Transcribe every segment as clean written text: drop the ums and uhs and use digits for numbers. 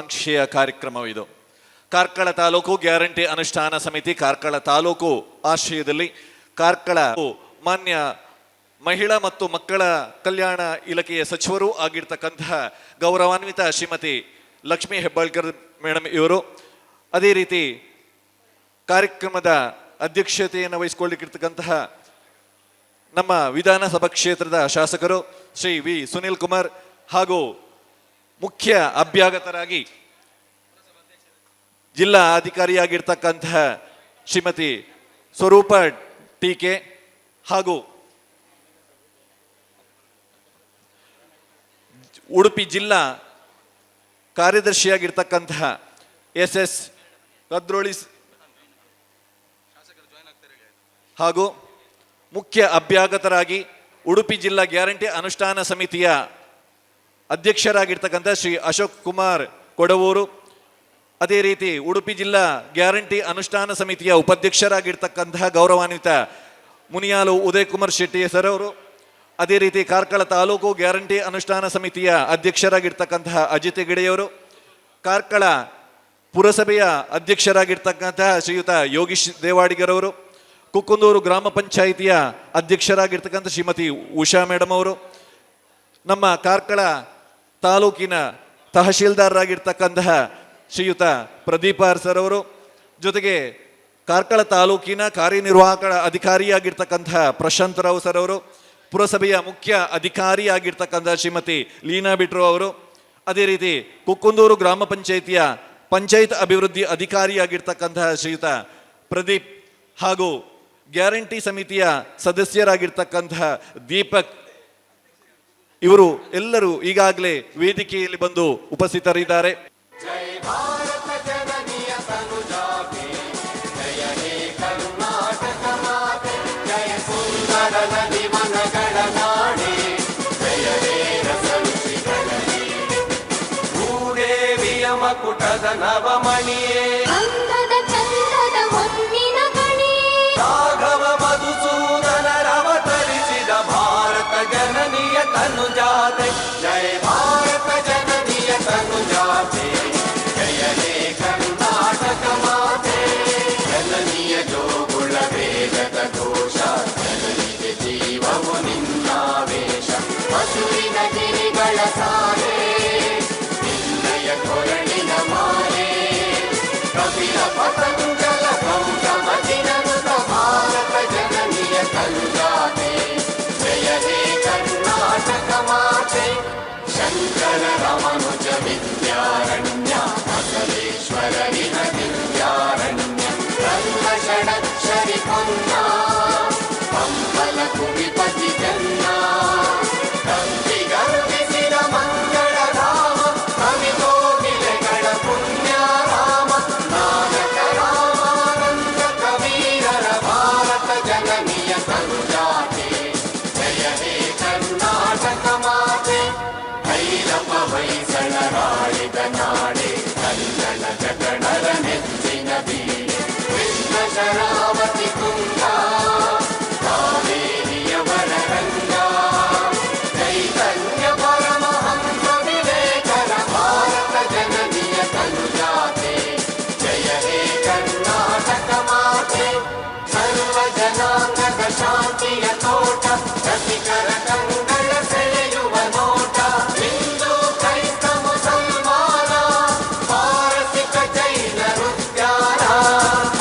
ಮಹತ್ವಾಕಾಂಕ್ಷೆಯ ಕಾರ್ಯಕ್ರಮವಿದು. ಕಾರ್ಕಳ ತಾಲೂಕು ಗ್ಯಾರಂಟಿ ಅನುಷ್ಠಾನ ಸಮಿತಿ ಕಾರ್ಕಳ ತಾಲೂಕು ಆಶ್ರಯದಲ್ಲಿ ಕಾರ್ಕಳ ಮಾನ್ಯ ಮಹಿಳಾ ಮತ್ತು ಮಕ್ಕಳ ಕಲ್ಯಾಣ ಇಲಾಖೆಯ ಸಚಿವರು ಆಗಿರ್ತಕ್ಕಂತಹ ಗೌರವಾನ್ವಿತ ಶ್ರೀಮತಿ ಲಕ್ಷ್ಮೀ ಹೆಬ್ಬಾಳ್ಕರ್ ಮೇಡಮ್ ಇವರು, ಅದೇ ರೀತಿ ಕಾರ್ಯಕ್ರಮದ ಅಧ್ಯಕ್ಷತೆಯನ್ನು ವಹಿಸಿಕೊಳ್ಳಿಕ್ಕಿರ್ತಕ್ಕಂತಹ ನಮ್ಮ ವಿಧಾನಸಭಾ ಕ್ಷೇತ್ರದ ಶಾಸಕರು ಶ್ರೀ ವಿ ಸುನಿಲ್ ಕುಮಾರ್ ಹಾಗೂ ಮುಖ್ಯ ಅಭ್ಯಾಗತರಾಗಿ ಜಿಲ್ಲಾ ಅಧಿಕಾರಿಯಾಗಿರ್ತಕ್ಕಂತಹ ಶ್ರೀಮತಿ ಸ್ವರೂಪ ಟೀಕೆ ಹಾಗೂ ಉಡುಪಿ ಜಿಲ್ಲಾ ಕಾರ್ಯದರ್ಶಿಯಾಗಿರ್ತಕ್ಕಂತಹ SS ಕದ್ರೋಳಿ ಹಾಗೂ ಮುಖ್ಯ ಅಭ್ಯಾಗತರಾಗಿ ಉಡುಪಿ ಜಿಲ್ಲಾ ಗ್ಯಾರಂಟಿ ಅನುಷ್ಠಾನ ಸಮಿತಿಯ ಅಧ್ಯಕ್ಷರಾಗಿರ್ತಕ್ಕಂಥ ಶ್ರೀ ಅಶೋಕ್ ಕುಮಾರ್ ಕೊಡವೂರು, ಅದೇ ರೀತಿ ಉಡುಪಿ ಜಿಲ್ಲಾ ಗ್ಯಾರಂಟಿ ಅನುಷ್ಠಾನ ಸಮಿತಿಯ ಉಪಾಧ್ಯಕ್ಷರಾಗಿರ್ತಕ್ಕಂತಹ ಗೌರವಾನ್ವಿತ ಮುನಿಯಾಲು ಉದಯ್ ಕುಮಾರ್ ಶೆಟ್ಟಿ ಸರ್ ಅವರು, ಅದೇ ರೀತಿ ಕಾರ್ಕಳ ತಾಲೂಕು ಗ್ಯಾರಂಟಿ ಅನುಷ್ಠಾನ ಸಮಿತಿಯ ಅಧ್ಯಕ್ಷರಾಗಿರ್ತಕ್ಕಂತಹ ಅಜಿತ್ ಹೆಗಡೆಯವರು, ಕಾರ್ಕಳ ಪುರಸಭೆಯ ಅಧ್ಯಕ್ಷರಾಗಿರ್ತಕ್ಕಂತಹ ಶ್ರೀಯುತ ಯೋಗೀಶ್ ದೇವಾಡಿಗರವರು, ಕುಕ್ಕುಂದೂರು ಗ್ರಾಮ ಪಂಚಾಯಿತಿಯ ಅಧ್ಯಕ್ಷರಾಗಿರ್ತಕ್ಕಂಥ ಶ್ರೀಮತಿ ಉಷಾ ಮೇಡಮ್ ಅವರು, ನಮ್ಮ ಕಾರ್ಕಳ ತಾಲೂಕಿನ ತಹಶೀಲ್ದಾರರಾಗಿರ್ತಕ್ಕಂತಹ ಶ್ರೀಯುತ ಪ್ರದೀಪ್ ಆರ್ ಸರ್ ಅವರು, ಜೊತೆಗೆ ಕಾರ್ಕಳ ತಾಲೂಕಿನ ಕಾರ್ಯನಿರ್ವಾಹಕ ಅಧಿಕಾರಿಯಾಗಿರ್ತಕ್ಕಂತಹ ಪ್ರಶಾಂತ್ ರಾವ್ ಸರ್ ಅವರು, ಪುರಸಭೆಯ ಮುಖ್ಯ ಅಧಿಕಾರಿಯಾಗಿರ್ತಕ್ಕಂಥ ಶ್ರೀಮತಿ ಲೀನಾ ಬಿಟ್ರು ಅವರು, ಅದೇ ರೀತಿ ಕುಕ್ಕುಂದೂರು ಗ್ರಾಮ ಪಂಚಾಯಿತಿಯ ಪಂಚಾಯತ್ ಅಭಿವೃದ್ಧಿ ಅಧಿಕಾರಿಯಾಗಿರ್ತಕ್ಕಂತಹ ಶ್ರೀಯುತ ಪ್ರದೀಪ್ ಹಾಗೂ ಗ್ಯಾರಂಟಿ ಸಮಿತಿಯ ಸದಸ್ಯರಾಗಿರ್ತಕ್ಕಂತಹ ದೀಪಕ್, ಇವರು ಎಲ್ಲರೂ ಈಗಾಗಲೇ ವೇದಿಕೆಯಲ್ಲಿ ಬಂದು ಉಪಸ್ಥಿತರಿದ್ದಾರೆ. ಕುಟದ ನವಮಣಿಯೇ ಚಂದದ ಹೊನ್ನಿನ ಗಣಿಯೇ ರಾಘವ ಮಧುಸೂದನರವತರಿಸಿದ ಭಾರತ ಜನನಿಯ ತನುಜಾತೆ, ಜಯ ಭಾರತ ಜನನಿಯ ತನುಜಾತೆ, ಜಯ ಹೇ ಕರ್ನಾಟಕ ಮಾತೆ, ಜನನಿಯ ಜೋಗುಳ ವೇಗದ ಘೋಷ, ಜನನಿಗೆ ಜೀವವು ನಿನ್ನಾವೇಶ, ಹಸುವಿನ ಗಿರಿಗಳ ಸಾಲೆ ಕೊರಳಿನ ಮಾಲೆ, ಕಪಿಲ ಪತಂಜಲ ಕೌಶಮತಿನನುತ ಭಾರತ ಜನನಿಯ ತನುಜಾತೆ, ಜಯ ಹೇ ಕರ್ನಾಟಕ ಮಾತೆ, ಶಂಕರ ರಮನುಜ ವಿದ್ಯಾರಣ್ಯ, ಅಸಲೇಶ್ವರರಿನ ದಿವ್ಯಾರಣ್ಯ, ರಂಗ ಷಡಕ್ಷರಿ ಪೊನ್ನ, ಪಂಪಲ ಕುವಿಪತಿ ಜನ್ನ, ಗರ್ವಿಸಿದ ಮಂಗಳ ಧಾಮ, ಕವಿಕೋಗಿಲೆಗಳ ಪುಣ್ಯ ರಾಮ, ನಾಯಕ ರಾಮಾನಂದ ಕವೀರರ ಭಾರತ ಜನನಿಯ ತನುಜಾತೆ, ಜಯ ಹೇ ಕರ್ನಾಟಕ ಮಾತೆ, ಭೈರವ ಹೊಯ್ಸಳರಾಳಿದ ನಾಡೆ, ಕನ್ನಡ ಜಗಣರ ನೆಚ್ಚಿನ ಬೀಡೆ, ಕೃಷ್ಣ ಶರಾವತಿ ತುಂಗ, ಕಾವೇರಿಯವರ ರಂಗ, ಚೈತನ್ಯ ಪರಮಹಂಸ ವಿವೇಕರ ಭಾರತ ಜನನಿಯ ತನುಜಾತೆ, ಜಯ ಹೇ ಕರ್ನಾಟಕ ಮಾತೆ, ಸರ್ವ ಜನಾಂಗದ ಶಾಂತಿಯ ತೋಟ, ರಸಿಕರ ಕಂಗಳ ಸೆಳೆಯುವ ನೋಟ, ಹಿಂದೂ ಕ್ರೈಸ್ತ ಮುಸಲ್ಮಾನ, ಪಾರಸಿಕ ಜೈನರು ಧ್ಯಾನ,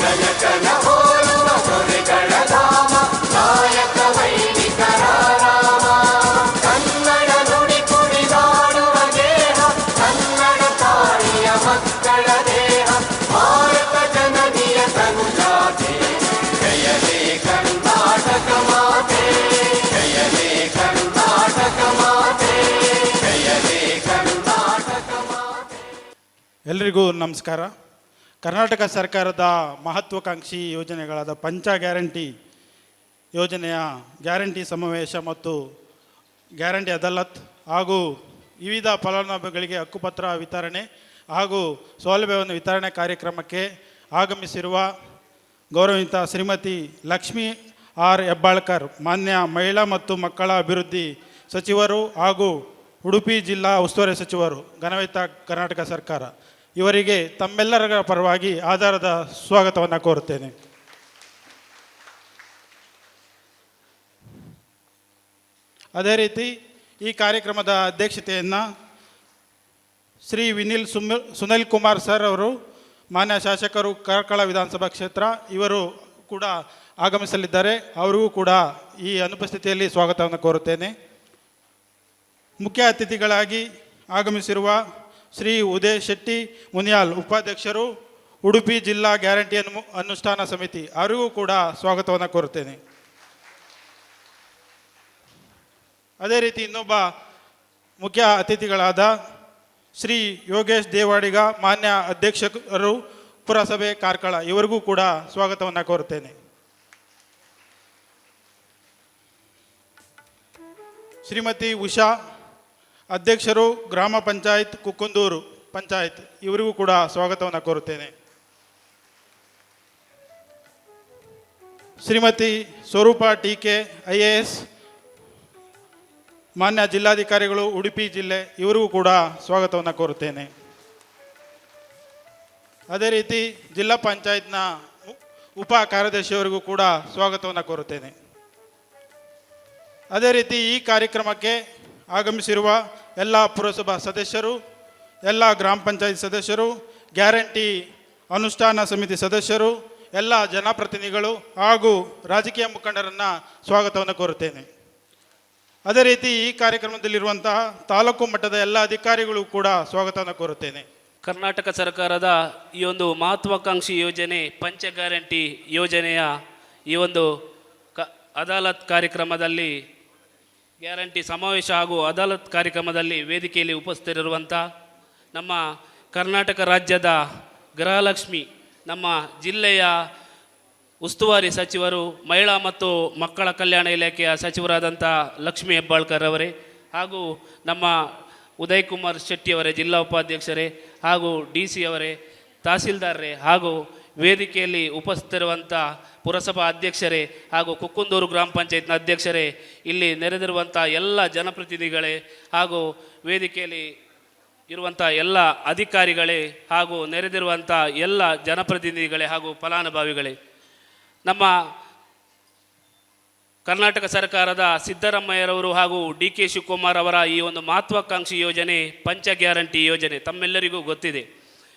ಜನಕನ ಹೋಲುವ ದೊರೆಗಳ ಧಾಮ, ನಾಯಕ ವೈದಿಕರ ರಾಮ, ಕನ್ನಡ ನುಡಿ ಕುಣಿದಾಡುವ ದೇಹ, ಕನ್ನಡ ತಾಯಿಯ ಮಕ್ಕಳ ದೇಹ, ಭಾರತ ಜನನಿಯ ತನುಜಾತೆ, ಜಯ ಹೇ ಕರ್ನಾಟಕ ಮಾತೆ, ಜಯ ಹೇ ಕರ್ನಾಟಕ ಮಾತೆ, ಜಯ ಹೇ ಕರ್ನಾಟಕ ಮಾತೆ. ಎಲ್ರಿಗೂ ನಮಸ್ಕಾರ. ಕರ್ನಾಟಕ ಸರ್ಕಾರದ ಮಹತ್ವಾಕಾಂಕ್ಷಿ ಯೋಜನೆಗಳಾದ ಪಂಚ ಗ್ಯಾರಂಟಿ ಯೋಜನೆಯ ಗ್ಯಾರಂಟಿ ಸಮಾವೇಶ ಮತ್ತು ಗ್ಯಾರಂಟಿ ಅದಾಲತ್ ಹಾಗೂ ವಿವಿಧ ಫಲಾನುಭವಿಗಳಿಗೆ ಹಕ್ಕುಪತ್ರ ವಿತರಣೆ ಹಾಗೂ ಸೌಲಭ್ಯವನ್ನು ವಿತರಣೆ ಕಾರ್ಯಕ್ರಮಕ್ಕೆ ಆಗಮಿಸಿರುವ ಗೌರವಿತ ಶ್ರೀಮತಿ ಲಕ್ಷ್ಮೀ ಆರ್ ಹೆಬ್ಬಾಳ್ಕರ್, ಮಾನ್ಯ ಮಹಿಳಾ ಮತ್ತು ಮಕ್ಕಳ ಅಭಿವೃದ್ಧಿ ಸಚಿವರು ಹಾಗೂ ಉಡುಪಿ ಜಿಲ್ಲಾ ಉಸ್ತುವಾರಿ ಸಚಿವರು, ಘನವೆತ್ತ ಕರ್ನಾಟಕ ಸರ್ಕಾರ, ಇವರಿಗೆ ತಮ್ಮೆಲ್ಲರ ಪರವಾಗಿ ಆಧಾರದ ಸ್ವಾಗತವನ್ನು ಕೋರುತ್ತೇನೆ. ಅದೇ ರೀತಿ ಈ ಕಾರ್ಯಕ್ರಮದ ಅಧ್ಯಕ್ಷತೆಯನ್ನು ಶ್ರೀ ಸುನಿಲ್ ಕುಮಾರ್ ಸರ್ ಅವರು, ಮಾನ್ಯ ಶಾಸಕರು ಕಾರ್ಕಳ ವಿಧಾನಸಭಾ ಕ್ಷೇತ್ರ, ಇವರು ಕೂಡ ಆಗಮಿಸಲಿದ್ದಾರೆ. ಅವರಿಗೂ ಕೂಡ ಈ ಅನುಪಸ್ಥಿತಿಯಲ್ಲಿ ಸ್ವಾಗತವನ್ನು ಕೋರುತ್ತೇನೆ. ಮುಖ್ಯ ಅತಿಥಿಗಳಾಗಿ ಆಗಮಿಸಿರುವ ಶ್ರೀ ಉದಯ್ ಶೆಟ್ಟಿ ಮುನಿಯಾಲ್, ಉಪಾಧ್ಯಕ್ಷರು, ಉಡುಪಿ ಜಿಲ್ಲಾ ಗ್ಯಾರಂಟಿ ಅನುಷ್ಠಾನ ಸಮಿತಿ, ಅವರಿಗೂ ಕೂಡ ಸ್ವಾಗತವನ್ನು ಕೋರುತ್ತೇನೆ. ಅದೇ ರೀತಿ ಇನ್ನೊಬ್ಬ ಮುಖ್ಯ ಅತಿಥಿಗಳಾದ ಶ್ರೀ ಯೋಗೇಶ್ ದೇವಾಡಿಗ, ಮಾನ್ಯ ಅಧ್ಯಕ್ಷರು, ಪುರಸಭೆ ಕಾರ್ಕಳ, ಇವರಿಗೂ ಕೂಡ ಸ್ವಾಗತವನ್ನು ಕೋರುತ್ತೇನೆ. ಶ್ರೀಮತಿ ಉಷಾ, ಅಧ್ಯಕ್ಷರು, ಗ್ರಾಮ ಪಂಚಾಯತ್ ಕುಕ್ಕುಂದೂರು ಪಂಚಾಯತ್, ಇವರಿಗೂ ಕೂಡ ಸ್ವಾಗತವನ್ನು ಕೋರುತ್ತೇನೆ. ಶ್ರೀಮತಿ ಸ್ವರೂಪ ಟಿ.ಕೆ. IAS, ಮಾನ್ಯ ಜಿಲ್ಲಾಧಿಕಾರಿಗಳು, ಉಡುಪಿ ಜಿಲ್ಲೆ, ಇವರಿಗೂ ಕೂಡ ಸ್ವಾಗತವನ್ನು ಕೋರುತ್ತೇನೆ. ಅದೇ ರೀತಿ ಜಿಲ್ಲಾ ಪಂಚಾಯತ್ನ ಉಪ ಕಾರ್ಯದರ್ಶಿಯವರಿಗೂ ಕೂಡ ಸ್ವಾಗತವನ್ನು ಕೋರುತ್ತೇನೆ. ಅದೇ ರೀತಿ ಈ ಕಾರ್ಯಕ್ರಮಕ್ಕೆ ಆಗಮಿಸಿರುವ ಎಲ್ಲ ಪುರಸಭಾ ಸದಸ್ಯರು, ಎಲ್ಲ ಗ್ರಾಮ ಪಂಚಾಯತ್ ಸದಸ್ಯರು, ಗ್ಯಾರಂಟಿ ಅನುಷ್ಠಾನ ಸಮಿತಿ ಸದಸ್ಯರು, ಎಲ್ಲ ಜನಪ್ರತಿನಿಧಿಗಳು ಹಾಗೂ ರಾಜಕೀಯ ಮುಖಂಡರನ್ನು ಸ್ವಾಗತವನ್ನು ಕೋರುತ್ತೇನೆ. ಅದೇ ರೀತಿ ಈ ಕಾರ್ಯಕ್ರಮದಲ್ಲಿರುವಂತಹ ತಾಲೂಕು ಮಟ್ಟದ ಎಲ್ಲ ಅಧಿಕಾರಿಗಳು ಕೂಡ ಸ್ವಾಗತವನ್ನು ಕೋರುತ್ತೇನೆ. ಕರ್ನಾಟಕ ಸರ್ಕಾರದ ಈ ಒಂದು ಮಹತ್ವಾಕಾಂಕ್ಷಿ ಯೋಜನೆ ಪಂಚ ಗ್ಯಾರಂಟಿ ಯೋಜನೆಯ ಈ ಒಂದು ಅದಾಲತ್ ಕಾರ್ಯಕ್ರಮದಲ್ಲಿ, ಗ್ಯಾರಂಟಿ ಸಮಾವೇಶ ಹಾಗೂ ಅದಾಲತ್ ಕಾರ್ಯಕ್ರಮದಲ್ಲಿ ವೇದಿಕೆಯಲ್ಲಿ ಉಪಸ್ಥಿತರಿರುವಂಥ ನಮ್ಮ ಕರ್ನಾಟಕ ರಾಜ್ಯದ ಗೃಹಲಕ್ಷ್ಮಿ, ನಮ್ಮ ಜಿಲ್ಲೆಯ ಉಸ್ತುವಾರಿ ಸಚಿವರು, ಮಹಿಳಾ ಮತ್ತು ಮಕ್ಕಳ ಕಲ್ಯಾಣ ಇಲಾಖೆಯ ಸಚಿವರಾದಂಥ ಲಕ್ಷ್ಮೀ ಹೆಬ್ಬಾಳ್ಕರ್ ಅವರೇ, ಹಾಗೂ ನಮ್ಮ ಉದಯ್ ಕುಮಾರ್ ಶೆಟ್ಟಿಯವರೇ, ಜಿಲ್ಲಾ ಉಪಾಧ್ಯಕ್ಷರೇ, ಹಾಗೂ DC ಅವರೇ, ತಹಸೀಲ್ದಾರರೇ, ಹಾಗೂ ವೇದಿಕೆಯಲ್ಲಿ ಉಪಸ್ಥಿತರಿರುವಂಥ ಪುರಸಭಾ ಅಧ್ಯಕ್ಷರೇ ಹಾಗೂ ಕುಕ್ಕುಂದೂರು ಗ್ರಾಮ ಪಂಚಾಯತ್ನ ಅಧ್ಯಕ್ಷರೇ, ಇಲ್ಲಿ ನೆರೆದಿರುವಂಥ ಎಲ್ಲ ಜನಪ್ರತಿನಿಧಿಗಳೇ, ಹಾಗೂ ವೇದಿಕೆಯಲ್ಲಿ ಇರುವಂಥ ಎಲ್ಲ ಅಧಿಕಾರಿಗಳೇ, ಹಾಗೂ ನೆರೆದಿರುವಂಥ ಎಲ್ಲ ಜನಪ್ರತಿನಿಧಿಗಳೇ ಹಾಗೂ ಫಲಾನುಭವಿಗಳೇ, ನಮ್ಮ ಕರ್ನಾಟಕ ಸರ್ಕಾರದ ಸಿದ್ದರಾಮಯ್ಯರವರು ಹಾಗೂ DK ಶಿವಕುಮಾರ್ ಅವರ ಈ ಒಂದು ಮಹತ್ವಾಕಾಂಕ್ಷಿ ಯೋಜನೆ ಪಂಚ ಗ್ಯಾರಂಟಿ ಯೋಜನೆ ತಮ್ಮೆಲ್ಲರಿಗೂ ಗೊತ್ತಿದೆ.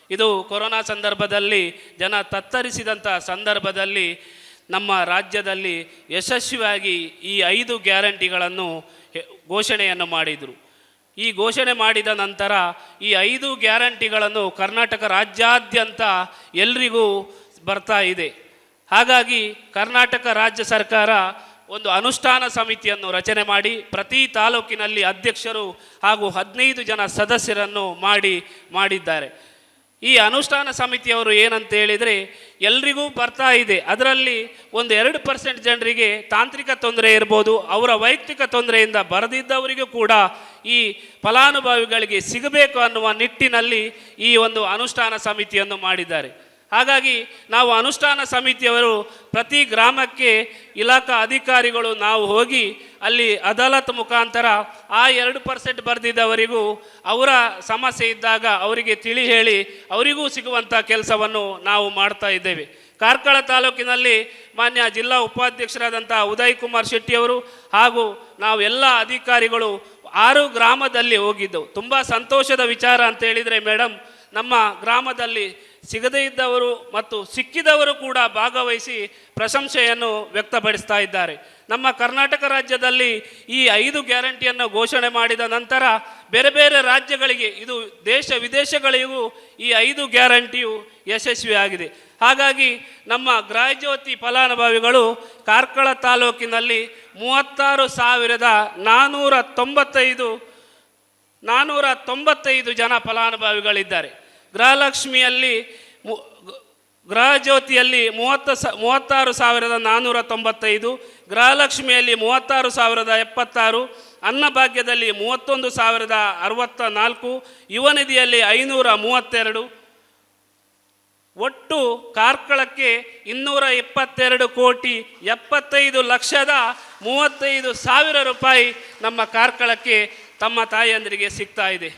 ಇದು ಕೊರೋನಾ ಸಂದರ್ಭದಲ್ಲಿ ಜನ ತತ್ತರಿಸಿದಂಥ ಸಂದರ್ಭದಲ್ಲಿ ನಮ್ಮ ರಾಜ್ಯದಲ್ಲಿ ಯಶಸ್ವಿಯಾಗಿ ಈ 5 ಗ್ಯಾರಂಟಿಗಳನ್ನು ಘೋಷಣೆಯನ್ನು ಮಾಡಿದರು. ಈ ಘೋಷಣೆ ಮಾಡಿದ ನಂತರ ಈ 5 ಗ್ಯಾರಂಟಿಗಳನ್ನು ಕರ್ನಾಟಕ ರಾಜ್ಯಾದ್ಯಂತ ಎಲ್ರಿಗೂ ಬರ್ತಾ ಇದೆ. ಹಾಗಾಗಿ ಕರ್ನಾಟಕ ರಾಜ್ಯ ಸರ್ಕಾರ ಒಂದು ಅನುಷ್ಠಾನ ಸಮಿತಿಯನ್ನು ರಚನೆ ಮಾಡಿ ಪ್ರತಿ ತಾಲೂಕಿನಲ್ಲಿ ಅಧ್ಯಕ್ಷರು ಹಾಗೂ 15 ಜನ ಸದಸ್ಯರನ್ನು ಮಾಡಿದ್ದಾರೆ. ಈ ಅನುಷ್ಠಾನ ಸಮಿತಿಯವರು ಏನಂತ ಹೇಳಿದರೆ, ಎಲ್ರಿಗೂ ಬರ್ತಾ ಇದೆ, ಅದರಲ್ಲಿ ಒಂದು 2% ಜನರಿಗೆ ತಾಂತ್ರಿಕ ತೊಂದರೆ ಇರ್ಬೋದು, ಅವರ ವೈಯಕ್ತಿಕ ತೊಂದರೆಯಿಂದ ಬರದಿದ್ದವರಿಗೂ ಕೂಡ ಈ ಫಲಾನುಭವಿಗಳಿಗೆ ಸಿಗಬೇಕು ಅನ್ನುವ ನಿಟ್ಟಿನಲ್ಲಿ ಈ ಒಂದು ಅನುಷ್ಠಾನ ಸಮಿತಿಯನ್ನು ಮಾಡಿದ್ದಾರೆ. ಹಾಗಾಗಿ ನಾವು ಅನುಷ್ಠಾನ ಸಮಿತಿಯವರು ಪ್ರತಿ ಗ್ರಾಮಕ್ಕೆ ಇಲಾಖಾ ಅಧಿಕಾರಿಗಳು ನಾವು ಹೋಗಿ ಅಲ್ಲಿ ಅದಾಲತ್ ಮುಖಾಂತರ ಆ 2% ಬರೆದಿದ್ದವರಿಗೂ ಅವರ ಸಮಸ್ಯೆ ಇದ್ದಾಗ ಅವರಿಗೆ ತಿಳಿ ಹೇಳಿ ಅವರಿಗೂ ಸಿಗುವಂಥ ಕೆಲಸವನ್ನು ನಾವು ಮಾಡ್ತಾ ಇದ್ದೇವೆ. ಕಾರ್ಕಳ ತಾಲೂಕಿನಲ್ಲಿ ಮಾನ್ಯ ಜಿಲ್ಲಾ ಉಪಾಧ್ಯಕ್ಷರಾದಂಥ ಉದಯ್ ಕುಮಾರ್ ಶೆಟ್ಟಿಯವರು ಹಾಗೂ ನಾವು ಎಲ್ಲ ಅಧಿಕಾರಿಗಳು 6 ಗ್ರಾಮದಲ್ಲಿ ಹೋಗಿದ್ದೆವು. ತುಂಬ ಸಂತೋಷದ ವಿಚಾರ ಅಂತ ಹೇಳಿದರೆ ಮೇಡಮ್, ನಮ್ಮ ಗ್ರಾಮದಲ್ಲಿ ಸಿಗದೇ ಇದ್ದವರು ಮತ್ತು ಸಿಕ್ಕಿದವರು ಕೂಡ ಭಾಗವಹಿಸಿ ಪ್ರಶಂಸೆಯನ್ನು ವ್ಯಕ್ತಪಡಿಸ್ತಾ ಇದ್ದಾರೆ. ನಮ್ಮ ಕರ್ನಾಟಕ ರಾಜ್ಯದಲ್ಲಿ ಈ 5 ಗ್ಯಾರಂಟಿಯನ್ನು ಘೋಷಣೆ ಮಾಡಿದ ನಂತರ ಬೇರೆ ಬೇರೆ ರಾಜ್ಯಗಳಿಗೆ, ಇದು ದೇಶ ವಿದೇಶಗಳಿಗೂ ಈ 5 ಗ್ಯಾರಂಟಿಯು ಯಶಸ್ವಿಯಾಗಿದೆ. ಹಾಗಾಗಿ ನಮ್ಮ ಗೃಹಜ್ಯೋತಿ ಫಲಾನುಭವಿಗಳು ಕಾರ್ಕಳ ತಾಲೂಕಿನಲ್ಲಿ 36,495 ಜನ ಫಲಾನುಭವಿಗಳಿದ್ದಾರೆ. ಗೃಹಲಕ್ಷ್ಮಿಯಲ್ಲಿ ಗೃಹಜ್ಯೋತಿಯಲ್ಲಿ 36,495, ಗೃಹಲಕ್ಷ್ಮಿಯಲ್ಲಿ 36,076, ಅನ್ನಭಾಗ್ಯದಲ್ಲಿ 31,064, ಯುವನಿಧಿಯಲ್ಲಿ 532. ಒಟ್ಟು ಕಾರ್ಕಳಕ್ಕೆ 222,75,35,000 ರೂಪಾಯಿ ನಮ್ಮ ಕಾರ್ಕಳಕ್ಕೆ ತಮ್ಮ ತಾಯಂದಿರಿಗೆ ಸಿಗ್ತಾ ಇದೆ.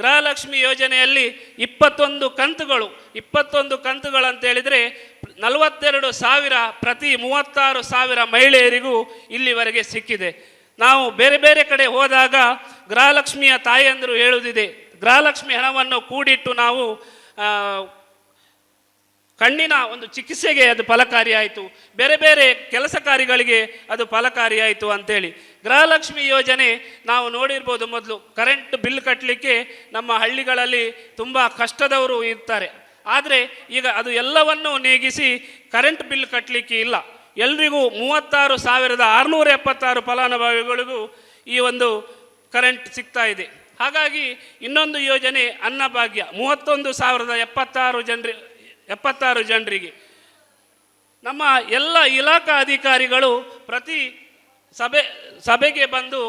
ಗೃಹಲಕ್ಷ್ಮಿ ಯೋಜನೆಯಲ್ಲಿ 21 ಕಂತುಗಳು 21 ಕಂತುಗಳು ಅಂತ ಹೇಳಿದರೆ 42,000 ಪ್ರತಿ 36,000 ಮಹಿಳೆಯರಿಗೂ ಇಲ್ಲಿವರೆಗೆ ಸಿಕ್ಕಿದೆ. ನಾವು ಬೇರೆ ಬೇರೆ ಕಡೆ ಹೋದಾಗ ಗೃಹಲಕ್ಷ್ಮಿಯ ತಾಯಿಯಂದರು ಹೇಳುವುದಿದೆ, ಗೃಹಲಕ್ಷ್ಮಿ ಹಣವನ್ನು ಕೂಡಿಟ್ಟು ನಾವು ಕಣ್ಣಿನ ಒಂದು ಚಿಕಿತ್ಸೆಗೆ ಅದು ಫಲಕಾರಿಯಾಯಿತು, ಬೇರೆ ಬೇರೆ ಕೆಲಸ ಕಾರ್ಯಗಳಿಗೆ ಅದು ಫಲಕಾರಿಯಾಯಿತು ಅಂತೇಳಿ. ಗೃಹಲಕ್ಷ್ಮಿ ಯೋಜನೆ ನಾವು ನೋಡಿರ್ಬೋದು, ಮೊದಲು ಕರೆಂಟ್ ಬಿಲ್ ಕಟ್ಟಲಿಕ್ಕೆ ನಮ್ಮ ಹಳ್ಳಿಗಳಲ್ಲಿ ತುಂಬ ಕಷ್ಟದವರು ಇರ್ತಾರೆ. ಆದರೆ ಈಗ ಅದು ಎಲ್ಲವನ್ನೂ ನೀಗಿಸಿ ಕರೆಂಟ್ ಬಿಲ್ ಕಟ್ಟಲಿಕ್ಕೆ ಇಲ್ಲ, ಎಲ್ರಿಗೂ 36,676 ಫಲಾನುಭವಿಗಳಿಗೂ ಈ ಒಂದು ಕರೆಂಟ್ ಸಿಗ್ತಾ ಇದೆ. ಹಾಗಾಗಿ ಇನ್ನೊಂದು ಯೋಜನೆ ಅನ್ನಭಾಗ್ಯ 31,076 ಜನರಿಗೆ ನಮ್ಮ ಎಲ್ಲ ಇಲಾಖಾ ಅಧಿಕಾರಿಗಳು ಪ್ರತಿ ಸಭೆಗೆ ಬಂದು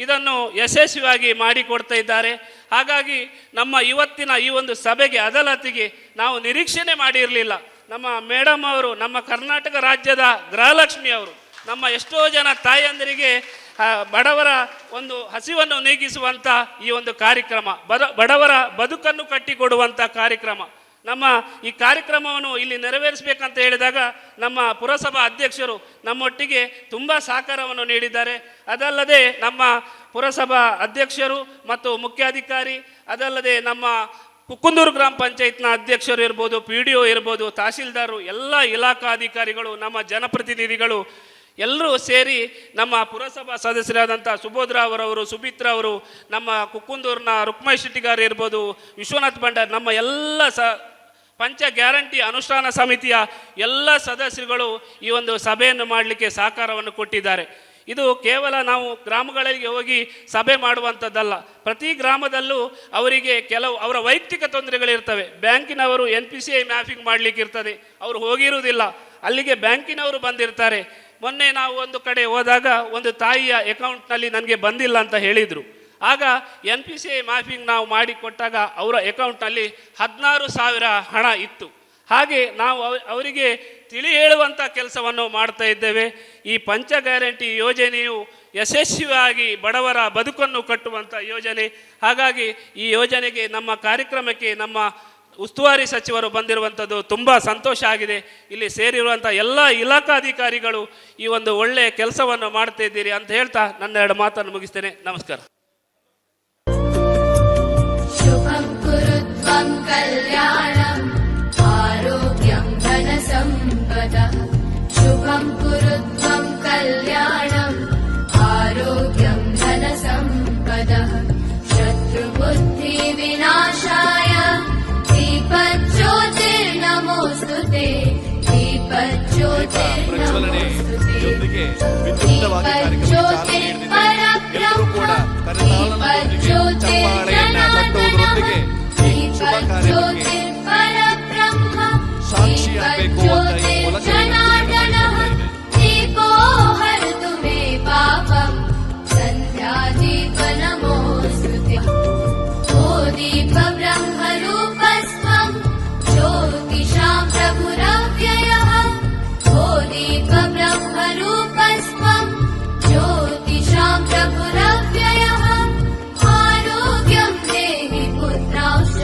ಇದನ್ನು ಯಶಸ್ವಿಯಾಗಿ ಮಾಡಿಕೊಡ್ತಾ ಇದ್ದಾರೆ. ಹಾಗಾಗಿ ನಮ್ಮ ಇವತ್ತಿನ ಈ ಒಂದು ಸಭೆಗೆ ಅದಾಲತಿಗೆ ನಾವು ನಿರೀಕ್ಷಣೆ ಮಾಡಿರಲಿಲ್ಲ. ನಮ್ಮ ಮೇಡಮ್ ಅವರು, ನಮ್ಮ ಕರ್ನಾಟಕ ರಾಜ್ಯದ ಗೃಹಲಕ್ಷ್ಮಿ ಅವರು, ನಮ್ಮ ಎಷ್ಟೋ ಜನ ತಾಯಂದರಿಗೆ ಬಡವರ ಒಂದು ಹಸಿವನ್ನು ನೀಗಿಸುವಂಥ ಈ ಒಂದು ಕಾರ್ಯಕ್ರಮ, ಬಡವರ ಬದುಕನ್ನು ಕಟ್ಟಿಕೊಡುವಂಥ ಕಾರ್ಯಕ್ರಮ, ನಮ್ಮ ಈ ಕಾರ್ಯಕ್ರಮವನ್ನು ಇಲ್ಲಿ ನೆರವೇರಿಸಬೇಕಂತ ಹೇಳಿದಾಗ ನಮ್ಮ ಪುರಸಭಾ ಅಧ್ಯಕ್ಷರು ನಮ್ಮೊಟ್ಟಿಗೆ ತುಂಬ ಸಹಕಾರವನ್ನು ನೀಡಿದ್ದಾರೆ. ಅದಲ್ಲದೆ ನಮ್ಮ ಪುರಸಭಾ ಅಧ್ಯಕ್ಷರು ಮತ್ತು ಮುಖ್ಯಾಧಿಕಾರಿ, ಅದಲ್ಲದೆ ನಮ್ಮ ಕುಕ್ಕುಂದೂರು ಗ್ರಾಮ ಪಂಚಾಯತ್ನ ಅಧ್ಯಕ್ಷರು ಇರ್ಬೋದು, PDO ಇರ್ಬೋದು, ತಹಸೀಲ್ದಾರರು, ಎಲ್ಲ ಇಲಾಖಾಧಿಕಾರಿಗಳು, ನಮ್ಮ ಜನಪ್ರತಿನಿಧಿಗಳು ಎಲ್ಲರೂ ಸೇರಿ ನಮ್ಮ ಪುರಸಭಾ ಸದಸ್ಯರಾದಂಥ ಸುಬೋಧ್ರಾ ಅವರವರು, ಸುಮಿತ್ರಾ ಅವರು, ನಮ್ಮ ಕುಕ್ಕುಂದೂರಿನ ರುಕ್ಮಯ್ ಶೆಟ್ಟಿಗಾರ್ ಇರ್ಬೋದು, ವಿಶ್ವನಾಥ್ ಭಂಡಾರ್, ನಮ್ಮ ಎಲ್ಲ ಪಂಚ ಗ್ಯಾರಂಟಿ ಅನುಷ್ಠಾನ ಸಮಿತಿಯ ಎಲ್ಲ ಸದಸ್ಯರುಗಳು ಈ ಒಂದು ಸಭೆಯನ್ನು ಮಾಡಲಿಕ್ಕೆ ಸಹಕಾರವನ್ನು ಕೊಟ್ಟಿದ್ದಾರೆ. ಇದು ಕೇವಲ ನಾವು ಗ್ರಾಮಗಳಿಗೆ ಹೋಗಿ ಸಭೆ ಮಾಡುವಂಥದ್ದಲ್ಲ, ಪ್ರತಿ ಗ್ರಾಮದಲ್ಲೂ ಅವರಿಗೆ ಕೆಲವು ಅವರ ವೈಯಕ್ತಿಕ ತೊಂದರೆಗಳಿರ್ತವೆ. ಬ್ಯಾಂಕಿನವರು NPCI ಮ್ಯಾಪಿಂಗ್ ಮಾಡಲಿಕ್ಕೆ ಇರ್ತದೆ, ಅವರು ಹೋಗಿರುವುದಿಲ್ಲ, ಅಲ್ಲಿಗೆ ಬ್ಯಾಂಕಿನವರು ಬಂದಿರ್ತಾರೆ. ಮೊನ್ನೆ ನಾವು ಒಂದು ಕಡೆ ಹೋದಾಗ ಒಂದು ತಾಯಿಯ ಅಕೌಂಟ್ನಲ್ಲಿ ನನಗೆ ಬಂದಿಲ್ಲ ಅಂತ ಹೇಳಿದರು. ಆಗ NPCI ಮ್ಯಾಪಿಂಗ್ ನಾವು ಮಾಡಿಕೊಟ್ಟಾಗ ಅವರ ಅಕೌಂಟ್ನಲ್ಲಿ 16,000 ಹಣ ಇತ್ತು. ಹಾಗೆ ನಾವು ಅವರಿಗೆ ತಿಳಿ ಹೇಳುವಂಥ ಕೆಲಸವನ್ನು ಮಾಡ್ತಾ ಇದ್ದೇವೆ. ಈ ಪಂಚ ಗ್ಯಾರಂಟಿ ಯೋಜನೆಯು ಯಶಸ್ವಿಯಾಗಿ ಬಡವರ ಬದುಕನ್ನು ಕಟ್ಟುವಂಥ ಯೋಜನೆ. ಹಾಗಾಗಿ ಈ ಯೋಜನೆಗೆ, ನಮ್ಮ ಕಾರ್ಯಕ್ರಮಕ್ಕೆ ನಮ್ಮ ಉಸ್ತುವಾರಿ ಸಚಿವರು ಬಂದಿರುವಂಥದ್ದು ತುಂಬ ಸಂತೋಷ ಆಗಿದೆ. ಇಲ್ಲಿ ಸೇರಿರುವಂಥ ಎಲ್ಲ ಇಲಾಖಾಧಿಕಾರಿಗಳು ಈ ಒಂದು ಒಳ್ಳೆಯ ಕೆಲಸವನ್ನು ಮಾಡ್ತಾ ಇದ್ದೀರಿ ಅಂತ ಹೇಳ್ತಾ ನನ್ನ 2 ಮಾತನ್ನು ಮುಗಿಸ್ತೇನೆ. ನಮಸ್ಕಾರ. शुभं कुरु त्वं कल्याणम् आरोग्यं धनसम्पदः शुभं कुरु त्वं कल्याणम् आरोग्यं धनसम्पदः शत्रुबुद्धिविनाशाय दीपज्योतिर्नमोऽस्तुते दीपज्योतिर्नमोऽस्तुते ಸಾಕ್ಷಿಯಾಗಬೇಕು ಅಂತ ಈ ಮೂಲಕ दीपो हरतु मे पापं सन्ध्यादीपनमोऽस्तुते ओ दीप ब्रह्मरूपस्त्वं ज्योतिषां प्रभुरव्ययः ओ दीप ब्रह्मरूपस्त्वं ज्योतिषां प्रभुरव्ययः आरोग्यं देहि पुत्रांश्च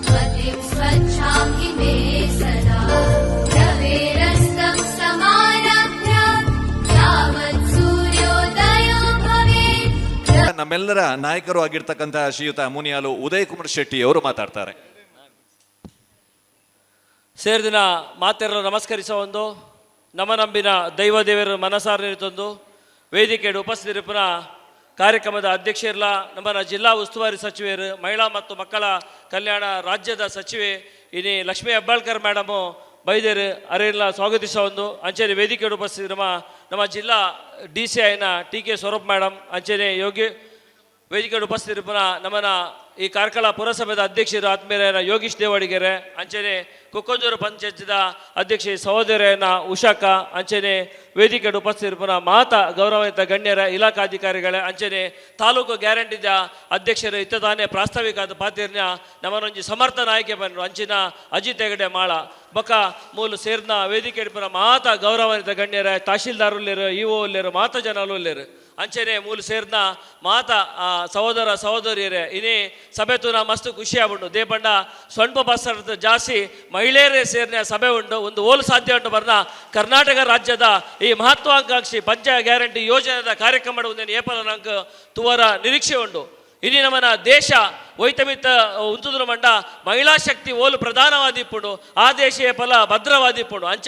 मतिं स्वच्छां हि मे सदा रवेरस्तं समारभ्य यावत् सूर्योदयो भवेत् ನಮ್ಮೆಲ್ಲರ ನಾಯಕರು ಆಗಿರ್ತಕ್ಕಂತಹ ಶ್ರೀಯುತ ಮುನಿಯಾಲು ಉದಯ್ ಕುಮಾರ್ ಶೆಟ್ಟಿ ಅವರು ಮಾತಾಡ್ತಾರೆ. ಸೇರಿದಿನ ಮಾತೆರಲು ನಮಸ್ಕರಿಸ ಒಂದು ನಮ್ಮ ನಂಬಿನ ದೈವ ದೇವರ ಮನಸಾರಿತೊಂದು ವೇದಿಕೆಯಲ್ಲಿ ಉಪಸ್ಥಿತಿರಿಪುನ ಕಾರ್ಯಕ್ರಮದ ಅಧ್ಯಕ್ಷರಿಲ್ಲ ನಮ್ಮನ ಜಿಲ್ಲಾ ಉಸ್ತುವಾರಿ ಸಚಿವರು, ಮಹಿಳಾ ಮತ್ತು ಮಕ್ಕಳ ಕಲ್ಯಾಣ ರಾಜ್ಯದ ಸಚಿವೆ ಇನಿ ಲಕ್ಷ್ಮೀ ಹೆಬ್ಬಾಳ್ಕರ್ ಮೇಡಮು ಬೈದೇರು ಅರೆಲ್ಲ ಸ್ವಾಗತಿಸ ಒಂದು ಅಂಚೆನೆ ವೇದಿಕೆಯಲ್ಲಿ ಉಪಸ್ಥಿತಿರುವ ನಮ್ಮ ಜಿಲ್ಲಾ DCIನ TK ಸ್ವರೂಪ್ ಮೇಡಮ್, ಅಂಚೆನೆ ಯೋಗಿ ವೇದಿಕೆಯಲ್ಲಿ ಉಪಸ್ಥಿತಿರಿಪುನ ನಮ್ಮನ ಈ ಕಾರ್ಕಳ ಪುರಸಭೆದ ಅಧ್ಯಕ್ಷರು ಆತ್ಮೀಯರಾಯನ ಯೋಗೀಶ್ ದೇವಾಡಿಗೆರೆ, ಅಂಚೆನೆ ಕುಕ್ಕಂದೂರು ಪಂಚಾಯತ್ದ ಅಧ್ಯಕ್ಷೆ ಸಹೋದರಿಯನ ಉಷಾಕ, ಅಂಚೆನೆ ವೇದಿಕೆಯಲ್ಲಿ ಉಪಸ್ಥಿತಿರಿಪುನ ಮಾತಾ ಗೌರವಿತ ಗಣ್ಯರ ಇಲಾಖಾಧಿಕಾರಿಗಳೇ, ಅಂಚೆನೆ ತಾಲೂಕು ಗ್ಯಾರಂಟಿದ ಅಧ್ಯಕ್ಷರು ಇತ್ತತಾನೆ ಪ್ರಾಸ್ತಾವಿಕ ಪಾತಿರ್ನ ನಮ್ಮನೊಂಜಿ ಸಮರ್ಥ ನಾಯಕ ಬಂದರು ಅಂಚಿನ ಅಜಿತ್ ಹೆಗಡೆ ಮಾಳ ಬೊಕ್ಕ ಮೂಲು ಸೇರ್ನ ವೇದಿಕೆ ಹಿಡಿಪುನ ಮಾತಾ ಗೌರವಾನ್ವಿತ ಗಣ್ಯರ ತಹಶೀಲ್ದಾರ್ ಉಲ್ಲೇರು, EO ಉಲ್ಲೇರು, ಮಾತಾ ಜನ ಉಲ್ಲೇರು ಅಂಚನೆ ಮೂಲ ಸೇರ್ನ ಮಾತ ಸಹೋದರ ಸಹೋದರಿಯರೇ ಇನ್ನೇ ಸಭೆ ತೂನ ಮಸ್ತ್ ಖುಷಿ ಆಗ್ಬಿಟ್ಟು ದೇಪಂಡ ಸ್ವಲ್ಪ ಬಸ್ಸರ್ದು ಜಾಸ್ತಿ ಮಹಿಳೆಯರೇ ಸೇರ್ನ ಸಭೆ ಉಂಟು ಒಂದು ಓಲು ಸಾಧ್ಯ ಉಂಟು ಬರ್ನ ಕರ್ನಾಟಕ ರಾಜ್ಯದ ಈ ಮಹತ್ವಾಕಾಂಕ್ಷಿ ಪಂಚ ಗ್ಯಾರಂಟಿ ಯೋಜನೆದ ಕಾರ್ಯಕ್ರಮ ಒಂದು ಏಪಲ ನಂಗೆ ತುವರ ನಿರೀಕ್ಷೆ ಉಂಟು ಇಡೀ ನಮ್ಮನ ದೇಶ ವೈತಮಿತ್ತ ಉಂತುದ್ರ ಮಂಡ ಮಹಿಳಾ ಶಕ್ತಿ ಓಲು ಪ್ರಧಾನವಾದಿಪ್ಪುಂಡು ಆ ದೇಶ ಫಲ ಭದ್ರವಾದಿಪ್ಪುಂಡು ಅಂಚ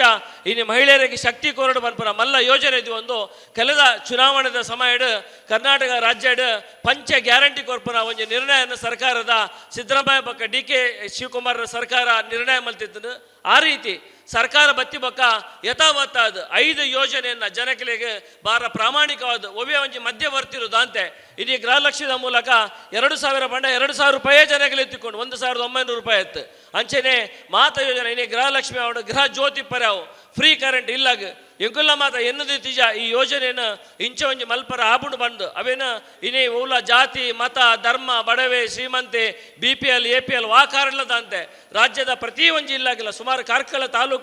ಇನ್ನು ಮಹಿಳೆಯರಿಗೆ ಶಕ್ತಿ ಕೊರಡು ಬನ್ಪುರ ಮಲ್ಲ ಯೋಜನೆ ಇದು ಒಂದು ಕಳೆದ ಚುನಾವಣೆದ ಸಮಯಡ್ ಕರ್ನಾಟಕ ರಾಜ್ಯಡ್ ಪಂಚ ಗ್ಯಾರಂಟಿ ಕೊರ್ಪುನ ಒಂದು ನಿರ್ಣಯನ ಸರ್ಕಾರದ ಸಿದ್ದರಾಮಯ್ಯ ಪಕ್ಕ DK ಶಿವಕುಮಾರ್ ಸರ್ಕಾರ ನಿರ್ಣಯ ಮಲ್ತಿದ್ದು ಆ ರೀತಿ ಸರ್ಕಾರ ಬತ್ತಿ ಬಕ್ಕ ಯಥಾವತ್ತಾದ 5 ಯೋಜನೆಯನ್ನ ಜನಗಳಿಗೆ ಬಾರ ಪ್ರಾಮಾಣಿಕವಾದ ಒಬ್ಬ ಒಂಜಿ ಮಧ್ಯವರ್ತಿರುವುದು ಅಂತೆ ಇಡೀ ಗೃಹಲಕ್ಷ್ಮಿದ ಮೂಲಕ 2,000 ಬಂಡ 2,000 ರೂಪಾಯಿ ಜನಗಳಿಗೆ ಎತ್ತಿಕೊಂಡು 1,900 ರೂಪಾಯಿ ಎತ್ತು ಅಂಚೆನೆ ಮಾತ ಯೋಜನೆ ಇನ್ನೇ ಗೃಹಲಕ್ಷ್ಮಿ ಅವಡು ಗೃಹ ಜ್ಯೋತಿ ಪರ್ಯಾವು ಫ್ರೀ ಕರೆಂಟ್ ಇಲ್ಲಾಗ ಎಂಕುಲ್ಲ ಮಾತ ಎನ್ನದು ತಿಜ ಈ ಯೋಜನೆಯನ್ನು ಇಂಚ ಒಂಜಿ ಮಲ್ಪರ ಆಬುಂಡು ಬಂದು ಅವೇನು ಇನ್ನೇ ಉಲ್ಲ ಜಾತಿ ಮತ ಧರ್ಮ ಬಡವೆ ಶ್ರೀಮಂತೆ BPL APL ವಾ ಕಾರಣದಂತೆ ರಾಜ್ಯದ ಪ್ರತಿ ಒಂದು ಜಿಲ್ಲಾಗಿಲ್ಲ ಸುಮಾರು ಕಾರ್ಕಳ ತಾಲೂಕು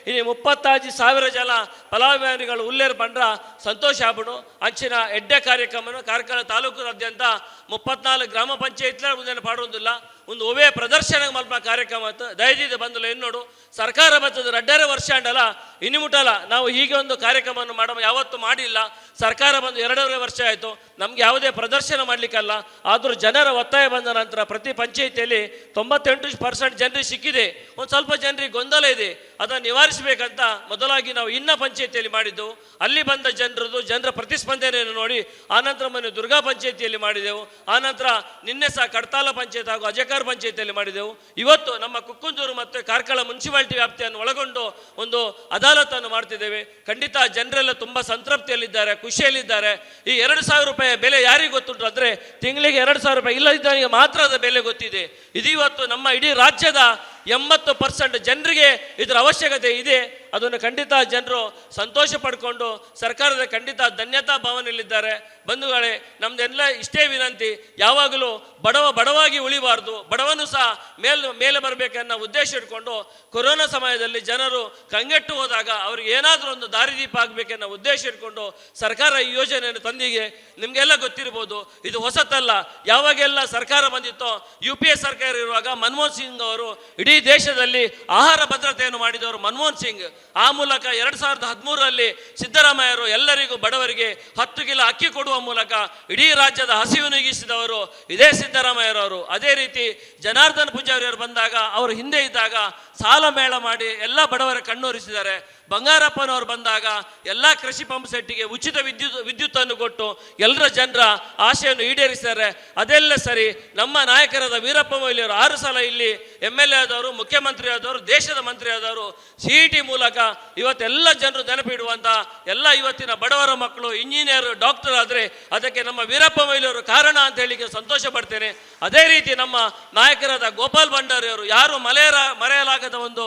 ಇನ್ನು 35,000 ಜನ ಫಲಾನುಭವಿಗಳು ಉಲ್ಲೇರ್ ಬಂದ್ರ ಸಂತೋಷ ಆಗ್ಬಿಡು ಅಂಚಿನ ಎಡ್ಡೆ ಕಾರ್ಯಕ್ರಮವನ್ನು ಕಾರ್ಕಳ ತಾಲೂಕಿನಾದ್ಯಂತ 34 ಗ್ರಾಮ ಪಂಚಾಯತ್ಲ ಮುಂದೆ ಪಾಡುವುದಿಲ್ಲ ಒಂದು ಒವೇ ಪ್ರದರ್ಶನ ಮಲ್ಪ ಕಾರ್ಯಕ್ರಮ ದಯದಿದ್ದು ಬಂದಲ್ಲ ಎನ್ನೋಡು ಸರ್ಕಾರ ಬರ್ತದ 2.5 ವರ್ಷ ಅಂಡಲ್ಲ ಇನ್ನು ಮುಟ್ಟಲ್ಲ ನಾವು ಹೀಗೆ ಒಂದು ಕಾರ್ಯಕ್ರಮವನ್ನು ಯಾವತ್ತೂ ಮಾಡಿಲ್ಲ ಸರ್ಕಾರ ಬಂದು 2.5 ವರ್ಷ ಆಯಿತು ನಮ್ಗೆ ಯಾವುದೇ ಪ್ರದರ್ಶನ ಮಾಡಲಿಕ್ಕಲ್ಲ ಆದರೂ ಜನರ ಒತ್ತಾಯ ಬಂದ ನಂತರ ಪ್ರತಿ ಪಂಚಾಯಿತಿಯಲ್ಲಿ 98% ಜನರಿಗೆ ಸಿಕ್ಕಿದೆ ಒಂದು ಸ್ವಲ್ಪ ಜನರಿಗೆ ಗೊಂದಲ ಇದೆ ಅದನ್ನು ನಿವಾರಿಸಬೇಕಂತ ಮೊದಲಾಗಿ ನಾವು ಇನ್ನ ಪಂಚಾಯಿತಿಯಲ್ಲಿ ಮಾಡಿದ್ದು ಅಲ್ಲಿ ಬಂದ ಜನರ ಪ್ರತಿಸ್ಪಂದನೆಯನ್ನು ನೋಡಿ ಆನಂತರ ಮೊನ್ನೆ ದುರ್ಗಾ ಪಂಚಾಯಿತಿಯಲ್ಲಿ ಮಾಡಿದೆವು ಆನಂತರ ನಿನ್ನೆ ಸಹ ಕಡ್ತಾಲ ಪಂಚಾಯತ್ ಹಾಗೂ ಅಜಕಾರ್ ಪಂಚಾಯಿತಿಯಲ್ಲಿ ಮಾಡಿದೆವು ಇವತ್ತು ನಮ್ಮ ಕುಕ್ಕುಂದೂರು ಮತ್ತು ಕಾರ್ಕಳ ಮುನ್ಸಿಪಾಲಿಟಿ ವ್ಯಾಪ್ತಿಯನ್ನು ಒಳಗೊಂಡು ಒಂದು ಅದಾಲತನ್ನು ಮಾಡ್ತಿದ್ದೇವೆ ಖಂಡಿತ ಜನರೆಲ್ಲ ತುಂಬ ಸಂತೃಪ್ತಿಯಲ್ಲಿದ್ದಾರೆ ಖುಷಿಯಲ್ಲಿದ್ದಾರೆ ಈ 2,000 ರೂಪಾಯಿ ಬೆಲೆ ಯಾರಿಗೆ ಗೊತ್ತುಂಟು ಅಂದರೆ ತಿಂಗಳಿಗೆ 2,000 ರೂಪಾಯಿ ಇಲ್ಲದಿದ್ದವರಿಗೆ ಮಾತ್ರ ಅದರ ಬೆಲೆ ಗೊತ್ತಿದೆ ಇದು ಇವತ್ತು ನಮ್ಮ ಇಡೀ ರಾಜ್ಯದ 80% ಜನರಿಗೆ ಇದರ ಅವಶ್ಯಕತೆ ಇದೆ ಅದನ್ನು ಖಂಡಿತ ಜನರು ಸಂತೋಷ ಪಡ್ಕೊಂಡು ಸರ್ಕಾರದ ಖಂಡಿತ ಧನ್ಯತಾ ಭಾವನೆಯಲ್ಲಿದ್ದಾರೆ ಬಂಧುಗಳೇ ನಮ್ದೆಲ್ಲ ಇಷ್ಟೇ ವಿನಂತಿ ಯಾವಾಗಲೂ ಬಡವಾಗಿ ಉಳಿಬಾರ್ದು ಬಡವನು ಸಹ ಮೇಲೆ ಬರಬೇಕನ್ನೋ ಉದ್ದೇಶ ಇಟ್ಕೊಂಡು ಕೊರೋನಾ ಸಮಯದಲ್ಲಿ ಜನರು ಕಂಗೆಟ್ಟು ಹೋದಾಗ ಅವ್ರಿಗೆ ಏನಾದರೂ ಒಂದು ದಾರಿದೀಪ ಆಗಬೇಕನ್ನೋ ಉದ್ದೇಶ ಇಟ್ಕೊಂಡು ಸರ್ಕಾರ ಈ ಯೋಜನೆಯನ್ನು ತಂದಿಗೆ ನಿಮಗೆಲ್ಲ ಗೊತ್ತಿರ್ಬೋದು ಇದು ಹೊಸತಲ್ಲ ಯಾವಾಗೆಲ್ಲ ಸರ್ಕಾರ ಬಂದಿತ್ತೋ UPA ಸರ್ಕಾರ ಇರುವಾಗ ಮನಮೋಹನ್ ಸಿಂಗ್ ಅವರು ಇಡೀ ದೇಶದಲ್ಲಿ ಆಹಾರ ಭದ್ರತೆಯನ್ನು ಮಾಡಿದವರು ಮನಮೋಹನ್ ಸಿಂಗ್ ಆ ಮೂಲಕ 2013ರಲ್ಲಿ ಸಿದ್ದರಾಮಯ್ಯರು ಎಲ್ಲರಿಗೂ ಬಡವರಿಗೆ 10 ಕಿಲೋ ಅಕ್ಕಿ ಕೊಡುವ ಮೂಲಕ ಇಡೀ ರಾಜ್ಯದ ಹಸಿವು ನೀಗಿಸಿದವರು ಇದೇ ಸಿದ್ದರಾಮಯ್ಯರವರು ಅದೇ ರೀತಿ ಜನಾರ್ದನ್ ಪೂಜಾರಿಯವರು ಬಂದಾಗ ಅವರು ಹಿಂದೆ ಇದ್ದಾಗ ಸಾಲ ಮೇಳ ಮಾಡಿ ಎಲ್ಲ ಬಡವರ ಕಣ್ಣೋರಿಸಿದ್ದಾರೆ ಬಂಗಾರಪ್ಪನವರು ಬಂದಾಗ ಎಲ್ಲ ಕೃಷಿ ಪಂಪ್ ಸೆಟ್ಟಿಗೆ ಉಚಿತ ವಿದ್ಯುತ್ತನ್ನು ಕೊಟ್ಟು ಎಲ್ಲರ ಜನರ ಆಶೆಯನ್ನು ಈಡೇರಿಸಿದ್ದಾರೆ ಅದೆಲ್ಲ ಸರಿ ನಮ್ಮ ನಾಯಕರಾದ ವೀರಪ್ಪ ಮೊಯ್ಲಿಯವರು 6 ಸಲ ಇಲ್ಲಿ MLA ಆದವರು ಮುಖ್ಯಮಂತ್ರಿ ಆದವರು ದೇಶದ ಮಂತ್ರಿ ಆದವರು CET ಮೂಲಕ ಇವತ್ತೆಲ್ಲ ಜನರು ನೆನಪಿಡುವಂಥ ಎಲ್ಲ ಇವತ್ತಿನ ಬಡವರ ಮಕ್ಕಳು ಇಂಜಿನಿಯರ್ ಡಾಕ್ಟರ್ ಆದರೆ ಅದಕ್ಕೆ ನಮ್ಮ ವೀರಪ್ಪ ಮೊಯ್ಲಿಯವರು ಕಾರಣ ಅಂತ ಹೇಳಿಕ್ಕೆ ಸಂತೋಷ ಪಡ್ತೇನೆ ಅದೇ ರೀತಿ ನಮ್ಮ ನಾಯಕರಾದ ಗೋಪಾಲ್ ಭಂಡಾರಿ ಅವರು ಯಾರು ಮರೆಯಲಾಗದ ಒಂದು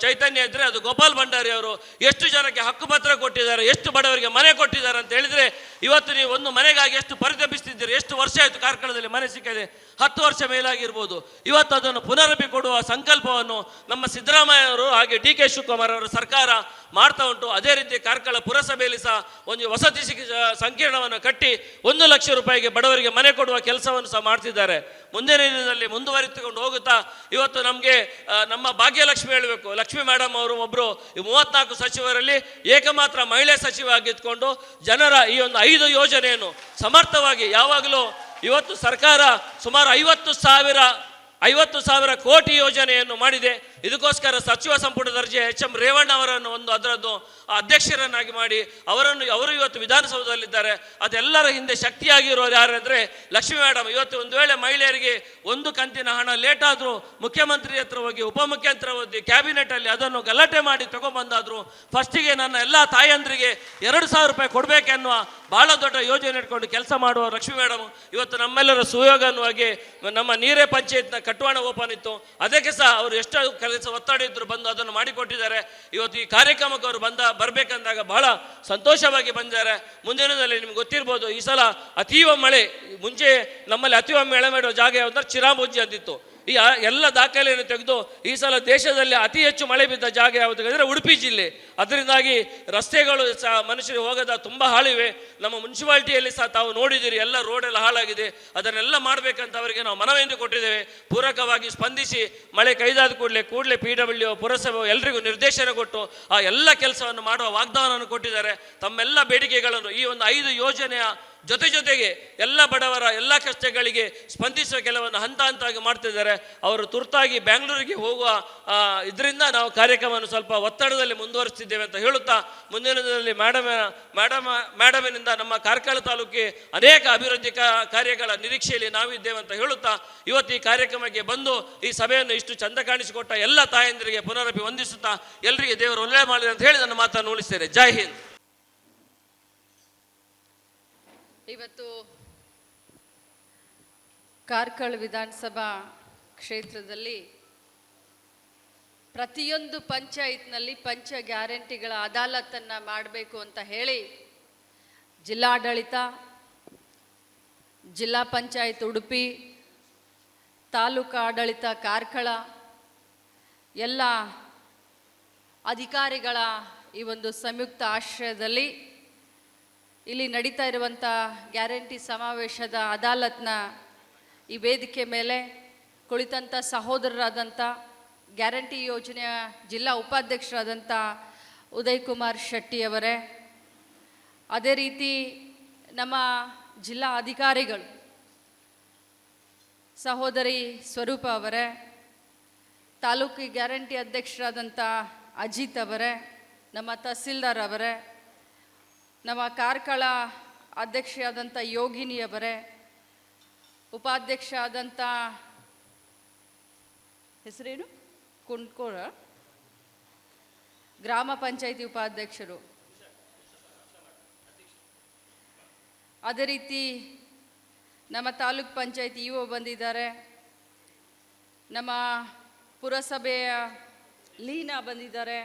ಚೈತನ್ಯ ಇದ್ದರೆ ಅದು ಗೋಪಾಲ್ ಭಂಡಾರಿ ಅವರು ಎಷ್ಟು ಜನಕ್ಕೆ ಹಕ್ಕುಪತ್ರ ಕೊಟ್ಟಿದ್ದಾರೆ ಎಷ್ಟು ಬಡವರಿಗೆ ಮನೆ ಕೊಟ್ಟಿದ್ದಾರೆ ಅಂತ ಹೇಳಿದ್ರೆ ಇವತ್ತು ನೀವು ಒಂದು ಮನೆಗಾಗಿ ಎಷ್ಟು ಪರಿತಪಿಸ್ತಿದ್ದೀರಿ ಎಷ್ಟು ವರ್ಷ ಆಯಿತು ಕಾರ್ಕಳದಲ್ಲಿ ಮನೆ ಸಿಕ್ಕದೆ 10 ವರ್ಷ ಮೇಲಾಗಿರ್ಬೋದು ಇವತ್ತು ಅದನ್ನು ಪುನರಪಿ ಕೊಡುವ ಸಂಕಲ್ಪವನ್ನು ನಮ್ಮ ಸಿದ್ದರಾಮಯ್ಯ ಅವರು ಹಾಗೆ DK ಶಿವಕುಮಾರ್ ಅವರ ಸರ್ಕಾರ ಮಾಡ್ತಾ ಉಂಟು ಅದೇ ರೀತಿ ಕಾರ್ಕಳ ಪುರಸಭೆಯಲ್ಲಿ ಸಹ ಒಂದು ವಸತಿ ಸಂಕೀರ್ಣವನ್ನು ಕಟ್ಟಿ 1 ಲಕ್ಷ ರೂಪಾಯಿಗೆ ಬಡವರಿಗೆ ಮನೆ ಕೊಡುವ ಕೆಲಸವನ್ನು ಸಹ ಮಾಡ್ತಿದ್ದಾರೆ ಮುಂದಿನ ದಿನದಲ್ಲಿ ಮುಂದುವರಿಸಿಕೊಂಡು ಹೋಗುತ್ತಾ ಇವತ್ತು ನಮಗೆ ನಮ್ಮ ಭಾಗ್ಯಲಕ್ಷ್ಮಿ ಹೇಳಬೇಕು ಲಕ್ಷ್ಮಿ ಮೇಡಮ್ ಅವರು ಒಬ್ಬರು 34 ಸಚಿವರಲ್ಲಿ ಏಕಮಾತ್ರ ಮಹಿಳೆ ಸಚಿವ ಆಗಿದ್ದುಕೊಂಡು ಜನರ ಈ ಒಂದು 5 ಯೋಜನೆಯನ್ನು ಸಮರ್ಥವಾಗಿ ಯಾವಾಗಲೂ ಇವತ್ತು ಸರ್ಕಾರ ಸುಮಾರು 50,000 ಕೋಟಿ ಯೋಜನೆಯನ್ನು ಮಾಡಿದೆ ಇದಕ್ಕೋಸ್ಕರ ಸಚಿವ ಸಂಪುಟ ದರ್ಜೆ HM ರೇವಣ್ಣ ಅವರನ್ನು ಒಂದು ಅದರದ್ದು ಅಧ್ಯಕ್ಷರನ್ನಾಗಿ ಮಾಡಿ ಅವರು ಇವತ್ತು ವಿಧಾನಸೌಧದಲ್ಲಿದ್ದಾರೆ ಅದೆಲ್ಲರ ಹಿಂದೆ ಶಕ್ತಿಯಾಗಿರೋರು ಯಾರು ಅಂದರೆ ಲಕ್ಷ್ಮೀ ಮೇಡಮ್ ಇವತ್ತು ಒಂದು ವೇಳೆ ಮಹಿಳೆಯರಿಗೆ ಒಂದು ಕಂತಿನ ಹಣ ಲೇಟ್ ಆದರೂ ಮುಖ್ಯಮಂತ್ರಿ ಹತ್ರ ಹೋಗಿ ಉಪಮುಖ್ಯಮಂತ್ರಿ ಹೋಗಿ ಕ್ಯಾಬಿನೆಟಲ್ಲಿ ಅದನ್ನು ಗಲಾಟೆ ಮಾಡಿ ತಗೊಂಡ್ಬಂದಾದ್ರು ಫಸ್ಟಿಗೆ ನನ್ನ ಎಲ್ಲ ತಾಯಂದ್ರಿಗೆ 2,000 ರೂಪಾಯಿ ಕೊಡಬೇಕೆನ್ನುವ ಭಾಳ ದೊಡ್ಡ ಯೋಜನೆ ಇಟ್ಕೊಂಡು ಕೆಲಸ ಮಾಡುವ ಲಕ್ಷ್ಮೀ ಮೇಡಮ್ ಇವತ್ತು ನಮ್ಮೆಲ್ಲರ ಸುಯೋಗವಾಗಿ ನಮ್ಮ ನೀರೇ ಪಂಚಾಯತ್ನ ಕಟ್ಟುವಾಣ ಓಪನ್ ಇತ್ತು ಅದಕ್ಕೆ ಸಹ ಅವರು ಎಷ್ಟು ಕೆಲಸ ಒತ್ತಡ ಇದ್ರು ಬಂದು ಅದನ್ನು ಮಾಡಿಕೊಟ್ಟಿದ್ದಾರೆ ಇವತ್ತು ಈ ಕಾರ್ಯಕ್ರಮಕ್ಕೆ ಅವರು ಬರಬೇಕಂದಾಗ ಬಹಳ ಸಂತೋಷವಾಗಿ ಬಂದಿದ್ದಾರೆ ಮುಂದಿನದಲ್ಲಿ ನಿಮ್ಗೆ ಗೊತ್ತಿರ್ಬೋದು ಈ ಸಲ ಅತೀವ ಮಳೆ ಮುಂಚೆ ನಮ್ಮಲ್ಲಿ ಅತೀವ ಮಳೆ ಮಾಡುವ ಜಾಗ ಯಾವಂದ್ರೆ ಚಿರಾಮುಜ್ಜಿ ಅಂತಿತ್ತು ಈ ಎಲ್ಲ ದಾಖಲೆಯನ್ನು ತೆಗೆದು ಈ ಸಲ ದೇಶದಲ್ಲಿ ಅತಿ ಹೆಚ್ಚು ಮಳೆ ಬಿದ್ದ ಜಾಗ ಯಾವುದು ಅಂದರೆ ಉಡುಪಿ ಜಿಲ್ಲೆ. ಅದರಿಂದಾಗಿ ರಸ್ತೆಗಳು ಸಹ ಮನುಷ್ಯರಿಗೆ ಹೋಗದ ತುಂಬ ಹಾಳಿವೆ. ನಮ್ಮ ಮುನ್ಸಿಪಾಲ್ಟಿಯಲ್ಲಿ ಸಹ ತಾವು ನೋಡಿದ್ದೀರಿ, ಎಲ್ಲ ರೋಡೆಲ್ಲ ಹಾಳಾಗಿದೆ. ಅದನ್ನೆಲ್ಲ ಮಾಡಬೇಕಂತ ಅವರಿಗೆ ನಾವು ಮನವಿಯನ್ನು ಕೊಟ್ಟಿದ್ದೇವೆ. ಪೂರಕವಾಗಿ ಸ್ಪಂದಿಸಿ ಮಳೆ ಕೈದಾದ ಕೂಡಲೇ PWO ಪುರಸಭೆ ಎಲ್ಲರಿಗೂ ನಿರ್ದೇಶನ ಕೊಟ್ಟು ಆ ಎಲ್ಲ ಕೆಲಸವನ್ನು ಮಾಡುವ ವಾಗ್ದಾನವನ್ನು ಕೊಟ್ಟಿದ್ದಾರೆ. ತಮ್ಮೆಲ್ಲ ಬೇಡಿಕೆಗಳನ್ನು ಈ ಒಂದು 5 ಯೋಜನೆಯ ಜೊತೆಗೆ ಎಲ್ಲ ಬಡವರ ಎಲ್ಲ ಕಷ್ಟಗಳಿಗೆ ಸ್ಪಂದಿಸುವ ಕೆಲವನ್ನು ಹಂತವಾಗಿ ಮಾಡ್ತಿದ್ದಾರೆ. ಅವರು ತುರ್ತಾಗಿ ಬೆಂಗಳೂರಿಗೆ ಹೋಗುವ ಇದರಿಂದ ನಾವು ಕಾರ್ಯಕ್ರಮವನ್ನು ಸ್ವಲ್ಪ ಒತ್ತಡದಲ್ಲಿ ಮುಂದುವರಿಸ್ತಿದ್ದೇವೆ ಅಂತ ಹೇಳುತ್ತಾ, ಮುಂದಿನ ದಿನದಲ್ಲಿ ಮೇಡಮಿನಿಂದ ನಮ್ಮ ಕಾರ್ಕಳ ತಾಲೂಕಿಗೆ ಅನೇಕ ಅಭಿವೃದ್ಧಿ ಕಾರ್ಯಗಳ ನಿರೀಕ್ಷೆಯಲ್ಲಿ ನಾವಿದ್ದೇವೆ ಅಂತ ಹೇಳುತ್ತಾ, ಇವತ್ತು ಈ ಕಾರ್ಯಕ್ರಮಕ್ಕೆ ಬಂದು ಈ ಸಭೆಯನ್ನು ಇಷ್ಟು ಚಂದ ಕಾಣಿಸಿಕೊಟ್ಟ ಎಲ್ಲ ತಾಯಂದಿರಿಗೆ ಪುನರಪಿ ವಂದಿಸುತ್ತಾ ಎಲ್ಲರಿಗೆ ದೇವರು ಒಳ್ಳೆ ಮಾಡಲಿ ಅಂತ ಹೇಳಿ ನನ್ನ ಮಾತನ್ನು ಉಳಿಸ್ತೇನೆ. ಜೈ ಹಿಂದ್. ಇವತ್ತು ಕಾರ್ಕಳ ವಿಧಾನಸಭಾ ಕ್ಷೇತ್ರದಲ್ಲಿ ಪ್ರತಿಯೊಂದು ಪಂಚಾಯತ್ನಲ್ಲಿ ಪಂಚ ಗ್ಯಾರಂಟಿಗಳ ಅದಾಲತನ್ನು ಮಾಡಬೇಕು ಅಂತ ಹೇಳಿ ಜಿಲ್ಲಾಡಳಿತ, ಜಿಲ್ಲಾ ಪಂಚಾಯತ್ ಉಡುಪಿ, ತಾಲೂಕು ಆಡಳಿತ ಕಾರ್ಕಳ ಎಲ್ಲ ಅಧಿಕಾರಿಗಳ ಈ ಒಂದು ಸಂಯುಕ್ತ ಆಶ್ರಯದಲ್ಲಿ ಇಲ್ಲಿ ನಡೀತಾ ಇರುವಂಥ ಗ್ಯಾರಂಟಿ ಸಮಾವೇಶದ ಅದಾಲತ್ನ ಈ ವೇದಿಕೆ ಮೇಲೆ ಕುಳಿತಂಥ ಸಹೋದರರಾದಂಥ ಗ್ಯಾರಂಟಿ ಯೋಜನೆಯ ಜಿಲ್ಲಾ ಉಪಾಧ್ಯಕ್ಷರಾದಂಥ ಉದಯ್ ಕುಮಾರ್ ಶೆಟ್ಟಿಯವರೇ, ಅದೇ ರೀತಿ ನಮ್ಮ ಜಿಲ್ಲಾ ಅಧಿಕಾರಿಗಳು ಸಹೋದರಿ ಸ್ವರೂಪ ಅವರೇ, ತಾಲೂಕು ಗ್ಯಾರಂಟಿ ಅಧ್ಯಕ್ಷರಾದಂಥ ಅಜಿತ್ ಅವರೇ, ನಮ್ಮ ತಹಸೀಲ್ದಾರ್ ಅವರೇ, ನಮ್ಮ ಕಾರ್ಕಳ ಅಧ್ಯಕ್ಷರಾದಂಥ ಯೋಗಿನಿಯವರೇ, ಉಪಾಧ್ಯಕ್ಷ ಆದಂಥ ಹೆಸರೇನು ಕುಂಡ್ಕೋರ, ಗ್ರಾಮ ಪಂಚಾಯಿತಿ ಉಪಾಧ್ಯಕ್ಷರು, ಅದೇ ರೀತಿ ನಮ್ಮ ತಾಲೂಕ್ ಪಂಚಾಯತ್ ಇಒ ಬಂದಿದ್ದಾರೆ, ನಮ್ಮ ಪುರಸಭೆಯ ಲೀನಾ ಬಂದಿದ್ದಾರೆ,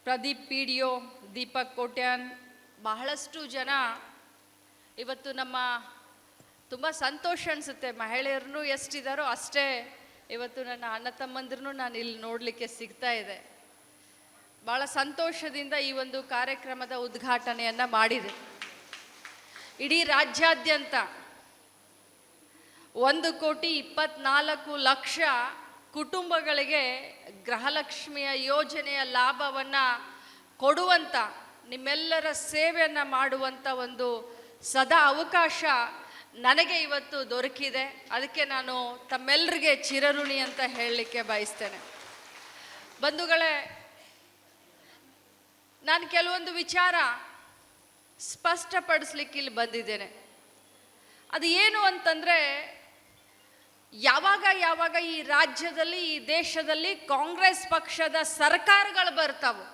ಪ್ರದೀಪ್ PDO, ದೀಪಕ್ ಕೋಟ್ಯಾನ್, ಬಹಳಷ್ಟು ಜನ ಇವತ್ತು ನಮ್ಮ ತುಂಬ ಸಂತೋಷ ಅನಿಸುತ್ತೆ. ಮಹಿಳೆಯರನ್ನು ಎಷ್ಟಿದ್ದಾರೋ ಅಷ್ಟೇ ಇವತ್ತು ನನ್ನ ಅಣ್ಣ ತಮ್ಮಂದಿರನ್ನು ನಾನು ಇಲ್ಲಿ ನೋಡಲಿಕ್ಕೆ ಸಿಗ್ತಾ ಇದೆ. ಭಾಳ ಸಂತೋಷದಿಂದ ಈ ಒಂದು ಕಾರ್ಯಕ್ರಮದ ಉದ್ಘಾಟನೆಯನ್ನು ಮಾಡಿದೆ. ಇಡೀ ರಾಜ್ಯಾದ್ಯಂತ 1,24,00,000 ಕುಟುಂಬಗಳಿಗೆ ಗೃಹಲಕ್ಷ್ಮಿಯ ಯೋಜನೆಯ ಲಾಭವನ್ನು ಕೊಡುವಂಥ, ನಿಮ್ಮೆಲ್ಲರ ಸೇವೆಯನ್ನು ಮಾಡುವಂಥ ಒಂದು ಸದಾ ಅವಕಾಶ ನನಗೆ ಇವತ್ತು ದೊರಕಿದೆ. ಅದಕ್ಕೆ ನಾನು ತಮ್ಮೆಲ್ಲರಿಗೆ ಚಿರಋಣಿ ಅಂತ ಹೇಳಲಿಕ್ಕೆ ಬಯಸ್ತೇನೆ. ಬಂಧುಗಳೇ, ನಾನು ಕೆಲವೊಂದು ವಿಚಾರ ಸ್ಪಷ್ಟಪಡಿಸ್ಲಿಕ್ಕೆ ಇಲ್ಲಿ ಬಂದಿದ್ದೇನೆ. ಅದು ಏನು ಅಂತಂದರೆ, ಯಾವಾಗ ಈ ರಾಜ್ಯದಲ್ಲಿ, ಈ ದೇಶದಲ್ಲಿ ಕಾಂಗ್ರೆಸ್ ಪಕ್ಷದ ಸರ್ಕಾರಗಳು ಬರ್ತಾವೆ,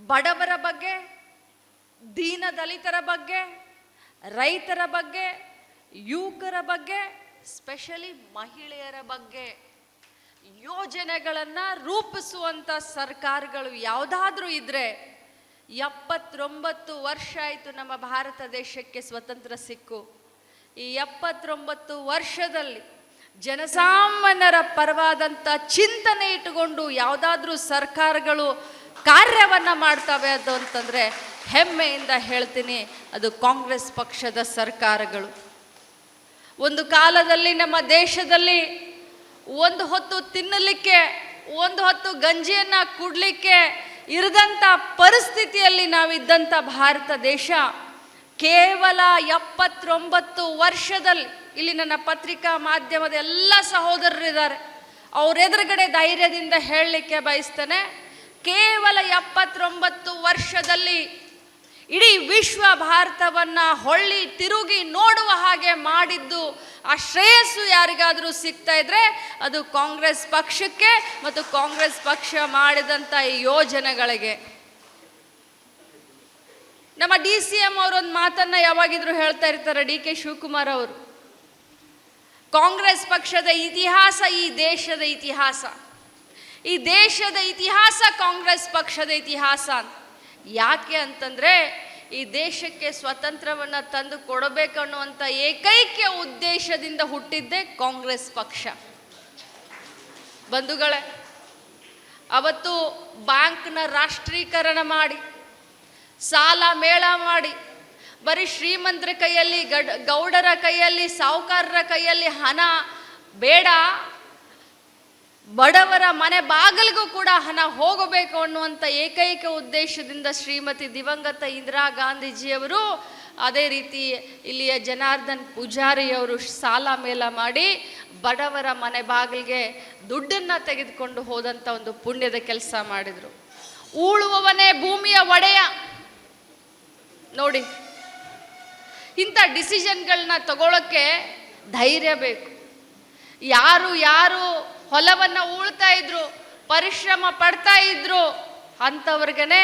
ಬಡವರ ಬಗ್ಗೆ, ದೀನ ದಲಿತರ ಬಗ್ಗೆ, ರೈತರ ಬಗ್ಗೆ, ಯುವಕರ ಬಗ್ಗೆ, ಸ್ಪೆಷಲಿ ಮಹಿಳೆಯರ ಬಗ್ಗೆ ಯೋಜನೆಗಳನ್ನು ರೂಪಿಸುವಂಥ ಸರ್ಕಾರಗಳು ಯಾವುದಾದ್ರೂ ಇದ್ದರೆ, 79 ವರ್ಷ ಆಯಿತು ನಮ್ಮ ಭಾರತ ದೇಶಕ್ಕೆ ಸ್ವತಂತ್ರ ಸಿಕ್ಕು. ಈ 79 ವರ್ಷದಲ್ಲಿ ಜನಸಾಮಾನ್ಯರ ಪರವಾದಂಥ ಚಿಂತನೆ ಇಟ್ಟುಕೊಂಡು ಯಾವುದಾದ್ರೂ ಸರ್ಕಾರಗಳು ಕಾರ್ಯವನ್ನು ಮಾಡ್ತವೆ ಅದು ಅಂತಂದರೆ ಹೆಮ್ಮೆಯಿಂದ ಹೇಳ್ತೀನಿ, ಅದು ಕಾಂಗ್ರೆಸ್ ಪಕ್ಷದ ಸರ್ಕಾರಗಳು. ಒಂದು ಕಾಲದಲ್ಲಿ ನಮ್ಮ ದೇಶದಲ್ಲಿ ಒಂದು ಹೊತ್ತು ತಿನ್ನಲಿಕ್ಕೆ, ಒಂದು ಹೊತ್ತು ಗಂಜಿಯನ್ನು ಕುಡಲಿಕ್ಕೆ ಇರದಂಥ ಪರಿಸ್ಥಿತಿಯಲ್ಲಿ ನಾವಿದ್ದಂಥ ಭಾರತ ದೇಶ ಕೇವಲ 79 ವರ್ಷದಲ್ಲಿ, ಇಲ್ಲಿ ನನ್ನ ಪತ್ರಿಕಾ ಮಾಧ್ಯಮದ ಎಲ್ಲ ಸಹೋದರರಿದ್ದಾರೆ, ಅವ್ರ ಎದುರುಗಡೆ ಧೈರ್ಯದಿಂದ ಹೇಳಲಿಕ್ಕೆ ಬಯಸ್ತೇನೆ, ಕೇವಲ 79 ವರ್ಷದಲ್ಲಿ ಇಡೀ ವಿಶ್ವ ಭಾರತವನ್ನು ಹೊಳ್ಳಿ ತಿರುಗಿ ನೋಡುವ ಹಾಗೆ ಮಾಡಿದ್ದು, ಆ ಶ್ರೇಯಸ್ಸು ಯಾರಿಗಾದರೂ ಸಿಗ್ತಾ ಇದ್ರೆ ಅದು ಕಾಂಗ್ರೆಸ್ ಪಕ್ಷಕ್ಕೆ ಮತ್ತು ಕಾಂಗ್ರೆಸ್ ಪಕ್ಷ ಮಾಡಿದಂಥ ಈ ಯೋಜನೆಗಳಿಗೆ. ನಮ್ಮ DCM ಅವರೊಂದು ಮಾತನ್ನು ಯಾವಾಗಿದ್ರು ಹೇಳ್ತಾ ಇರ್ತಾರೆ, DK ಶಿವಕುಮಾರ್ ಅವರು, ಕಾಂಗ್ರೆಸ್ ಪಕ್ಷದ ಇತಿಹಾಸ ಈ ದೇಶದ ಇತಿಹಾಸ, ಈ ದೇಶದ ಇತಿಹಾಸ ಕಾಂಗ್ರೆಸ್ ಪಕ್ಷದ ಇತಿಹಾಸ. ಯಾಕೆ ಅಂತಂದರೆ ಈ ದೇಶಕ್ಕೆ ಸ್ವತಂತ್ರವನ್ನು ತಂದು ಕೊಡಬೇಕನ್ನುವಂಥ ಏಕೈಕ ಉದ್ದೇಶದಿಂದ ಹುಟ್ಟಿದ್ದೇ ಕಾಂಗ್ರೆಸ್ ಪಕ್ಷ. ಬಂಧುಗಳೇ, ಅವತ್ತು ಬ್ಯಾಂಕ್ನ ರಾಷ್ಟ್ರೀಕರಣ ಮಾಡಿ, ಸಾಲ ಮೇಳ ಮಾಡಿ, ಬರೀ ಶ್ರೀಮಂತರ ಕೈಯಲ್ಲಿ ಗೌಡರ ಕೈಯಲ್ಲಿ, ಸಾಹುಕಾರರ ಕೈಯಲ್ಲಿ ಹಣ ಬೇಡ, ಬಡವರ ಮನೆ ಬಾಗಿಲಿಗೂ ಕೂಡ ಹಣ ಹೋಗಬೇಕು ಅನ್ನುವಂಥ ಏಕೈಕ ಉದ್ದೇಶದಿಂದ ಶ್ರೀಮತಿ ದಿವಂಗತ ಇಂದಿರಾ ಗಾಂಧೀಜಿಯವರು, ಅದೇ ರೀತಿ ಇಲ್ಲಿಯ ಜನಾರ್ದನ್ ಪೂಜಾರಿಯವರು ಸಾಲ ಮೇಳ ಮಾಡಿ ಬಡವರ ಮನೆ ಬಾಗಿಲಿಗೆ ದುಡ್ಡನ್ನು ತೆಗೆದುಕೊಂಡು ಹೋದಂಥ ಒಂದು ಪುಣ್ಯದ ಕೆಲಸ ಮಾಡಿದರು. ಉಳುವವನೇ ಭೂಮಿಯ ಒಡೆಯ. ನೋಡಿ, ಇಂಥ ಡಿಸಿಷನ್ಗಳನ್ನ ತಗೊಳ್ಳೋಕ್ಕೆ ಧೈರ್ಯ ಬೇಕು. ಯಾರು ಹೊಲವನ್ನು ಉಳ್ತಾ ಇದ್ರು, ಪರಿಶ್ರಮ ಪಡ್ತಾ ಇದ್ರು, ಅಂಥವ್ರಿಗೇ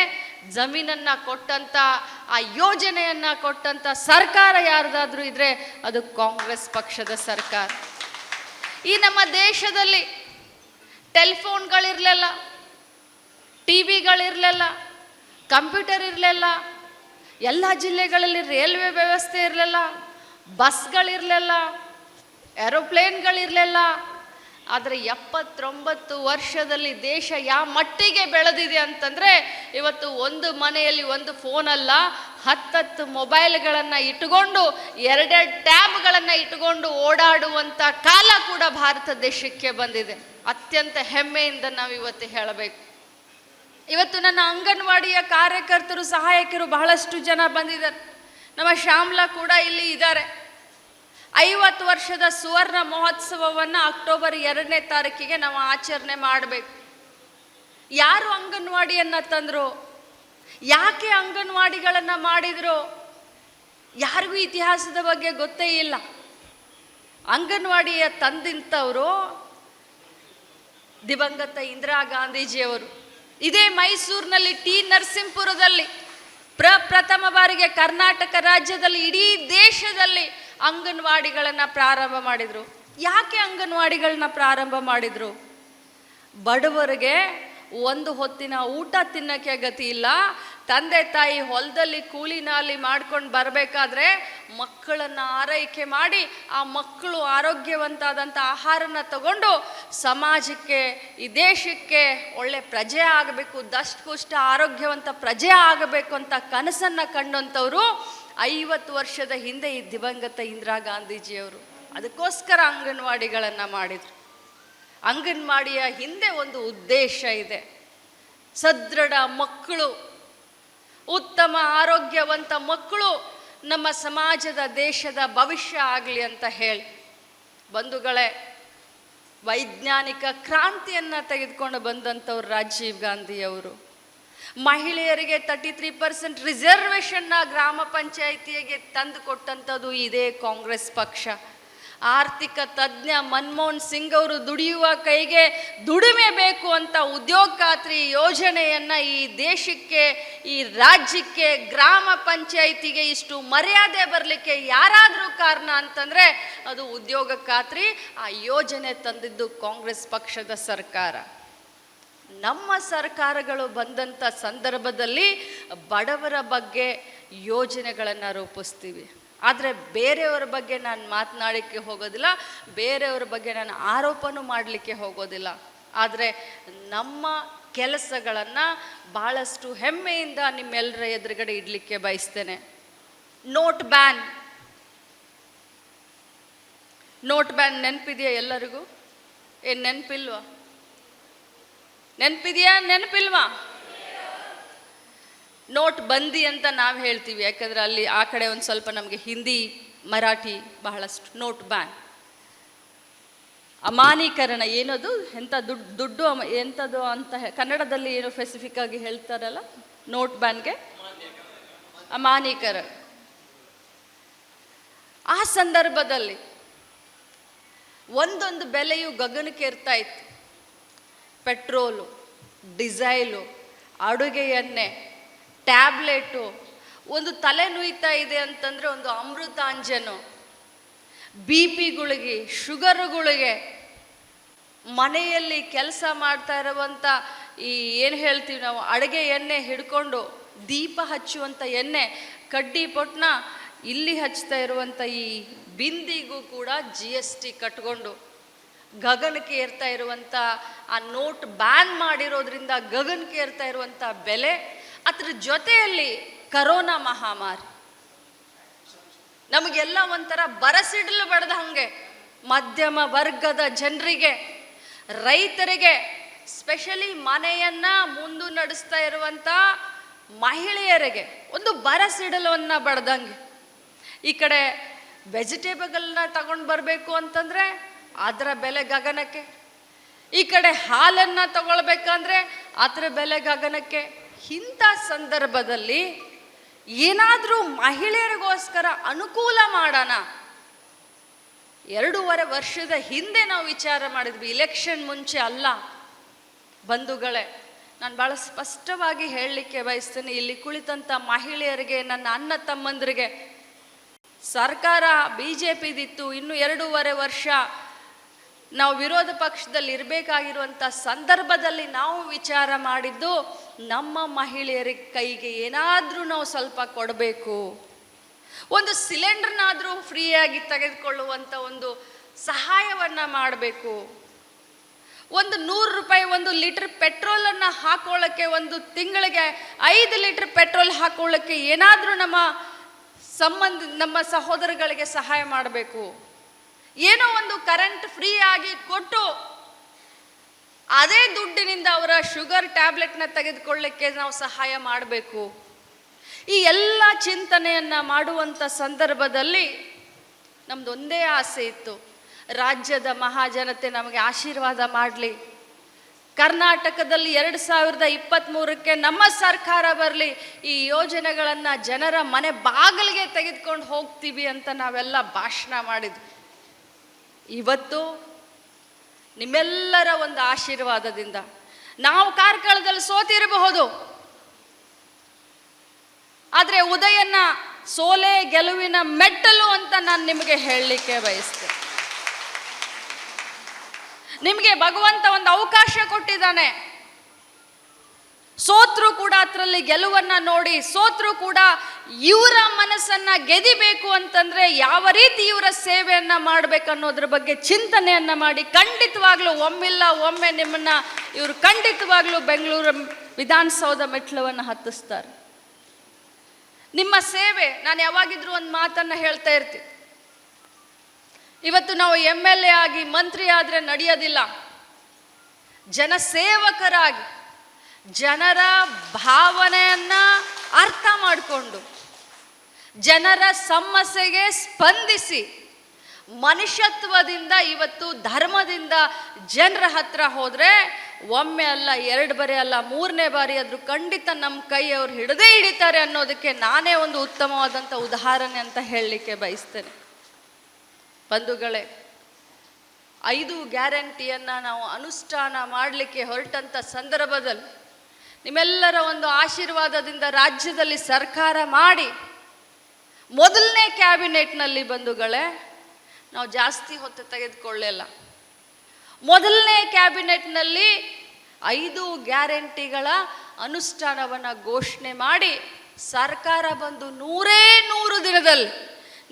ಜಮೀನನ್ನು ಕೊಟ್ಟಂಥ, ಆ ಯೋಜನೆಯನ್ನು ಕೊಟ್ಟಂಥ ಸರ್ಕಾರ ಯಾರ್ದಾದ್ರೂ ಇದ್ರೆ ಅದು ಕಾಂಗ್ರೆಸ್ ಪಕ್ಷದ ಸರ್ಕಾರ. ಈ ನಮ್ಮ ದೇಶದಲ್ಲಿ ಟೆಲಿಫೋನ್ಗಳಿರಲಿಲ್ಲ, ಟಿ ವಿಗಳಿರಲಿಲ್ಲ, ಕಂಪ್ಯೂಟರ್ ಇರಲಿಲ್ಲ, ಎಲ್ಲ ಜಿಲ್ಲೆಗಳಲ್ಲಿ ರೈಲ್ವೆ ವ್ಯವಸ್ಥೆ ಇರಲಿಲ್ಲ, ಬಸ್ಗಳಿರಲಿಲ್ಲ, ಏರೋಪ್ಲೇನ್ಗಳಿರಲಿಲ್ಲ. ಆದರೆ 79 ವರ್ಷದಲ್ಲಿ ದೇಶ ಯಾವ ಮಟ್ಟಿಗೆ ಬೆಳೆದಿದೆ ಅಂತಂದರೆ, ಇವತ್ತು ಒಂದು ಮನೆಯಲ್ಲಿ ಒಂದು ಫೋನಲ್ಲ, 10 ಮೊಬೈಲ್ಗಳನ್ನು ಇಟ್ಟುಕೊಂಡು, 2 ಟ್ಯಾಬ್ಗಳನ್ನು ಇಟ್ಟುಕೊಂಡು ಓಡಾಡುವಂಥ ಕಾಲ ಕೂಡ ಭಾರತ ದೇಶಕ್ಕೆ ಬಂದಿದೆ. ಅತ್ಯಂತ ಹೆಮ್ಮೆಯಿಂದ ನಾವು ಇವತ್ತು ಹೇಳಬೇಕು. ಇವತ್ತು ನನ್ನ ಅಂಗನವಾಡಿಯ ಕಾರ್ಯಕರ್ತರು, ಸಹಾಯಕರು ಬಹಳಷ್ಟು ಜನ ಬಂದಿದ್ದಾರೆ. ನಮ್ಮ ಶ್ಯಾಮ್ಲಾ ಕೂಡ ಇಲ್ಲಿ ಇದ್ದಾರೆ. 50 ವರ್ಷದ ಸುವರ್ಣ ಮಹೋತ್ಸವವನ್ನು ಅಕ್ಟೋಬರ್ 2ನೇ ತಾರೀಕಿಗೆ ನಾವು ಆಚರಣೆ ಮಾಡಬೇಕು. ಯಾರು ಅಂಗನವಾಡಿಯನ್ನು ತಂದರು, ಯಾಕೆ ಅಂಗನವಾಡಿಗಳನ್ನು ಮಾಡಿದರು, ಯಾರಿಗೂ ಇತಿಹಾಸದ ಬಗ್ಗೆ ಗೊತ್ತೇ ಇಲ್ಲ. ಅಂಗನವಾಡಿಯ ತಂದಿಂತವರು ದಿವಂಗತ ಇಂದಿರಾ ಗಾಂಧೀಜಿಯವರು. ಇದೇ ಮೈಸೂರಿನಲ್ಲಿ ಟಿ ನರಸೀಪುರದಲ್ಲಿ ಪ್ರಥಮ ಬಾರಿಗೆ ಕರ್ನಾಟಕ ರಾಜ್ಯದಲ್ಲಿ, ಇಡೀ ದೇಶದಲ್ಲಿ ಅಂಗನವಾಡಿಗಳನ್ನು ಪ್ರಾರಂಭ ಮಾಡಿದರು. ಯಾಕೆ ಅಂಗನವಾಡಿಗಳನ್ನ ಪ್ರಾರಂಭ ಮಾಡಿದರು? ಬಡವರಿಗೆ ಒಂದು ಹೊತ್ತಿನ ಊಟ ತಿನ್ನಕ್ಕೆ ಗತಿ ಇಲ್ಲ. ತಂದೆ ತಾಯಿ ಹೊಲದಲ್ಲಿ ಕೂಲಿ ನಾಲಿ ಮಾಡ್ಕೊಂಡು ಬರಬೇಕಾದ್ರೆ ಮಕ್ಕಳನ್ನು ಆರೈಕೆ ಮಾಡಿ, ಆ ಮಕ್ಕಳು ಆರೋಗ್ಯವಂತಾದಂಥ ಆಹಾರನ ತಗೊಂಡು ಸಮಾಜಕ್ಕೆ, ಈ ದೇಶಕ್ಕೆ ಒಳ್ಳೆ ಪ್ರಜೆ ಆಗಬೇಕು, ದಷ್ಟಪುಷ್ಟ ಆರೋಗ್ಯವಂತ ಪ್ರಜೆ ಆಗಬೇಕು ಅಂತ ಕನಸನ್ನು ಕಂಡಂಥವರು 50 ವರ್ಷದ ಹಿಂದೆ ಈ ದಿವಂಗತ ಇಂದಿರಾ ಗಾಂಧೀಜಿಯವರು. ಅದಕ್ಕೋಸ್ಕರ ಅಂಗನವಾಡಿಗಳನ್ನು ಮಾಡಿದರು. ಅಂಗನವಾಡಿಯ ಹಿಂದೆ ಒಂದು ಉದ್ದೇಶ ಇದೆ. ಸದೃಢ ಮಕ್ಕಳು, ಉತ್ತಮ ಆರೋಗ್ಯವಂತ ಮಕ್ಕಳು ನಮ್ಮ ಸಮಾಜದ, ದೇಶದ ಭವಿಷ್ಯ ಆಗಲಿ ಅಂತ ಹೇಳಿ. ಬಂಧುಗಳೇ, ವೈಜ್ಞಾನಿಕ ಕ್ರಾಂತಿಯನ್ನು ತೆಗೆದುಕೊಂಡು ಬಂದಂಥವ್ರು ರಾಜೀವ್ ಗಾಂಧಿಯವರು. ಮಹಿಳೆಯರಿಗೆ 33% ರಿಸರ್ವೇಷನ್ನ ಗ್ರಾಮ ಪಂಚಾಯಿತಿಗೆ ತಂದು ಕೊಟ್ಟಂಥದ್ದು ಇದೇ ಕಾಂಗ್ರೆಸ್ ಪಕ್ಷ. ಆರ್ಥಿಕ ತಜ್ಞ ಮನಮೋಹನ್ ಸಿಂಗ್ ಅವರು ದುಡಿಯುವ ಕೈಗೆ ದುಡಿಮೆ ಬೇಕು ಅಂತ ಉದ್ಯೋಗ ಖಾತ್ರಿ ಯೋಜನೆಯನ್ನು ಈ ದೇಶಕ್ಕೆ, ಈ ರಾಜ್ಯಕ್ಕೆ, ಗ್ರಾಮ ಪಂಚಾಯಿತಿಗೆ ಇಷ್ಟು ಮರ್ಯಾದೆ ಬರಲಿಕ್ಕೆ ಯಾರಾದರೂ ಕಾರಣ ಅಂತಂದರೆ ಅದು ಉದ್ಯೋಗ ಖಾತ್ರಿ. ಆ ಯೋಜನೆ ತಂದಿದ್ದು ಕಾಂಗ್ರೆಸ್ ಪಕ್ಷದ ಸರ್ಕಾರ. ನಮ್ಮ ಸರ್ಕಾರಗಳು ಬಂದಂಥ ಸಂದರ್ಭದಲ್ಲಿ ಬಡವರ ಬಗ್ಗೆ ಯೋಜನೆಗಳನ್ನು ರೂಪಿಸ್ತೀವಿ. ಆದರೆ ಬೇರೆಯವರ ಬಗ್ಗೆ ನಾನು ಮಾತನಾಡಲಿಕ್ಕೆ ಹೋಗೋದಿಲ್ಲ, ಬೇರೆಯವರ ಬಗ್ಗೆ ನಾನು ಆರೋಪನೂ ಮಾಡಲಿಕ್ಕೆ ಹೋಗೋದಿಲ್ಲ. ಆದರೆ ನಮ್ಮ ಕೆಲಸಗಳನ್ನು ಭಾಳಷ್ಟು ಹೆಮ್ಮೆಯಿಂದ ನಿಮ್ಮೆಲ್ಲರ ಎದುರುಗಡೆ ಇಡಲಿಕ್ಕೆ ಬಯಸ್ತೇನೆ. ನೋಟ್ ಬ್ಯಾನ್ ನೆನಪಿದೆಯಾ ಎಲ್ಲರಿಗೂ? ಏನು ನೆನಪಿಲ್ವಾ? ನೆನಪಿದೆಯಾ, ನೆನಪಿಲ್ವಾ? ನೋಟ್ ಬಂದಿ ಅಂತ ನಾವು ಹೇಳ್ತೀವಿ, ಯಾಕಂದರೆ ಅಲ್ಲಿ ಆ ಕಡೆ ಒಂದು ಸ್ವಲ್ಪ ನಮಗೆ ಹಿಂದಿ ಮರಾಠಿ ಬಹಳಷ್ಟು. ನೋಟ್ ಬ್ಯಾನ್, ಅಮಾನೀಕರಣ, ಏನದು, ಎಂಥ ದುಡ್ಡು ಎಂಥದ್ದು ಅಂತ ಕನ್ನಡದಲ್ಲಿ ಏನು ಸ್ಪೆಸಿಫಿಕ್ ಆಗಿ ಹೇಳ್ತಾರಲ್ಲ ನೋಟ್ ಬ್ಯಾನ್ಗೆ? ಅಮಾನೀಕರಣ. ಆ ಸಂದರ್ಭದಲ್ಲಿ ಒಂದೊಂದು ಬೆಲೆಯು ಗಗನಕ್ಕೇರ್ತಾ ಇತ್ತು. ಪೆಟ್ರೋಲು, ಡೀಸೈಲು, ಅಡುಗೆ ಎಣ್ಣೆ, ಟ್ಯಾಬ್ಲೆಟು, ಒಂದು ತಲೆ ನುಯ್ತಾ ಇದೆ ಅಂತಂದರೆ ಒಂದು ಅಮೃತಾಂಜನು, BP ಗುಳಿಗೆ, ಶುಗರುಗಳಿಗೆ, ಮನೆಯಲ್ಲಿ ಕೆಲಸ ಮಾಡ್ತಾ ಇರುವಂಥ ಈ ಏನು ಹೇಳ್ತೀವಿ ನಾವು ಅಡುಗೆ ಎಣ್ಣೆ ಹಿಡ್ಕೊಂಡು ದೀಪ ಹಚ್ಚುವಂಥ ಎಣ್ಣೆ ಕಡ್ಡಿ ಪೊಟ್ನ ಇಲ್ಲಿ ಹಚ್ತಾ ಇರುವಂಥ ಈ ಬಿಂದಿಗೂ ಕೂಡ GST ಕಟ್ಕೊಂಡು ಗಗನಕ್ಕೆ ಏರ್ತಾ ಇರುವಂಥ ಆ ನೋಟ್ ಬ್ಯಾನ್ ಮಾಡಿರೋದ್ರಿಂದ ಗಗನಕ್ಕೆ ಏರ್ತಾ ಇರುವಂಥ ಬೆಲೆ, ಅದ್ರ ಜೊತೆಯಲ್ಲಿ ಕರೋನಾ ಮಹಾಮಾರಿ ನಮಗೆಲ್ಲ ಒಂಥರ ಬರಸಿಡಲು ಬಡ್ದ ಹಂಗೆ ಮಧ್ಯಮ ವರ್ಗದ ಜನರಿಗೆ, ರೈತರಿಗೆ, ಸ್ಪೆಷಲಿ ಮನೆಯನ್ನ ಮುಂದೆ ನಡೆಸ್ತಾ ಇರುವಂಥ ಮಹಿಳೆಯರಿಗೆ ಒಂದು ಬರಸಿಡಲನ್ನ ಬಡ್ದಂಗೆ. ಈ ಕಡೆ ವೆಜಿಟೇಬಲ್ನ ತಗೊಂಡು ಬರಬೇಕು ಅಂತಂದರೆ ಅದರ ಬೆಲೆ ಗಗನಕ್ಕೆ, ಈ ಕಡೆ ಹಾಲನ್ನು ತಗೊಳ್ಬೇಕಂದ್ರೆ ಅದರ ಬೆಲೆ ಗಗನಕ್ಕೆ. ಇಂಥ ಸಂದರ್ಭದಲ್ಲಿ ಏನಾದರೂ ಮಹಿಳೆಯರಿಗೋಸ್ಕರ ಅನುಕೂಲ ಮಾಡೋಣ. 2.5 ವರ್ಷದ ಹಿಂದೆ ನಾವು ವಿಚಾರ ಮಾಡಿದ್ವಿ, ಇಲೆಕ್ಷನ್ ಮುಂಚೆ ಅಲ್ಲ. ಬಂಧುಗಳೇ, ನಾನು ಭಾಳ ಸ್ಪಷ್ಟವಾಗಿ ಹೇಳಲಿಕ್ಕೆ ಬಯಸ್ತೀನಿ, ಇಲ್ಲಿ ಕುಳಿತಂಥ ಮಹಿಳೆಯರಿಗೆ, ನನ್ನ ಅಣ್ಣ ತಮ್ಮಂದರಿಗೆ, ಸರ್ಕಾರ BJPದಿತ್ತು, ಇನ್ನು 2.5 ವರ್ಷ ನಾವು ವಿರೋಧ ಪಕ್ಷದಲ್ಲಿ ಇರಬೇಕಾಗಿರುವಂಥ ಸಂದರ್ಭದಲ್ಲಿ ನಾವು ವಿಚಾರ ಮಾಡಿದ್ದು, ನಮ್ಮ ಮಹಿಳೆಯರ ಕೈಗೆ ಏನಾದರೂ ನಾವು ಸ್ವಲ್ಪ ಕೊಡಬೇಕು, ಒಂದು ಸಿಲಿಂಡರ್ನಾದರೂ ಫ್ರೀಯಾಗಿ ತೆಗೆದುಕೊಳ್ಳುವಂಥ ಒಂದು ಸಹಾಯವನ್ನು ಮಾಡಬೇಕು, ಒಂದು 100 ರೂಪಾಯಿ 1 ಲೀಟರ್ ಪೆಟ್ರೋಲನ್ನು ಹಾಕೊಳ್ಳೋಕ್ಕೆ, ಒಂದು ತಿಂಗಳಿಗೆ 5 ಲೀಟರ್ ಪೆಟ್ರೋಲ್ ಹಾಕೊಳ್ಳೋಕ್ಕೆ ಏನಾದರೂ ನಮ್ಮ ಸಹೋದರಗಳಿಗೆ ಸಹಾಯ ಮಾಡಬೇಕು. ಏನೋ ಒಂದು ಕರೆಂಟ್ ಫ್ರೀ ಆಗಿ ಕೊಟ್ಟು ಅದೇ ದುಡ್ಡಿನಿಂದ ಅವರ ಶುಗರ್ ಟ್ಯಾಬ್ಲೆಟ್ನ ತೆಗೆದುಕೊಳ್ಳಿಕ್ಕೆ ನಾವು ಸಹಾಯ ಮಾಡಬೇಕು. ಈ ಎಲ್ಲ ಚಿಂತನೆಯನ್ನು ಮಾಡುವಂಥ ಸಂದರ್ಭದಲ್ಲಿ ನಮ್ದು ಒಂದೇ ಆಸೆ ಇತ್ತು, ರಾಜ್ಯದ ಮಹಾಜನತೆ ನಮಗೆ ಆಶೀರ್ವಾದ ಮಾಡಲಿ, ಕರ್ನಾಟಕದಲ್ಲಿ 2023ಕ್ಕೆ ನಮ್ಮ ಸರ್ಕಾರ ಬರಲಿ, ಈ ಯೋಜನೆಗಳನ್ನು ಜನರ ಮನೆ ಬಾಗಿಲಿಗೆ ತೆಗೆದುಕೊಂಡು ಹೋಗ್ತೀವಿ ಅಂತ ನಾವೆಲ್ಲ ಭಾಷಣ ಮಾಡಿದ್ವಿ. ಇವತ್ತು ನಿಮ್ಮೆಲ್ಲರ ಒಂದು ಆಶೀರ್ವಾದದಿಂದ ನಾವು ಕಾರ್ಕಳದಲ್ಲಿ ಸೋತಿರಬಹುದು, ಆದರೆ ಉದಯನ ಸೋಲೆ ಗೆಲುವಿನ ಮೆಟ್ಟಲು ಅಂತ ನಾನು ನಿಮಗೆ ಹೇಳಲಿಕ್ಕೆ ಬಯಸ್ತೇನೆ. ನಿಮಗೆ ಭಗವಂತ ಒಂದು ಅವಕಾಶ ಕೊಟ್ಟಿದ್ದಾನೆ. ಸೋತ್ರು ಕೂಡ ಅದರಲ್ಲಿ ಗೆಲುವನ್ನ ನೋಡಿ, ಸೋತ್ರು ಕೂಡ ಇವರ ಮನಸ್ಸನ್ನ ಗೆದಿಬೇಕು ಅಂತಂದ್ರೆ ಯಾವ ರೀತಿ ಇವರ ಸೇವೆಯನ್ನ ಮಾಡಬೇಕನ್ನೋದ್ರ ಬಗ್ಗೆ ಚಿಂತನೆಯನ್ನ ಮಾಡಿ, ಖಂಡಿತವಾಗ್ಲೂ ಒಮ್ಮಿಲ್ಲ ಒಮ್ಮೆ ನಿಮ್ಮನ್ನ ಇವರು ಖಂಡಿತವಾಗ್ಲೂ ಬೆಂಗಳೂರು ವಿಧಾನಸೌಧ ಮೆಟ್ಲವನ್ನು ಹತ್ತಿಸ್ತಾರೆ. ನಿಮ್ಮ ಸೇವೆ, ನಾನು ಯಾವಾಗಿದ್ರೂ ಒಂದು ಮಾತನ್ನ ಹೇಳ್ತಾ ಇರ್ತೀನಿ, ಇವತ್ತು ನಾವು MLA ಆಗಿ ಮಂತ್ರಿ ಆದರೆ ನಡೆಯೋದಿಲ್ಲ, ಜನಸೇವಕರಾಗಿ ಜನರ ಭಾವನೆಯನ್ನ ಅರ್ಥ ಮಾಡಿಕೊಂಡು ಜನರ ಸಮಸ್ಯೆಗೆ ಸ್ಪಂದಿಸಿ ಮನುಷ್ಯತ್ವದಿಂದ ಇವತ್ತು ಧರ್ಮದಿಂದ ಜನರ ಹತ್ರ ಹೋದರೆ ಒಮ್ಮೆ ಅಲ್ಲ, 2 ಬಾರಿ ಅಲ್ಲ, 3ನೇ ಬಾರಿ ಆದರೂ ಖಂಡಿತ ನಮ್ಮ ಕೈ ಅವ್ರು ಹಿಡದೇ ಹಿಡಿತಾರೆ ಅನ್ನೋದಕ್ಕೆ ನಾನೇ ಒಂದು ಉತ್ತಮವಾದಂಥ ಉದಾಹರಣೆ ಅಂತ ಹೇಳಲಿಕ್ಕೆ ಬಯಸ್ತೇನೆ. ಬಂಧುಗಳೇ, 5 ಗ್ಯಾರಂಟಿಯನ್ನು ನಾವು ಅನುಷ್ಠಾನ ಮಾಡಲಿಕ್ಕೆ ಹೊರಟಂಥ ಸಂದರ್ಭದಲ್ಲಿ ನಿಮ್ಮೆಲ್ಲರ ಒಂದು ಆಶೀರ್ವಾದದಿಂದ ರಾಜ್ಯದಲ್ಲಿ ಸರ್ಕಾರ ಮಾಡಿ ಮೊದಲನೇ ಕ್ಯಾಬಿನೆಟ್ನಲ್ಲಿ ಬಂಧುಗಳೇ ನಾವು ಜಾಸ್ತಿ ಹೊತ್ತು ತೆಗೆದುಕೊಳ್ಳಲಿಲ್ಲ. ಮೊದಲನೇ ಕ್ಯಾಬಿನೆಟ್ನಲ್ಲಿ 5 ಗ್ಯಾರಂಟಿಗಳ ಅನುಷ್ಠಾನವನ್ನು ಘೋಷಣೆ ಮಾಡಿ ಸರ್ಕಾರ ಬಂದು 100 ದಿನದಲ್ಲಿ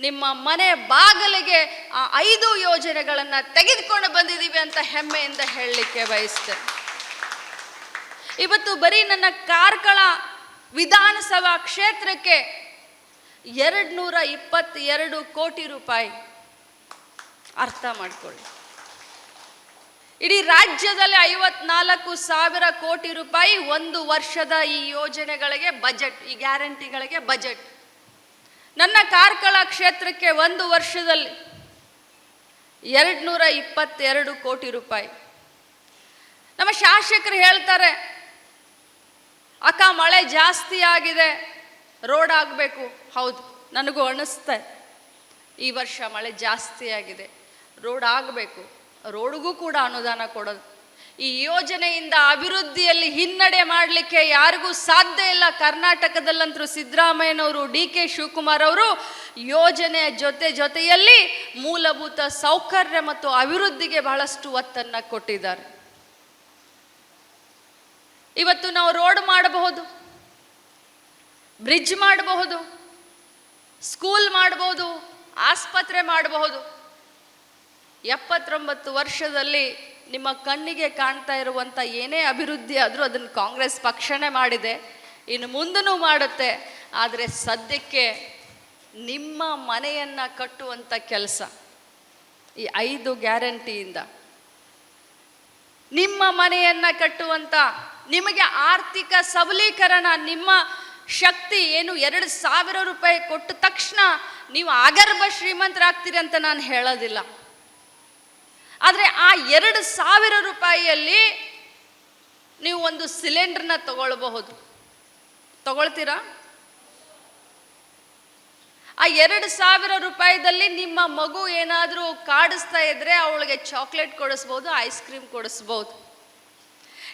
ನಿಮ್ಮ ಮನೆ ಬಾಗಿಲಿಗೆ ಆ 5 ಯೋಜನೆಗಳನ್ನು ತೆಗೆದುಕೊಂಡು ಬಂದಿದ್ದೀವಿ ಅಂತ ಹೆಮ್ಮೆಯಿಂದ ಹೇಳಲಿಕ್ಕೆ ಬಯಸ್ತೇನೆ. ಇವತ್ತು ಬರೀ ನನ್ನ ಕಾರ್ಕಳ ವಿಧಾನಸಭಾ ಕ್ಷೇತ್ರಕ್ಕೆ 222 ಕೋಟಿ ರೂಪಾಯಿ, ಅರ್ಥ ಮಾಡ್ಕೊಳ್ಳಿ. ಇಡೀ ರಾಜ್ಯದಲ್ಲಿ 54,000 ಕೋಟಿ ರೂಪಾಯಿ 1 ವರ್ಷದ ಈ ಯೋಜನೆಗಳಿಗೆ ಬಜೆಟ್, ಈ ಗ್ಯಾರಂಟಿಗಳಿಗೆ ಬಜೆಟ್. ನನ್ನ ಕಾರ್ಕಳ ಕ್ಷೇತ್ರಕ್ಕೆ 1 ವರ್ಷದಲ್ಲಿ 222 ಕೋಟಿ ರೂಪಾಯಿ. ನಮ್ಮ ಶಾಸಕರು ಹೇಳ್ತಾರೆ, ಅಕ್ಕ ಮಳೆ ಜಾಸ್ತಿ ಆಗಿದೆ, ರೋಡ್ ಆಗಬೇಕು. ಹೌದು, ನನಗೂ ಅನಿಸ್ತೆ, ಈ ವರ್ಷ ಮಳೆ ಜಾಸ್ತಿ ಆಗಿದೆ, ರೋಡ್ ಆಗಬೇಕು, ರೋಡ್ಗೂ ಕೂಡ ಅನುದಾನ ಕೊಡೋದು. ಈ ಯೋಜನೆಯಿಂದ ಅಭಿವೃದ್ಧಿಯಲ್ಲಿ ಹಿನ್ನಡೆ ಮಾಡಲಿಕ್ಕೆ ಯಾರಿಗೂ ಸಾಧ್ಯ ಇಲ್ಲ. ಕರ್ನಾಟಕದಲ್ಲಂತರೂ ಸಿದ್ದರಾಮಯ್ಯನವರು, DK ಶಿವಕುಮಾರ್ ಅವರು ಯೋಜನೆಯ ಜೊತೆಯಲ್ಲಿ ಮೂಲಭೂತ ಸೌಕರ್ಯ ಮತ್ತು ಅಭಿವೃದ್ಧಿಗೆ ಬಹಳಷ್ಟು ಒತ್ತನ್ನು ಕೊಟ್ಟಿದ್ದಾರೆ. ಇವತ್ತು ನಾವು ರೋಡ್ ಮಾಡಬಹುದು, ಬ್ರಿಡ್ಜ್ ಮಾಡಬಹುದು, ಸ್ಕೂಲ್ ಮಾಡಬಹುದು, ಆಸ್ಪತ್ರೆ ಮಾಡಬಹುದು. 79 ವರ್ಷದಲ್ಲಿ ನಿಮ್ಮ ಕಣ್ಣಿಗೆ ಕಾಣ್ತಾ ಇರುವಂಥ ಏನೇ ಅಭಿವೃದ್ಧಿ ಆದರೂ ಅದನ್ನು ಕಾಂಗ್ರೆಸ್ ಪಕ್ಷನೇ ಮಾಡಿದೆ, ಇನ್ನು ಮುಂದೂ ಮಾಡುತ್ತೆ. ಆದರೆ ಸದ್ಯಕ್ಕೆ ನಿಮ್ಮ ಮನೆಯನ್ನು ಕಟ್ಟುವಂಥ ಕೆಲಸ ಈ 5 ಗ್ಯಾರಂಟಿಯಿಂದ ನಿಮ್ಮ ಮನೆಯನ್ನು ಕಟ್ಟುವಂಥ, ನಿಮಗೆ ಆರ್ಥಿಕ ಸಬಲೀಕರಣ, ನಿಮ್ಮ ಶಕ್ತಿ ಏನು 2,000 ರೂಪಾಯಿ ಕೊಟ್ಟ ತಕ್ಷಣ ನೀವು ಆಗರ್ಭ ಶ್ರೀಮಂತರಾಗ್ತೀರಿ ಅಂತ ನಾನು ಹೇಳೋದಿಲ್ಲ. ಆದರೆ ಆ 2,000 ರೂಪಾಯಿಯಲ್ಲಿ ನೀವು ಒಂದು ಸಿಲಿಂಡರ್ನ ತಗೊಳ್ಬಹುದು. ತಗೊಳ್ತೀರಾ? ಆ 2,000 ರೂಪಾಯಿದಲ್ಲಿ ನಿಮ್ಮ ಮಗು ಏನಾದರೂ ಕಾಡಿಸ್ತಾ ಇದ್ರೆ ಅವಳಿಗೆ ಚಾಕ್ಲೇಟ್ ಕೊಡಿಸ್ಬೋದು, ಐಸ್ ಕ್ರೀಮ್ ಕೊಡಿಸ್ಬೋದು.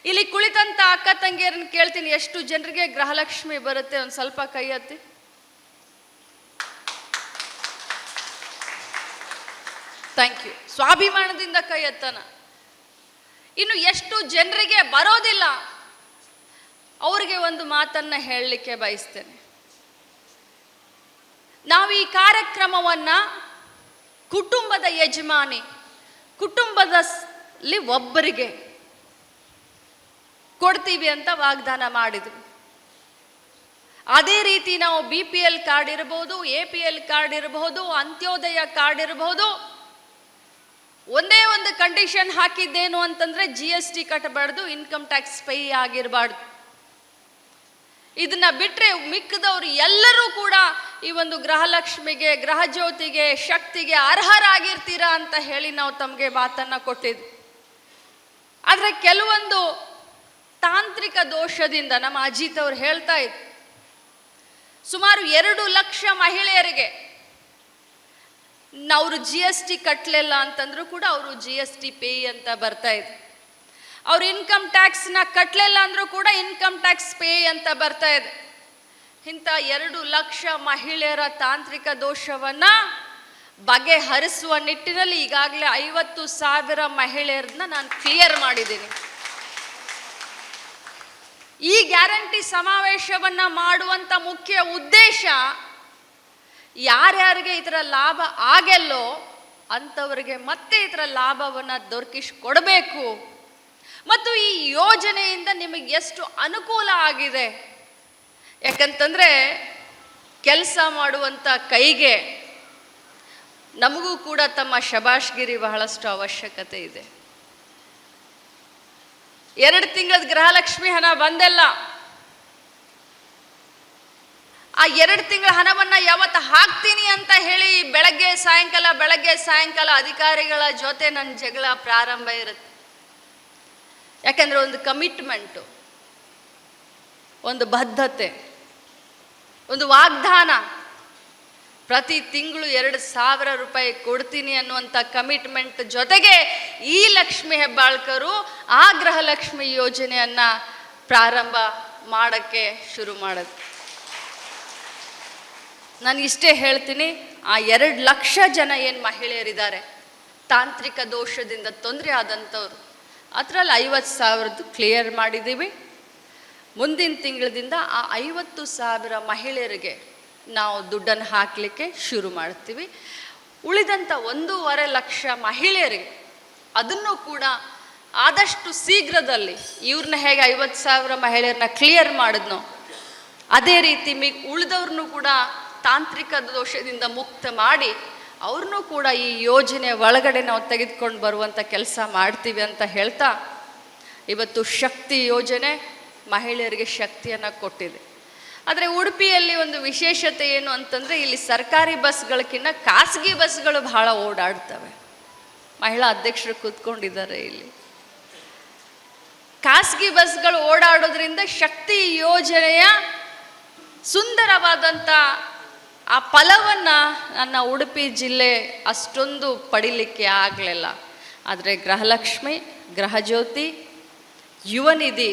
ಇಲ್ಲಿ ಕುಳಿತಂತ ಅಕ್ಕ ತಂಗಿಯರನ್ನು ಕೇಳ್ತೀನಿ, ಎಷ್ಟು ಜನರಿಗೆ ಗೃಹಲಕ್ಷ್ಮಿ ಬರುತ್ತೆ? ಒಂದು ಸ್ವಲ್ಪ ಕೈ ಎತ್ತಿ. Thank you. ಸ್ವಾಭಿಮಾನದಿಂದ ಕೈ ಎತ್ತನ. ಇನ್ನು ಎಷ್ಟು ಜನರಿಗೆ ಬರೋದಿಲ್ಲ ಅವ್ರಿಗೆ ಒಂದು ಮಾತನ್ನ ಹೇಳಲಿಕ್ಕೆ ಬಯಸ್ತೇನೆ. ನಾವು ಈ ಕಾರ್ಯಕ್ರಮವನ್ನು ಕುಟುಂಬದ ಯಜಮಾನಿ, ಕುಟುಂಬದಲ್ಲಿ ಒಬ್ಬರಿಗೆ ಕೊಡ್ತೀವಿ ಅಂತ ವಾಗ್ದಾನ ಮಾಡಿದ್ವಿ. ಅದೇ ರೀತಿ ನಾವು BPL ಕಾರ್ಡ್ ಇರಬಹುದು, APL ಕಾರ್ಡ್ ಇರಬಹುದು, ಅಂತ್ಯೋದಯ ಕಾರ್ಡ್ ಇರಬಹುದು. ಒಂದೇ ಒಂದು ಕಂಡೀಷನ್ ಹಾಕಿದ್ದೇನು ಅಂತಂದ್ರೆ GST ಕಟ್ಟಬಾರ್ದು, ಇನ್ಕಮ್ ಟ್ಯಾಕ್ಸ್ ಪೇ ಆಗಿರಬಾರ್ದು. ಇದನ್ನ ಬಿಟ್ಟರೆ ಮಿಕ್ಕದವರು ಎಲ್ಲರೂ ಕೂಡ ಈ ಒಂದು ಗೃಹಲಕ್ಷ್ಮಿಗೆ, ಗೃಹಜ್ಯೋತಿಗೆ, ಶಕ್ತಿಗೆ ಅರ್ಹರಾಗಿರ್ತೀರಾ ಅಂತ ಹೇಳಿ ನಾವು ತಮಗೆ ಮಾತನ್ನ ಕೊಟ್ಟಿದ್ವಿ. ಆದರೆ ಕೆಲವೊಂದು ತಾಂತ್ರಿಕ ದೋಷದಿಂದ ನಮ್ಮ ಅಜಿತ್ ಅವರು ಹೇಳ್ತಾ ಇದ್ರು, ಸುಮಾರು 2 ಲಕ್ಷ ಮಹಿಳೆಯರಿಗೆ ಅವರು GST ಕಟ್ಟಲಿಲ್ಲ ಅಂತಂದ್ರೂ ಕೂಡ ಅವರು GST ಪೇ ಅಂತ ಬರ್ತಾ ಇದೆ. ಅವ್ರು ಇನ್ಕಮ್ ಟ್ಯಾಕ್ಸ್ನ ಕಟ್ಟಲಿಲ್ಲ ಅಂದ್ರೂ ಕೂಡ ಇನ್ಕಮ್ ಟ್ಯಾಕ್ಸ್ ಪೇ ಅಂತ ಬರ್ತಾ ಇದೆ. ಇಂಥ 2 ಲಕ್ಷ ಮಹಿಳೆಯರ ತಾಂತ್ರಿಕ ದೋಷವನ್ನ ಬಗೆಹರಿಸುವ ನಿಟ್ಟಿನಲ್ಲಿ ಈಗಾಗಲೇ 50,000 ಮಹಿಳೆಯರನ್ನ ನಾನು ಕ್ಲಿಯರ್ ಮಾಡಿದ್ದೀನಿ. ಈ ಗ್ಯಾರಂಟಿ ಸಮಾವೇಶವನ್ನ ಮಾಡುವಂತ ಮುಖ್ಯ ಉದ್ದೇಶ, ಯಾರ್ಯಾರಿಗೆ ಇದರ ಲಾಭ ಆಗಲ್ಲೋ ಅಂಥವರಿಗೆ ಮತ್ತೆ ಇದರ ಲಾಭವನ್ನು ದೊರಕಿಸಿಕೊಡಬೇಕು. ಮತ್ತು ಈ ಯೋಜನೆಯಿಂದ ನಿಮಗೆ ಎಷ್ಟು ಅನುಕೂಲ ಆಗಿದೆ, ಯಾಕಂತಂದರೆ ಕೆಲಸ ಮಾಡುವಂಥ ಕೈಗೆ ನಮಗೂ ಕೂಡ ತಮ್ಮ ಶಬಾಷ್ಗಿರಿ ಬಹಳಷ್ಟು ಅವಶ್ಯಕತೆ ಇದೆ. 2 ತಿಂಗಳದ ಗೃಹಲಕ್ಷ್ಮಿ ಹಣ ಬಂದಲ್ಲ, ಆ 2 ತಿಂಗಳ ಹಣವನ್ನು ಯಾವತ್ತು ಹಾಕ್ತೀನಿ ಅಂತ ಹೇಳಿ ಬೆಳಗ್ಗೆ ಸಾಯಂಕಾಲ ಅಧಿಕಾರಿಗಳ ಜೊತೆ ನನ್ನ ಜಗಳ ಪ್ರಾರಂಭ ಇರುತ್ತೆ. ಯಾಕಂದರೆ ಒಂದು ಕಮಿಟ್ಮೆಂಟು, ಒಂದು ಬದ್ಧತೆ, ಒಂದು ವಾಗ್ದಾನ, ಪ್ರತಿ ತಿಂಗಳು 2,000 ರೂಪಾಯಿ ಕೊಡ್ತೀನಿ ಅನ್ನುವಂಥ ಕಮಿಟ್ಮೆಂಟ್ ಜೊತೆಗೆ ಈ ಲಕ್ಷ್ಮಿ ಹೆಬ್ಬಾಳ್ಕರು ಆ ಗೃಹಲಕ್ಷ್ಮಿ ಯೋಜನೆಯನ್ನು ಪ್ರಾರಂಭ ಮಾಡೋಕ್ಕೆ ಶುರು ಮಾಡೋದು. ನಾನು ಇಷ್ಟೇ ಹೇಳ್ತೀನಿ, ಆ 2 ಲಕ್ಷ ಜನ ಏನು ಮಹಿಳೆಯರಿದ್ದಾರೆ ತಾಂತ್ರಿಕ ದೋಷದಿಂದ ತೊಂದರೆ ಆದಂಥವ್ರು, ಅದರಲ್ಲಿ 50,000 ಕ್ಲಿಯರ್ ಮಾಡಿದ್ದೀವಿ. ಮುಂದಿನ ತಿಂಗಳದಿಂದ ಆ 50,000 ಮಹಿಳೆಯರಿಗೆ ನಾವು ದುಡ್ಡನ್ನು ಹಾಕಲಿಕ್ಕೆ ಶುರು ಮಾಡ್ತೀವಿ. ಉಳಿದಂಥ 1.5 ಲಕ್ಷ ಮಹಿಳೆಯರಿಗೆ ಅದನ್ನು ಕೂಡ ಆದಷ್ಟು ಶೀಘ್ರದಲ್ಲಿ, ಇವ್ರನ್ನ ಹೇಗೆ 50,000 ಮಹಿಳೆಯರನ್ನ ಕ್ಲಿಯರ್ ಮಾಡಿದ್ನೋ ಅದೇ ರೀತಿ ಉಳಿದವ್ರನ್ನೂ ಕೂಡ ತಾಂತ್ರಿಕ ದೋಷದಿಂದ ಮುಕ್ತ ಮಾಡಿ ಅವ್ರನ್ನೂ ಕೂಡ ಈ ಯೋಜನೆ ಒಳಗಡೆ ನಾವು ತೆಗೆದುಕೊಂಡು ಬರುವಂಥ ಕೆಲಸ ಮಾಡ್ತೀವಿ ಅಂತ ಹೇಳ್ತಾ, ಇವತ್ತು ಶಕ್ತಿ ಯೋಜನೆ ಮಹಿಳೆಯರಿಗೆ ಶಕ್ತಿಯನ್ನು ಕೊಟ್ಟಿದೆ. ಆದರೆ ಉಡುಪಿಯಲ್ಲಿ ಒಂದು ವಿಶೇಷತೆ ಏನು ಅಂತಂದರೆ, ಇಲ್ಲಿ ಸರ್ಕಾರಿ ಬಸ್ಗಳಕ್ಕಿಂತ ಖಾಸಗಿ ಬಸ್ಗಳು ಬಹಳ ಓಡಾಡ್ತವೆ. ಮಹಿಳಾ ಅಧ್ಯಕ್ಷರು ಕೂತ್ಕೊಂಡಿದ್ದಾರೆ ಇಲ್ಲಿ. ಖಾಸಗಿ ಬಸ್ಗಳು ಓಡಾಡೋದ್ರಿಂದ ಶಕ್ತಿ ಯೋಜನೆಯ ಸುಂದರವಾದಂಥ ಆ ಫಲವನ್ನು ನನ್ನ ಉಡುಪಿ ಜಿಲ್ಲೆ ಅಷ್ಟೊಂದು ಪಡಿಲಿಕ್ಕೆ ಆಗಲಿಲ್ಲ. ಆದರೆ ಗೃಹಲಕ್ಷ್ಮಿ, ಗೃಹಜ್ಯೋತಿ, ಯುವನಿಧಿ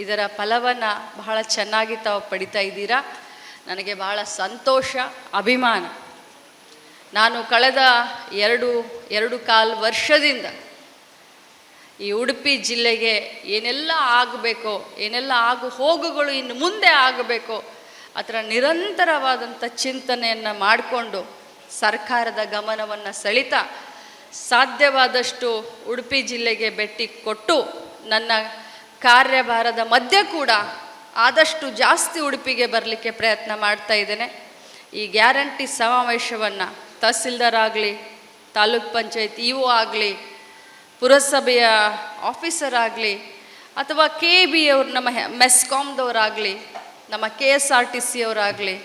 ಇದರ ಫಲವನ್ನು ಬಹಳ ಚೆನ್ನಾಗಿ ತಾವು ಪಡಿತಾ ಇದ್ದೀರಾ. ನನಗೆ ಬಹಳ ಸಂತೋಷ, ಅಭಿಮಾನ. ನಾನು ಕಳೆದ 2.25 ವರ್ಷದಿಂದ ಈ ಉಡುಪಿ ಜಿಲ್ಲೆಗೆ ಏನೆಲ್ಲ ಆಗಬೇಕೋ, ಏನೆಲ್ಲ ಆಗು ಹೋಗುಗಳು ಇನ್ನು ಮುಂದೆ ಆಗಬೇಕೋ ಅದರ ನಿರಂತರವಾದಂಥ ಚಿಂತನೆಯನ್ನು ಮಾಡಿಕೊಂಡು ಸರ್ಕಾರದ ಗಮನವನ್ನು ಸೆಳೀತಾ ಸಾಧ್ಯವಾದಷ್ಟು ಉಡುಪಿ ಜಿಲ್ಲೆಗೆ ಭೇಟಿ ಕೊಟ್ಟು ನನ್ನ ಕಾರ್ಯಭಾರದ ಮಧ್ಯೆ ಕೂಡ ಆದಷ್ಟು ಜಾಸ್ತಿ ಉಡುಪಿಗೆ ಬರಲಿಕ್ಕೆ ಪ್ರಯತ್ನ ಮಾಡ್ತಾ ಇದ್ದೇನೆ. ಈ ಗ್ಯಾರಂಟಿ ಸಮಾವೇಶವನ್ನು ತಹಸೀಲ್ದಾರ್ ಆಗಲಿ, ತಾಲೂಕ್ ಪಂಚಾಯತ್ ಇ ಒ ಆಗಲಿ, ಪುರಸಭೆಯ ಆಫೀಸರ್ ಆಗಲಿ, ಅಥವಾ ಕೆ ಬಿ ಅವ್ರು ನಮ್ಮ ಮೆಸ್ಕಾಮ್ದವರಾಗಲಿ, ನಮ್ಮ KSRTC ಅವರಾಗಲಿ,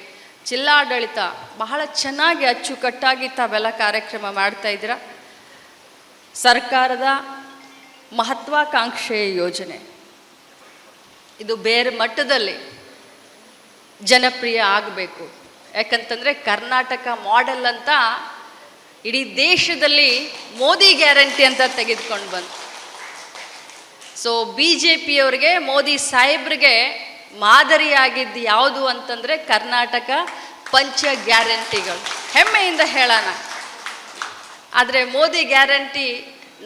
ಜಿಲ್ಲಾಡಳಿತ ಬಹಳ ಚೆನ್ನಾಗಿ ಅಚ್ಚುಕಟ್ಟಾಗಿ ತಾವೆಲ್ಲ ಕಾರ್ಯಕ್ರಮ ಮಾಡ್ತಾ ಇದ್ದೀರ. ಸರ್ಕಾರದ ಮಹತ್ವಾಕಾಂಕ್ಷೆಯ ಯೋಜನೆ ಇದು ಬೇರೆ ಮಟ್ಟದಲ್ಲಿ ಜನಪ್ರಿಯ ಆಗಬೇಕು. ಯಾಕಂತಂದರೆ ಕರ್ನಾಟಕ ಮಾಡೆಲ್ ಅಂತ ಇಡೀ ದೇಶದಲ್ಲಿ ಮೋದಿ ಗ್ಯಾರಂಟಿ ಅಂತ ತೆಗೆದುಕೊಂಡು ಬಂತು. ಸೊ BJPಯವ್ರಿಗೆ, ಮೋದಿ ಸಾಹೇಬ್ರಿಗೆ ಮಾದರಿಯಾಗಿದ್ದು ಯಾವುದು ಅಂತಂದರೆ ಕರ್ನಾಟಕ ಪಂಚ ಗ್ಯಾರಂಟಿಗಳು. ಹೆಮ್ಮೆಯಿಂದ ಹೇಳೋಣ. ಆದರೆ ಮೋದಿ ಗ್ಯಾರಂಟಿ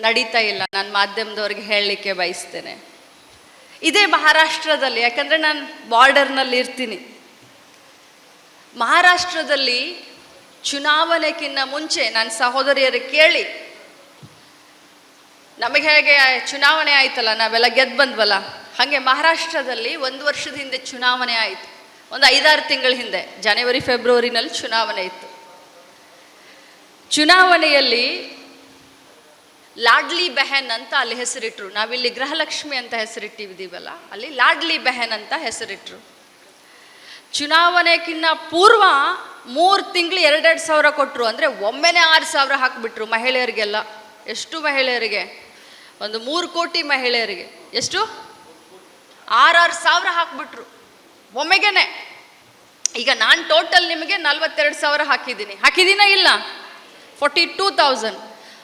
ನಡೀತಾ ಇಲ್ಲ. ನಾನು ಮಾಧ್ಯಮದವ್ರಿಗೆ ಹೇಳಲಿಕ್ಕೆ ಬಯಸ್ತೇನೆ. ಇದೇ ಮಹಾರಾಷ್ಟ್ರದಲ್ಲಿ, ಯಾಕಂದರೆ ನಾನು ಬಾರ್ಡರ್ನಲ್ಲಿ ಇರ್ತೀನಿ, ಮಹಾರಾಷ್ಟ್ರದಲ್ಲಿ ಚುನಾವಣೆಗಿನ್ನ ಮುಂಚೆ ನನ್ನ ಸಹೋದರಿಯರು ಕೇಳಿ, ನಮಗೆ ಹೇಗೆ ಚುನಾವಣೆ ಆಯ್ತಲ್ಲ, ನಾವೆಲ್ಲ ಗೆದ್ದು ಬಂದ್ವಲ್ಲ, ಹಾಗೆ ಮಹಾರಾಷ್ಟ್ರದಲ್ಲಿ 1 ವರ್ಷದ ಹಿಂದೆ ಚುನಾವಣೆ ಆಯಿತು. ಒಂದು 5-6 ತಿಂಗಳ ಹಿಂದೆ ಜನವರಿ ಫೆಬ್ರವರಿನಲ್ಲಿ ಚುನಾವಣೆ ಇತ್ತು. ಚುನಾವಣೆಯಲ್ಲಿ ಲಾಡ್ಲಿ ಬೆಹನ್ ಅಂತ ಅಲ್ಲಿ ಹೆಸರಿಟ್ರು. ನಾವಿಲ್ಲಿ ಗೃಹಲಕ್ಷ್ಮಿ ಅಂತ ಹೆಸರಿಟ್ಟಿದ್ದೀವಲ್ಲ, ಅಲ್ಲಿ ಲಾಡ್ಲಿ ಬೆಹನ್ ಅಂತ ಹೆಸರಿಟ್ರು. ಚುನಾವಣೆಗಿನ್ನ ಪೂರ್ವ 3 ತಿಂಗಳು 2-2 ಸಾವಿರ ಕೊಟ್ಟರು. ಅಂದರೆ ಒಮ್ಮೆನೇ 6,000 ಹಾಕಿಬಿಟ್ರು ಮಹಿಳೆಯರಿಗೆಲ್ಲ. ಎಷ್ಟು ಮಹಿಳೆಯರಿಗೆ? ಒಂದು 3 ಕೋಟಿ ಮಹಿಳೆಯರಿಗೆ ಎಷ್ಟು? 6,000 ಸಾವಿರ ಹಾಕಿಬಿಟ್ರು ಒಮ್ಮೆಗೇನೆ. ಈಗ ನಾನು ಟೋಟಲ್ ನಿಮಗೆ 42,000 ಹಾಕಿದ್ದೀನ ಇಲ್ಲ? 42,000.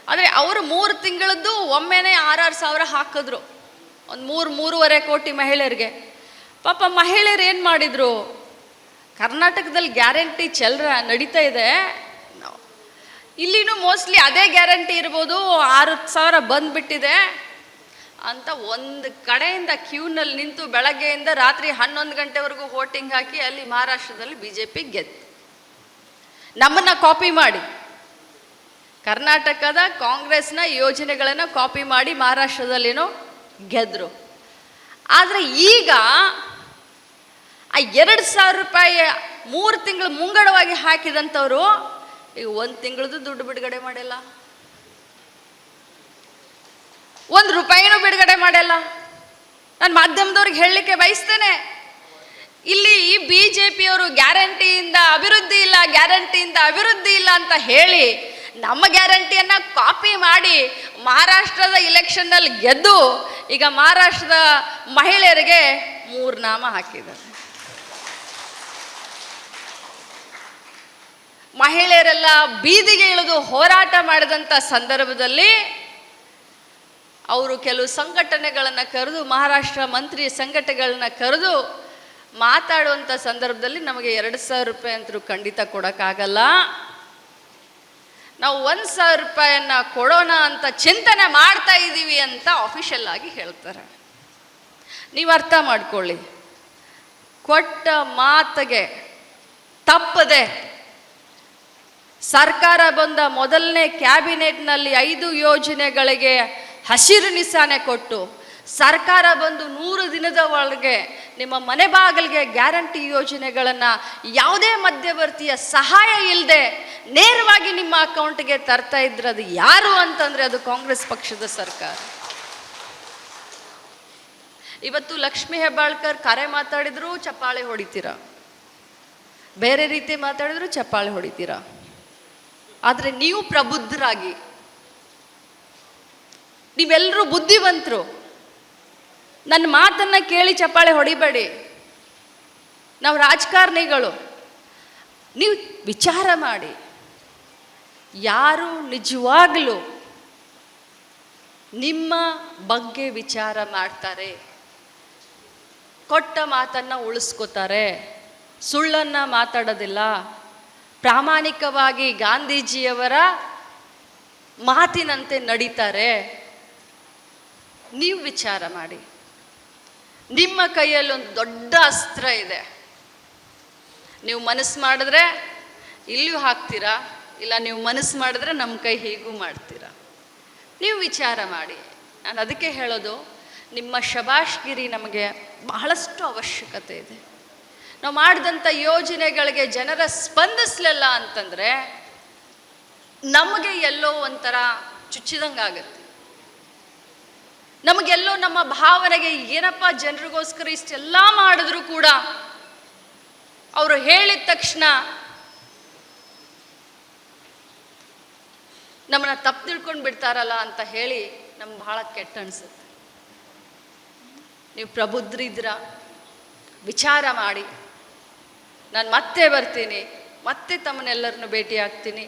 ಆದರೆ ಅವರು 3 ತಿಂಗಳದ್ದು ಒಮ್ಮೆನೇ 6,000 ಸಾವಿರ ಹಾಕಿದ್ರು. ಒಂದು 3-3.5 ಕೋಟಿ ಮಹಿಳೆಯರಿಗೆ. ಪಾಪ ಮಹಿಳೆಯರು ಏನು ಮಾಡಿದರು? ಕರ್ನಾಟಕದಲ್ಲಿ ಗ್ಯಾರಂಟಿ ನಡೀತಾ ಇದೆ, ಇಲ್ಲಿನೂ ಮೋಸ್ಟ್ಲಿ ಅದೇ ಗ್ಯಾರಂಟಿ ಇರ್ಬೋದು, 6,000 ಬಂದುಬಿಟ್ಟಿದೆ ಅಂತ ಒಂದು ಕಡೆಯಿಂದ ಕ್ಯೂನಲ್ಲಿ ನಿಂತು ಬೆಳಗ್ಗೆಯಿಂದ ರಾತ್ರಿ 11 ಗಂಟೆವರೆಗೂ ವೋಟಿಂಗ್ ಹಾಕಿ ಅಲ್ಲಿ ಮಹಾರಾಷ್ಟ್ರದಲ್ಲಿ BJP ಗೆದ್ದು ನಮ್ಮನ್ನು ಕಾಪಿ ಮಾಡಿ, ಕರ್ನಾಟಕದ ಕಾಂಗ್ರೆಸ್ನ ಯೋಜನೆಗಳನ್ನು ಕಾಪಿ ಮಾಡಿ ಮಹಾರಾಷ್ಟ್ರದಲ್ಲಿನೋ ಗೆದ್ದರು. ಆದರೆ ಈಗ ಆ 2,000 ರೂಪಾಯಿ 3 ತಿಂಗಳು ಮುಂಗಡವಾಗಿ ಹಾಕಿದಂಥವ್ರು ಈಗ 1 ತಿಂಗಳದ್ದು ದುಡ್ಡು ಬಿಡುಗಡೆ ಮಾಡಿಲ್ಲ, 1 ರೂಪಾಯಿನೂ ಬಿಡುಗಡೆ ಮಾಡಿಲ್ಲ. ನಾನು ಮಾಧ್ಯಮದವ್ರಿಗೆ ಹೇಳಲಿಕ್ಕೆ ಬಯಸ್ತೇನೆ, ಇಲ್ಲಿ BJPಯವರು ಗ್ಯಾರಂಟಿಯಿಂದ ಅಭಿವೃದ್ಧಿ ಇಲ್ಲ ಅಂತ ಹೇಳಿ ನಮ್ಮ ಗ್ಯಾರಂಟಿಯನ್ನು ಕಾಪಿ ಮಾಡಿ ಮಹಾರಾಷ್ಟ್ರದ ಇಲೆಕ್ಷನ್ನಲ್ಲಿ ಗೆದ್ದು ಈಗ ಮಹಾರಾಷ್ಟ್ರದ ಮಹಿಳೆಯರಿಗೆ 3 ನಾಮ ಹಾಕಿದ್ದಾರೆ. ಮಹಿಳೆಯರೆಲ್ಲ ಬೀದಿಗೆ ಇಳಿದು ಹೋರಾಟ ಮಾಡಿದಂಥ ಸಂದರ್ಭದಲ್ಲಿ ಅವರು ಕೆಲವು ಸಂಘಟನೆಗಳನ್ನು ಕರೆದು, ಮಹಾರಾಷ್ಟ್ರ ಮಂತ್ರಿ ಸಂಘಟನೆಗಳನ್ನ ಕರೆದು ಮಾತಾಡುವಂಥ ಸಂದರ್ಭದಲ್ಲಿ ನಮಗೆ 2,000 ರೂಪಾಯಿ ಅಂತೂ ಖಂಡಿತ ಕೊಡೋಕ್ಕಾಗಲ್ಲ, ನಾವು 1,000 ರೂಪಾಯಿಯನ್ನು ಕೊಡೋಣ ಅಂತ ಚಿಂತನೆ ಮಾಡ್ತಾ ಇದ್ದೀವಿ ಅಂತ ಅಫಿಷಿಯಲ್ ಆಗಿ ಹೇಳ್ತಾರೆ. ನೀವು ಅರ್ಥ ಮಾಡ್ಕೊಳ್ಳಿ, ಕೊಟ್ಟ ಮಾತಿಗೆ ತಪ್ಪದೆ ಸರ್ಕಾರ ಬಂದ ಮೊದಲನೇ ಕ್ಯಾಬಿನೆಟ್ನಲ್ಲಿ 5 ಯೋಜನೆಗಳಿಗೆ ಹಸಿರು ನಿಶಾನೆ ಕೊಟ್ಟು, ಸರ್ಕಾರ ಬಂದು 100 ದಿನದ ಒಳಗೆ ನಿಮ್ಮ ಮನೆ ಬಾಗಿಲಿಗೆ ಗ್ಯಾರಂಟಿ ಯೋಜನೆಗಳನ್ನು ಯಾವುದೇ ಮಧ್ಯವರ್ತಿಯ ಸಹಾಯ ಇಲ್ಲದೆ ನೇರವಾಗಿ ನಿಮ್ಮ ಅಕೌಂಟ್ಗೆ ತರ್ತಾ ಇದ್ರೆ ಅದು ಯಾರು ಅಂತಂದರೆ ಅದು ಕಾಂಗ್ರೆಸ್ ಪಕ್ಷದ ಸರ್ಕಾರ. ಇವತ್ತು ಲಕ್ಷ್ಮೀ ಹೆಬ್ಬಾಳ್ಕರ್ ಕರೆ ಮಾತಾಡಿದ್ರು ಚಪ್ಪಾಳೆ ಹೊಡಿತೀರಾ, ಬೇರೆ ರೀತಿ ಮಾತಾಡಿದ್ರು ಚಪ್ಪಾಳೆ ಹೊಡಿತೀರಾ. ಆದರೆ ನೀವು ಪ್ರಬುದ್ಧರಾಗಿ, ನೀವೆಲ್ಲರೂ ಬುದ್ಧಿವಂತರು, ನನ್ನ ಮಾತನ್ನು ಕೇಳಿ ಚಪ್ಪಾಳೆ ಹೊಡಿಬೇಡಿ. ನಾವು ರಾಜಕಾರಣಿಗಳು, ನೀವು ವಿಚಾರ ಮಾಡಿ, ಯಾರು ನಿಜವಾಗಲೂ ನಿಮ್ಮ ಬಗ್ಗೆ ವಿಚಾರ ಮಾಡ್ತಾರೆ, ಕೊಟ್ಟ ಮಾತನ್ನು ಉಳಿಸ್ಕೋತಾರೆ, ಸುಳ್ಳನ್ನು ಮಾತಾಡೋದಿಲ್ಲ, ಪ್ರಾಮಾಣಿಕವಾಗಿ ಗಾಂಧೀಜಿಯವರ ಮಾತಿನಂತೆ ನಡೀತಾರೆ, ನೀವು ವಿಚಾರ ಮಾಡಿ. ನಿಮ್ಮ ಕೈಯಲ್ಲಿ ಒಂದು ದೊಡ್ಡ ಅಸ್ತ್ರ ಇದೆ, ನೀವು ಮನಸ್ಸು ಮಾಡಿದ್ರೆ ಇಲ್ಲಿಯೂ ಹಾಕ್ತೀರಾ, ಇಲ್ಲ ನೀವು ಮನಸ್ಸು ಮಾಡಿದ್ರೆ ನಮ್ಮ ಕೈ ಹೀಗೂ ಮಾಡ್ತೀರಾ. ನೀವು ವಿಚಾರ ಮಾಡಿ. ನಾನು ಅದಕ್ಕೆ ಹೇಳೋದು, ನಿಮ್ಮ ಶಬಾಷ್ಗಿರಿ ನಮಗೆ ಬಹಳಷ್ಟು ಅವಶ್ಯಕತೆ ಇದೆ. ನಾವು ಮಾಡಿದಂಥ ಯೋಜನೆಗಳಿಗೆ ಜನರ ಸ್ಪಂದಿಸಲಿಲ್ಲ ಅಂತಂದರೆ ನಮಗೆ ಎಲ್ಲೋ ಒಂಥರ ಚುಚ್ಚಿದಂಗಾಗತ್ತೆ. ನಮಗೆಲ್ಲೋ ನಮ್ಮ ಭಾವನೆಗೆ ಏನಪ್ಪ ಜನರಿಗೋಸ್ಕರ ಇಷ್ಟೆಲ್ಲ ಮಾಡಿದ್ರು ಕೂಡ ಅವರು ಹೇಳಿದ ತಕ್ಷಣ ನಮ್ಮನ್ನ ತಪ್ಪು ತಿಳ್ಕೊಂಡು ಬಿಡ್ತಾರಲ್ಲ ಅಂತ ಹೇಳಿ ನಮ್ಗೆ ಬಹಳ ಕೆಟ್ಟ ಅನಿಸುತ್ತೆ. ನೀವು ಪ್ರಬುದ್ಧರಿದ್ರ, ವಿಚಾರ ಮಾಡಿ. ನಾನು ಮತ್ತೆ ಬರ್ತೀನಿ, ಮತ್ತೆ ತಮ್ಮನ್ನೆಲ್ಲರನ್ನು ಭೇಟಿ ಆಗ್ತೀನಿ.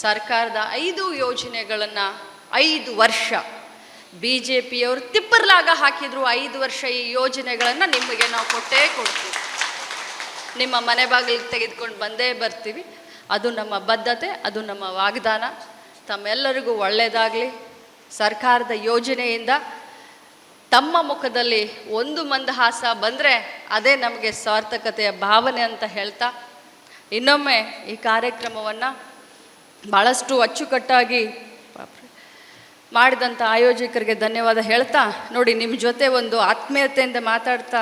ಸರ್ಕಾರದ 5 ಯೋಜನೆಗಳನ್ನು 5 ವರ್ಷ BJPಯವರು ತಿಪ್ಪರ್ಲಾಗ ಹಾಕಿದ್ರು. 5 ವರ್ಷ ಈ ಯೋಜನೆಗಳನ್ನು ನಿಮಗೆ ನಾವು ಕೊಟ್ಟೇ ಕೊಡ್ತೀವಿ. ನಿಮ್ಮ ಮನೆ ಬಾಗಿಲಿಗೆ ತೆಗೆದುಕೊಂಡು ಬಂದೇ ಬರ್ತೀವಿ. ಅದು ನಮ್ಮ ಬದ್ಧತೆ, ಅದು ನಮ್ಮ ವಾಗ್ದಾನ. ತಮ್ಮೆಲ್ಲರಿಗೂ ಒಳ್ಳೆಯದಾಗಲಿ. ಸರ್ಕಾರದ ಯೋಜನೆಯಿಂದ ತಮ್ಮ ಮುಖದಲ್ಲಿ ಒಂದು ಮಂದಹಾಸ ಬಂದರೆ ಅದೇ ನಮಗೆ ಸಾರ್ಥಕತೆಯ ಭಾವನೆ ಅಂತ ಹೇಳ್ತಾ, ಇನ್ನೊಮ್ಮೆ ಈ ಕಾರ್ಯಕ್ರಮವನ್ನು ಭಾಳಷ್ಟು ಅಚ್ಚುಕಟ್ಟಾಗಿ ಮಾಡಿದಂಥ ಆಯೋಜಕರಿಗೆ ಧನ್ಯವಾದ ಹೇಳ್ತಾ, ನೋಡಿ ನಿಮ್ಮ ಜೊತೆ ಒಂದು ಆತ್ಮೀಯತೆಯಿಂದ ಮಾತಾಡ್ತಾ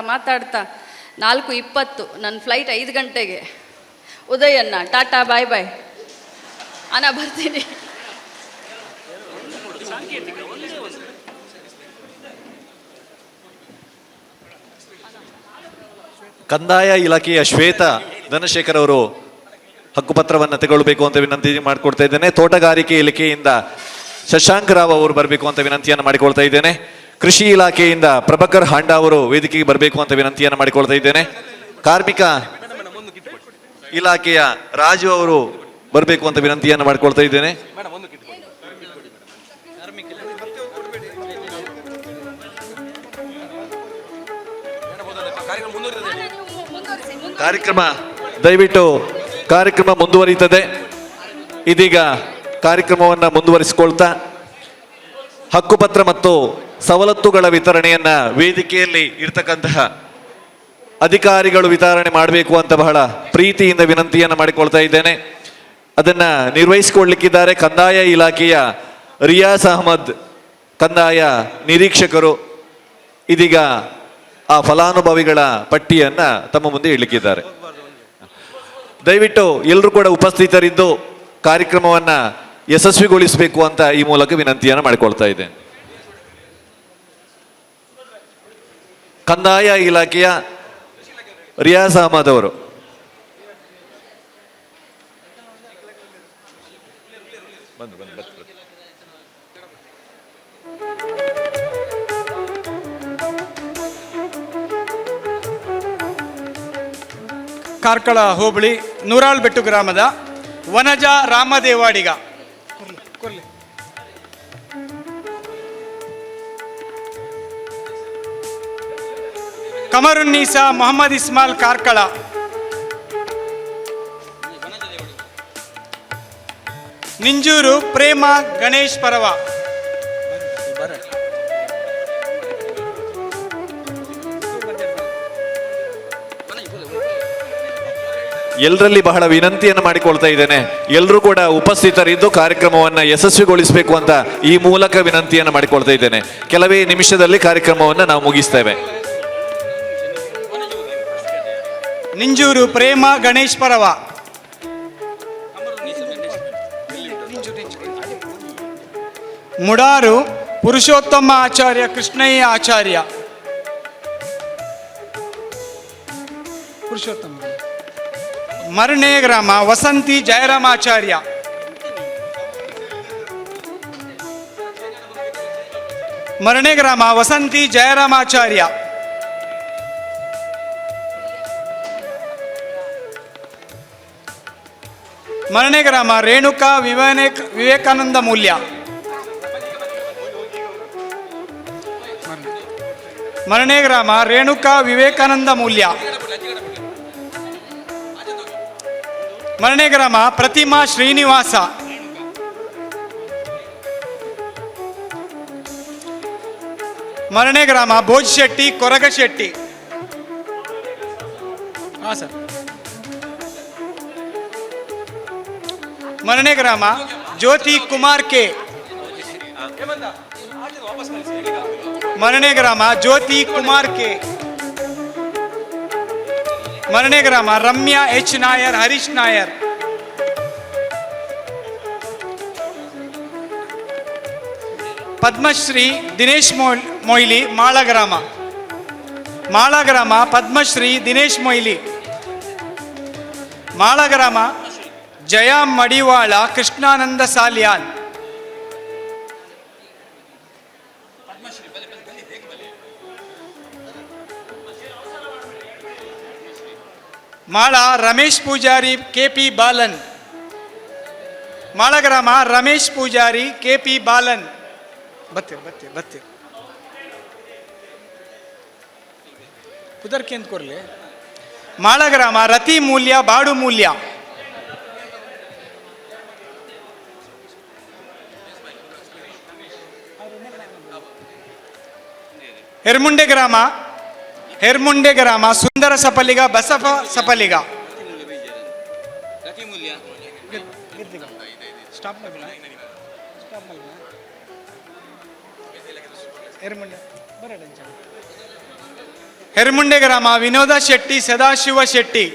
4:20 ನನ್ನ ಫ್ಲೈಟ್ 5 ಗಂಟೆಗೆ. ಉದಯನ್ನ ಟಾಟಾ ಬಾಯ್ ಬಾಯ್ ಅಣ್ಣ, ಬರ್ತೀನಿ. ಕಂದಾಯ ಇಲಾಖೆಯ ಶ್ವೇತಾ ಧನಶೇಖರ್ ಅವರು ಹಕ್ಕುಪತ್ರವನ್ನು ತಗೊಳ್ಬೇಕು ಅಂತ ವಿನಂತಿ ಮಾಡಿಕೊಡ್ತಾ ಇದ್ದೇನೆ. ತೋಟಗಾರಿಕೆ ಇಲಾಖೆಯಿಂದ ಶಶಾಂಕ್ ರಾವ್ ಅವರು ಬರಬೇಕು ಅಂತ ವಿನಂತಿಯನ್ನು ಮಾಡಿಕೊಳ್ತಾ ಇದ್ದೇನೆ. ಕೃಷಿ ಇಲಾಖೆಯಿಂದ ಪ್ರಭಾಕರ್ ಹಾಂಡಾ ಅವರು ವೇದಿಕೆಗೆ ಬರಬೇಕು ಅಂತ ವಿನಂತಿಯನ್ನು ಮಾಡಿಕೊಳ್ತಾ ಇದ್ದೇನೆ. ಕಾರ್ಮಿಕ ಇಲಾಖೆಯ ರಾಜು ಅವರು ಬರಬೇಕು ಅಂತ ವಿನಂತಿಯನ್ನು ಮಾಡಿಕೊಳ್ತಾ ಇದ್ದೇನೆ. ಕಾರ್ಯಕ್ರಮ ಮುಂದುವರಿಯುತ್ತದೆ. ಇದೀಗ ಕಾರ್ಯಕ್ರಮವನ್ನು ಮುಂದುವರಿಸಿಕೊಳ್ತಾ ಹಕ್ಕುಪತ್ರ ಮತ್ತು ಸವಲತ್ತುಗಳ ವಿತರಣೆಯನ್ನ ವೇದಿಕೆಯಲ್ಲಿ ಇರ್ತಕ್ಕಂತಹ ಅಧಿಕಾರಿಗಳು ವಿತರಣೆ ಮಾಡಬೇಕು ಅಂತ ಬಹಳ ಪ್ರೀತಿಯಿಂದ ವಿನಂತಿಯನ್ನು ಮಾಡಿಕೊಳ್ತಾ ಇದ್ದೇನೆ. ಅದನ್ನ ನಿರ್ವಹಿಸಿಕೊಳ್ಳಲಿಕ್ಕಿದ್ದಾರೆ ಕಂದಾಯ ಇಲಾಖೆಯ ರಿಯಾಜ್ ಅಹಮದ್, ಕಂದಾಯ ನಿರೀಕ್ಷಕರು. ಇದೀಗ ಆ ಫಲಾನುಭವಿಗಳ ಪಟ್ಟಿಯನ್ನ ತಮ್ಮ ಮುಂದೆ ಇಡಲಿಕ್ಕಿದ್ದಾರೆ. ದಯವಿಟ್ಟು ಎಲ್ಲರೂ ಕೂಡ ಉಪಸ್ಥಿತರಿದ್ದು ಕಾರ್ಯಕ್ರಮವನ್ನ ಯಶಸ್ವಿಗೊಳಿಸಬೇಕು ಅಂತ ಈ ಮೂಲಕ ವಿನಂತಿಯನ್ನು ಮಾಡಿಕೊಳ್ತಾ ಇದ್ದೇನೆ. ಕಂದಾಯ ಇಲಾಖೆಯ ರಿಯಾಜ್ ಅಹಮದ್ ಅವರು. ಕಾರ್ಕಳ ಹೋಬಳಿ ನೂರಾಳ್ಬೆಟ್ಟು ಗ್ರಾಮದ ವನಜ ರಾಮದೇವಾಡಿಗ. ಕಮರುನ್ನೀಸಾ ಮೊಹಮ್ಮದ್ ಇಸ್ಮಾಲ್ ಕಾರ್ಕಳ. ನಿಂಜೂರು ಪ್ರೇಮ ಗಣೇಶ್ ಪರವ. ಎಲ್ಲರಲ್ಲಿ ಬಹಳ ವಿನಂತಿಯನ್ನು ಮಾಡಿಕೊಳ್ತಾ ಇದ್ದೇನೆ. ಎಲ್ಲರೂ ಕೂಡ ಉಪಸ್ಥಿತರಿದ್ದು ಕಾರ್ಯಕ್ರಮವನ್ನು ಯಶಸ್ವಿಗೊಳಿಸಬೇಕು ಅಂತ ಈ ಮೂಲಕ ವಿನಂತಿಯನ್ನು ಮಾಡಿಕೊಳ್ತಾ ಇದ್ದೇನೆ. ಕೆಲವೇ ನಿಮಿಷದಲ್ಲಿ ಕಾರ್ಯಕ್ರಮವನ್ನು ನಾವು ಮುಗಿಸ್ತೇವೆ. ನಿಂಜೂರು ಪ್ರೇಮ ಗಣೇಶ್ ಪರವ. ಮುಡಾರು ಪುರುಷೋತ್ತಮ ಆಚಾರ್ಯ ಕೃಷ್ಣಯ್ಯ ಆಚಾರ್ಯ. ಪುರುಷೋತ್ತಮ. ಮರणे ಗ್ರಾಮ ವಸಂತಿ ಜಯರಾಮಾಚಾರ್ಯ. ಮರणे ಗ್ರಾಮ ವಸಂತಿ ಜಯರಾಮಾಚಾರ್ಯ. ಮರणे ಗ್ರಾಮ ರೇಣುಕಾ ವಿವೇಕಾನಂದ ಮೂಲ್ಯ. ಮರणे ಗ್ರಾಮ ರೇಣುಕಾ ವಿವೇಕಾನಂದ ಮೂಲ್ಯ. ಮರणे ಗ್ರಾಮ ಪ್ರತಿಮಾ ಶ್ರೀನಿವಾಸ. ಮರणे ಗ್ರಾಮ ಭೋಜ್ ಶೆಟ್ಟಿ ಕೊರಗಶೆಟ್ಟಿ. ಹಾಂ ಸರ್. ಮರणे ಗ್ರಾಮ ಜ್ಯೋತಿ ಕುಮಾರ್ ಕೆ. ಮರणे ಗ್ರಾಮ ಜ್ಯೋತಿ ಕುಮಾರ್ ಕೆ. ಮರणे ಗ್ರಾಮ ರಮ್ಯಾ ಎಚ್ ನಾಯರ್, ಹರೀಶ್ ನಾಯರ್. ಪದ್ಮಶ್ರೀ ದಿನೇಶ್ ಮೊಯ್ಲಿ, ಮಾಳಗ್ರಾಮ. ಮಾಳಗ್ರಾಮ ಪದ್ಮಶ್ರೀ ದಿನೇಶ್ ಮೊಯ್ಲಿ. ಮಾಳಗ್ರಾಮ ಜಯಾ ಮಡಿವಾಳ, ಕೃಷ್ಣಾನಂದ ಸಾಲ್ಯಾನ್. ಮಾಳ ರಮೇಶ್ ಪೂಜಾರಿ, ಕೆಪಿ ಬಾಲನ್. ಮಾಳಗ್ರಾಮ ರಮೇಶ್ ಪೂಜಾರಿ, ಕೆಪಿ ಬಾಲನ್. ಬತ್ತೀರಿ ಕುದರ್ಕೆ ಅಂತ ಕೊರ್ಲಿ. ಮಾಳಗ್ರಾಮ ರತಿ ಮೂಲ್ಯ, ಬಾಡು ಮೂಲ್ಯ. ಹೆರ್ಮುಂಡೆ ಗ್ರಾಮ ಸುಂದರ ಸಪಲಿಗ, ಬಸವ ಸಪಲಿಗ. ಹೆರ್ಮುಂಡೆ ಗ್ರಾಮ ವಿನೋದ ಶೆಟ್ಟಿ, ಸದಾಶಿವ ಶೆಟ್ಟಿ.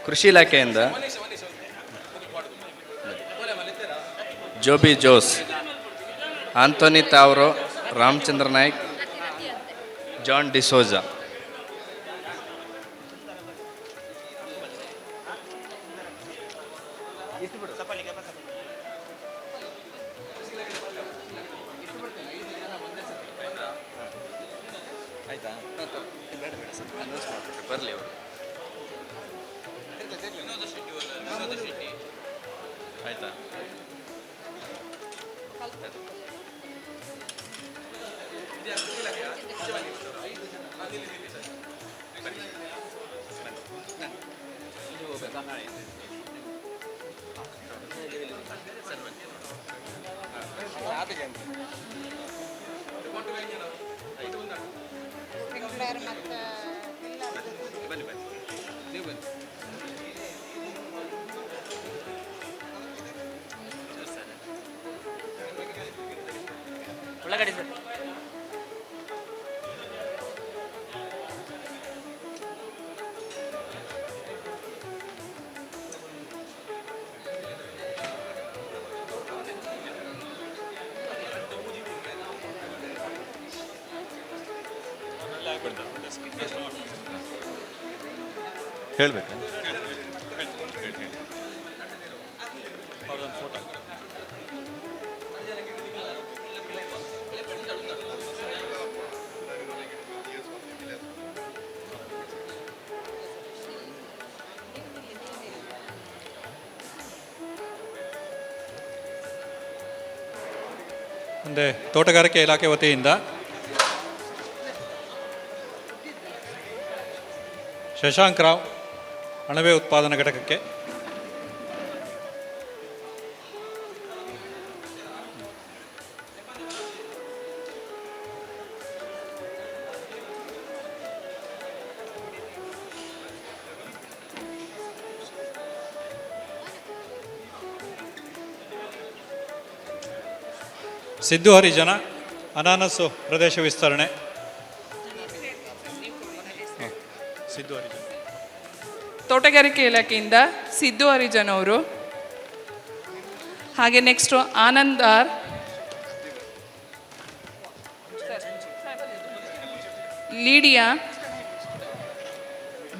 ಕೃಷಿ ಇಲಾಖೆಯಿಂದ ಜೋಬಿ ಜೋಸ್, ಆಂಥೋನಿ ತಾವ್ರೋ, ರಾಮಚಂದ್ರ ನಾಯ್ಕ್, ಜಾನ್ ಡಿಸೋಜಾ. ಬರಲಿ ಅವರು. ಆಯ್ತಾ? ಒಳಗಡೆ ಸರ್. ಹೇಳ್ಬೇಕು. ಮುಂದೆ ತೋಟಗಾರಿಕೆ ಇಲಾಖೆ ವತಿಯಿಂದ ಶಶಾಂಕ್ ರಾವ್, ಅಣಬೆ ಉತ್ಪಾದನಾ ಘಟಕಕ್ಕೆ ಸಿದ್ದು ಹರಿಜನ, ಅನಾನಸು ಪ್ರದೇಶ ವಿಸ್ತರಣೆ. ಸಿದ್ದು ಹರಿಜನ. ತೋಟಗಾರಿಕೆ ಇಲಾಖೆಯಿಂದ ಸಿದ್ದು ಹರಿಜನ್ ಅವರು. ಹಾಗೆ ನೆಕ್ಸ್ಟು ಆನಂದ್ ಆರ್, ಲೀಡಿಯಾ,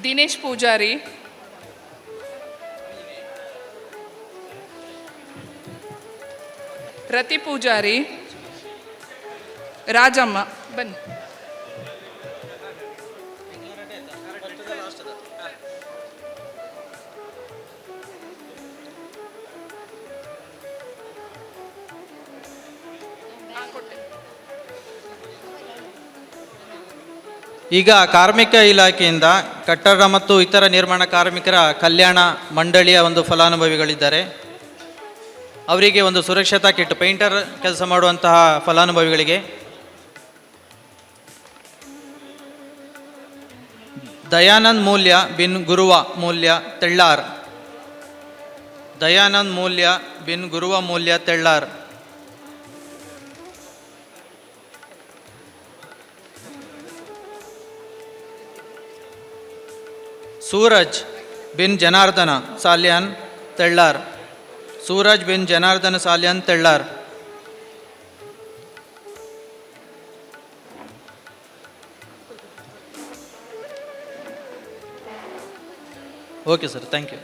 ದಿನೇಶ್ ಪೂಜಾರಿ, ರತಿ ಪೂಜಾರಿ, ರಾಜಮ್ಮ. ಬನ್ನಿ. ಈಗ ಕಾರ್ಮಿಕ ಇಲಾಖೆಯಿಂದ ಕಟ್ಟಡ ಮತ್ತು ಇತರ ನಿರ್ಮಾಣ ಕಾರ್ಮಿಕರ ಕಲ್ಯಾಣ ಮಂಡಳಿಯ ಒಂದು ಫಲಾನುಭವಿಗಳಿದ್ದಾರೆ. ಅವರಿಗೆ ಒಂದು ಸುರಕ್ಷತಾ ಕಿಟ್, ಪೇಂಟರ್ ಕೆಲಸ ಮಾಡುವಂತಹ ಫಲಾನುಭವಿಗಳಿಗೆ ದಯಾನಂದ್ ಮೂಲ್ಯ ಬಿನ್ ಗುರುವ ಮೂಲ್ಯ ತೆಳ್ಳಾರ್. ದಯಾನಂದ್ ಮೂಲ್ಯ ಬಿನ್ ಗುರುವ ಮೂಲ್ಯ ತೆಳ್ಳಾರ್. ಸೂರಜ್ ಬಿನ್ ಜನಾರ್ದನ ಸಾಲ್ಯಾನ್ ತೆಳ್ಳಾರ್. ಸೂರಜ್ ಬಿನ್ Janardhana Salian Tellar. Okay sir, thank you.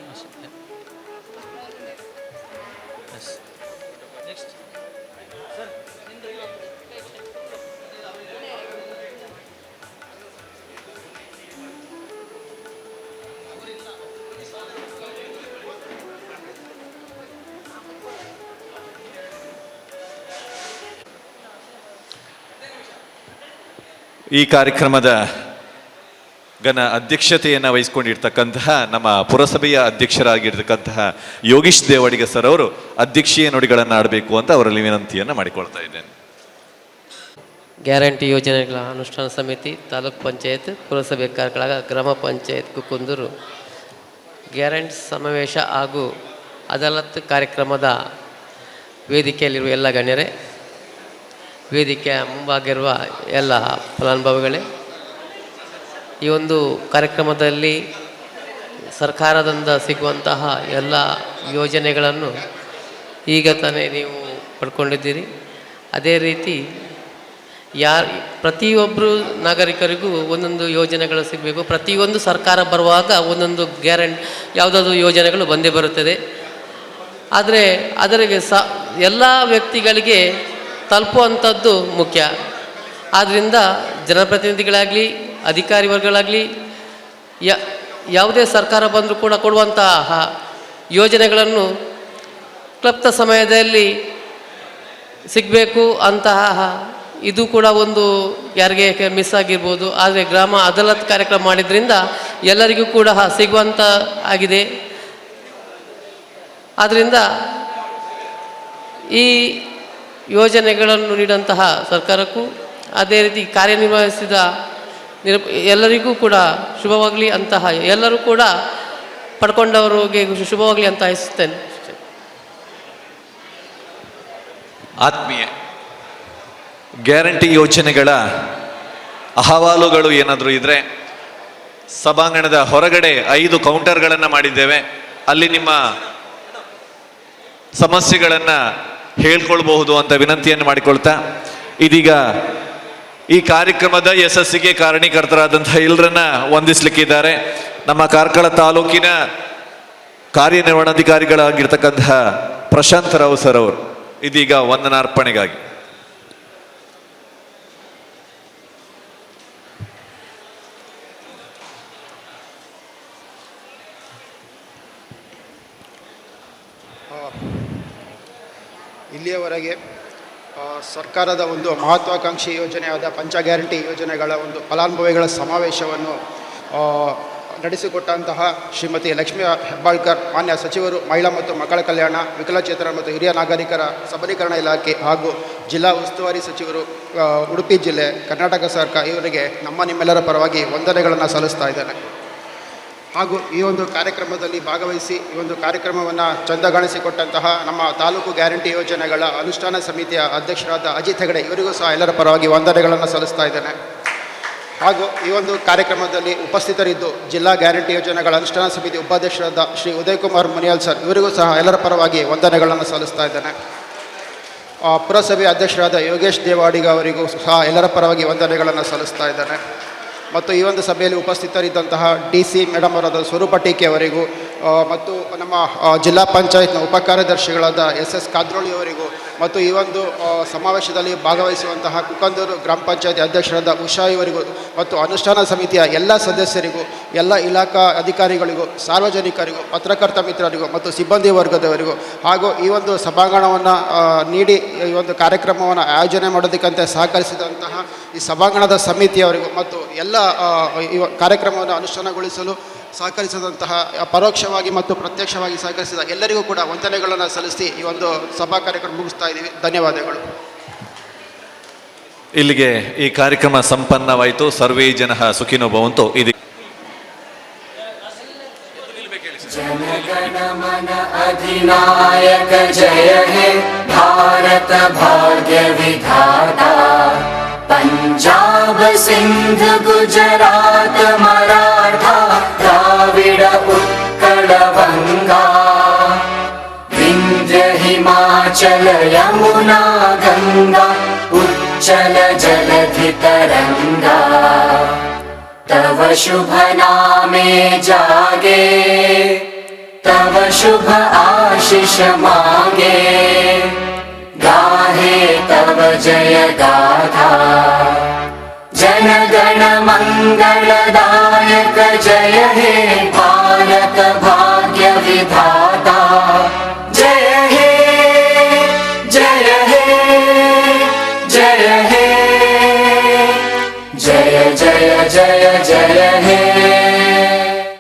ಈ ಕಾರ್ಯಕ್ರಮದ ಘನ ಅಧ್ಯಕ್ಷತೆಯನ್ನು ವಹಿಸಿಕೊಂಡಿರ್ತಕ್ಕಂತಹ ನಮ್ಮ ಪುರಸಭೆಯ ಅಧ್ಯಕ್ಷರಾಗಿರ್ತಕ್ಕಂತಹ ಯೋಗೀಶ್ ದೇವಡಿಗ ಸರ್ ಅವರು ಅಧ್ಯಕ್ಷೀಯ ನುಡಿಗಳನ್ನು ಆಡಬೇಕು ಅಂತ ಅವರಲ್ಲಿ ವಿನಂತಿಯನ್ನು ಮಾಡಿಕೊಳ್ತಾ ಇದ್ದೇನೆ. ಗ್ಯಾರಂಟಿ ಯೋಜನೆಗಳ ಅನುಷ್ಠಾನ ಸಮಿತಿ, ತಾಲೂಕ್ ಪಂಚಾಯತ್, ಪುರಸಭೆ ಕಾರ್ಯಗಳ ಗ್ರಾಮ ಪಂಚಾಯತ್ ಕುಂದೂರು ಗ್ಯಾರಂಟಿ ಸಮಾವೇಶ ಹಾಗೂ ಅದಾಲತ್ ಕಾರ್ಯಕ್ರಮದ ವೇದಿಕೆಯಲ್ಲಿರುವ ಎಲ್ಲ ಗಣ್ಯರೇ, ವೇದಿಕೆಯ ಮುಂಭಾಗಿರುವ ಎಲ್ಲ ಫಲಾನುಭವಿಗಳೇ, ಈ ಒಂದು ಕಾರ್ಯಕ್ರಮದಲ್ಲಿ ಸರ್ಕಾರದಿಂದ ಸಿಗುವಂತಹ ಎಲ್ಲ ಯೋಜನೆಗಳನ್ನು ಈಗ ತಾನೇ ನೀವು ಪಡ್ಕೊಂಡಿದ್ದೀರಿ. ಅದೇ ರೀತಿ ಪ್ರತಿಯೊಬ್ಬರು ನಾಗರಿಕರಿಗೂ ಒಂದೊಂದು ಯೋಜನೆಗಳು ಸಿಗಬೇಕು. ಪ್ರತಿಯೊಂದು ಸರ್ಕಾರ ಬರುವಾಗ ಒಂದೊಂದು ಯಾವುದಾದ್ರು ಯೋಜನೆಗಳು ಬಂದೇ ಬರುತ್ತದೆ. ಆದರೆ ಅದರಿಗೆ ಎಲ್ಲ ವ್ಯಕ್ತಿಗಳಿಗೆ ತಲುಪುವಂಥದ್ದು ಮುಖ್ಯ. ಆದ್ದರಿಂದ ಜನಪ್ರತಿನಿಧಿಗಳಾಗಲಿ, ಅಧಿಕಾರಿ ವರ್ಗಗಳಾಗಲಿ, ಯಾವುದೇ ಸರ್ಕಾರ ಬಂದರೂ ಕೂಡ ಕೊಡುವಂತಹ ಯೋಜನೆಗಳನ್ನು ಕ್ಲಪ್ತ ಸಮಯದಲ್ಲಿ ಸಿಗಬೇಕು ಅಂತಹ ಇದು ಕೂಡ ಒಂದು ಯಾರಿಗೆ ಮಿಸ್ ಆಗಿರ್ಬೋದು. ಆದರೆ ಗ್ರಾಮ ಅದಾಲತ್ ಕಾರ್ಯಕ್ರಮ ಮಾಡಿದ್ರಿಂದ ಎಲ್ಲರಿಗೂ ಕೂಡ ಸಿಗುವಂಥ ಆಗಿದೆ. ಆದ್ದರಿಂದ ಈ ಯೋಜನೆಗಳನ್ನು ನೀಡಿದಂತಹ ಸರ್ಕಾರಕ್ಕೂ ಅದೇ ರೀತಿ ಕಾರ್ಯನಿರ್ವಹಿಸಿದ ಎಲ್ಲರಿಗೂ ಕೂಡ ಶುಭವಾಗಲಿ ಅಂತಹ ಎಲ್ಲರೂ ಕೂಡ ಪಡ್ಕೊಂಡವರಿಗೆ ಶುಭವಾಗಲಿ ಅಂತ ಹಾರೈಸುತ್ತೇನೆ. ಆತ್ಮೀಯ ಗ್ಯಾರಂಟಿ ಯೋಜನೆಗಳ ಅಹವಾಲುಗಳು ಏನಾದರೂ ಇದ್ದರೆ ಸಭಾಂಗಣದ ಹೊರಗಡೆ 5 ಕೌಂಟರ್ಗಳನ್ನು ಮಾಡಿದ್ದೇವೆ. ಅಲ್ಲಿ ನಿಮ್ಮ ಸಮಸ್ಯೆಗಳನ್ನು ಹೇಳ್ಕೊಳ್ಬಹುದು ಅಂತ ವಿನಂತಿಯನ್ನು ಮಾಡಿಕೊಳ್ತಾ, ಇದೀಗ ಈ ಕಾರ್ಯಕ್ರಮದ ಯಶಸ್ಸಿಗೆ ಕಾರಣೀಕರ್ತರಾದಂತಹ ಎಲ್ಲರನ್ನ ವಂದಿಸಲಿಕ್ಕಿದ್ದಾರೆ ನಮ್ಮ ಕಾರ್ಕಳ ತಾಲೂಕಿನ ಕಾರ್ಯನಿರ್ವಹಣಾಧಿಕಾರಿಗಳಾಗಿರ್ತಕ್ಕಂತಹ ಪ್ರಶಾಂತ್ ರಾವ್ ಸರ್ ಅವರು ಇದೀಗ ವಂದನಾರ್ಪಣೆಗಾಗಿ. ಇಲ್ಲಿಯವರೆಗೆ ಸರ್ಕಾರದ ಒಂದು ಮಹತ್ವಾಕಾಂಕ್ಷಿ ಯೋಜನೆಯಾದ ಪಂಚ ಗ್ಯಾರಂಟಿ ಯೋಜನೆಗಳ ಒಂದು ಫಲಾನುಭವಿಗಳ ಸಮಾವೇಶವನ್ನು ನಡೆಸಿಕೊಟ್ಟಂತಹ ಶ್ರೀಮತಿ ಲಕ್ಷ್ಮೀ ಹೆಬ್ಬಾಳ್ಕರ್, ಮಾನ್ಯ ಸಚಿವರು, ಮಹಿಳಾ ಮತ್ತು ಮಕ್ಕಳ ಕಲ್ಯಾಣ, ವಿಕಲಚೇತನ ಮತ್ತು ಹಿರಿಯ ನಾಗರಿಕರ ಸಬಲೀಕರಣ ಇಲಾಖೆ ಹಾಗೂ ಜಿಲ್ಲಾ ಉಸ್ತುವಾರಿ ಸಚಿವರು, ಉಡುಪಿ ಜಿಲ್ಲೆ, ಕರ್ನಾಟಕ ಸರ್ಕಾರ, ಇವರಿಗೆ ನಿಮ್ಮೆಲ್ಲರ ಪರವಾಗಿ ವಂದನೆಗಳನ್ನು ಸಲ್ಲಿಸ್ತಾ ಇದ್ದೇನೆ. ಹಾಗೂ ಈ ಒಂದು ಕಾರ್ಯಕ್ರಮದಲ್ಲಿ ಭಾಗವಹಿಸಿ ಈ ಒಂದು ಕಾರ್ಯಕ್ರಮವನ್ನು ಚಂದಗಾಣಿಸಿಕೊಟ್ಟಂತಹ ನಮ್ಮ ತಾಲೂಕು ಗ್ಯಾರಂಟಿ ಯೋಜನೆಗಳ ಅನುಷ್ಠಾನ ಸಮಿತಿಯ ಅಧ್ಯಕ್ಷರಾದ ಅಜಿತ್ ಹೆಗಡೆ, ಇವರಿಗೂ ಸಹ ಎಲ್ಲರ ಪರವಾಗಿ ವಂದನೆಗಳನ್ನು ಸಲ್ಲಿಸ್ತಾ ಇದ್ದೇನೆ. ಹಾಗೂ ಈ ಒಂದು ಕಾರ್ಯಕ್ರಮದಲ್ಲಿ ಉಪಸ್ಥಿತರಿದ್ದು ಜಿಲ್ಲಾ ಗ್ಯಾರಂಟಿ ಯೋಜನೆಗಳ ಅನುಷ್ಠಾನ ಸಮಿತಿ ಉಪಾಧ್ಯಕ್ಷರಾದ ಶ್ರೀ ಉದಯ್ ಕುಮಾರ್ ಮುನಿಯಾಲ್ ಸರ್, ಇವರಿಗೂ ಸಹ ಎಲ್ಲರ ಪರವಾಗಿ ವಂದನೆಗಳನ್ನು ಸಲ್ಲಿಸ್ತಾ ಇದ್ದೇನೆ. ಪುರಸಭೆ ಅಧ್ಯಕ್ಷರಾದ ಯೋಗೇಶ್ ದೇವಾಡಿಗ ಅವರಿಗೂ ಸಹ ಎಲ್ಲರ ಪರವಾಗಿ ವಂದನೆಗಳನ್ನು ಸಲ್ಲಿಸ್ತಾ ಇದ್ದೇನೆ. ಮತ್ತು ಈ ಒಂದು ಸಭೆಯಲ್ಲಿ ಉಪಸ್ಥಿತರಿದ್ದಂತಹ DC ಮೇಡಮ್ ಅವರಾದ ಸ್ವರೂಪ ಟೀಕೆ ಅವರಿಗೂ ಮತ್ತು ನಮ್ಮ ಜಿಲ್ಲಾ ಪಂಚಾಯತ್ನ ಉಪಕಾರ್ಯದರ್ಶಿಗಳಾದ SS ಕಾದ್ರೋಳಿ ಅವರಿಗೂ ಮತ್ತು ಈ ಒಂದು ಸಮಾವೇಶದಲ್ಲಿ ಭಾಗವಹಿಸುವಂತಹ ಕುಕ್ಕಂದೂರು ಗ್ರಾಮ ಪಂಚಾಯತಿ ಅಧ್ಯಕ್ಷರಾದ ಉಷಾ ಇವರಿಗೂ ಮತ್ತು ಅನುಷ್ಠಾನ ಸಮಿತಿಯ ಎಲ್ಲ ಸದಸ್ಯರಿಗೂ, ಎಲ್ಲ ಇಲಾಖಾ ಅಧಿಕಾರಿಗಳಿಗೂ, ಸಾರ್ವಜನಿಕರಿಗೂ, ಪತ್ರಕರ್ತ ಮಿತ್ರರಿಗೂ ಮತ್ತು ಸಿಬ್ಬಂದಿ ವರ್ಗದವರಿಗೂ ಹಾಗೂ ಈ ಒಂದು ಸಭಾಂಗಣವನ್ನು ನೀಡಿ ಈ ಒಂದು ಕಾರ್ಯಕ್ರಮವನ್ನು ಆಯೋಜನೆ ಮಾಡೋದಕ್ಕಂತೆ ಸಹಕರಿಸಿದಂತಹ ಈ ಸಭಾಂಗಣದ ಸಮಿತಿಯವರಿಗೂ ಮತ್ತು ಎಲ್ಲ ಈ ಕಾರ್ಯಕ್ರಮವನ್ನು ಅನುಷ್ಠಾನಗೊಳಿಸಲು ಸಹಕರಿಸಿದಂತಹ ಪರೋಕ್ಷವಾಗಿ ಮತ್ತು ಪ್ರತ್ಯಕ್ಷವಾಗಿ ಸಹಕರಿಸಿದ ಎಲ್ಲರಿಗೂ ಕೂಡ ವಂದನೆಗಳನ್ನು ಸಲ್ಲಿಸಿ ಈ ಒಂದು ಸಭಾ ಕಾರ್ಯಕ್ರಮ ಮುಗಿಸ್ತಾ ಇದ್ದೀವಿ. ಧನ್ಯವಾದಗಳು. ಇಲ್ಲಿಗೆ ಈ ಕಾರ್ಯಕ್ರಮ ಸಂಪನ್ನವಾಯಿತು. ಸರ್ವೇ ಜನಃ ಸುಖಿನೋ ಭವಂತು. अधिनायक जय हे भारत भाग्य विधाता पंजाब सिंध गुजरात मराठा द्राविड उत्कल गंगा विंध्य हिमाचल यमुना गंगा उच्चल जलधि तरंगा तव शुभ नामे जागे तव शुभ आशीष मांगे गाहे तव जय गाथा जन गण मंगलदायक जय हे भारत भाग्य विधाता जय हे जय हे जय हे जय जय जय जय हे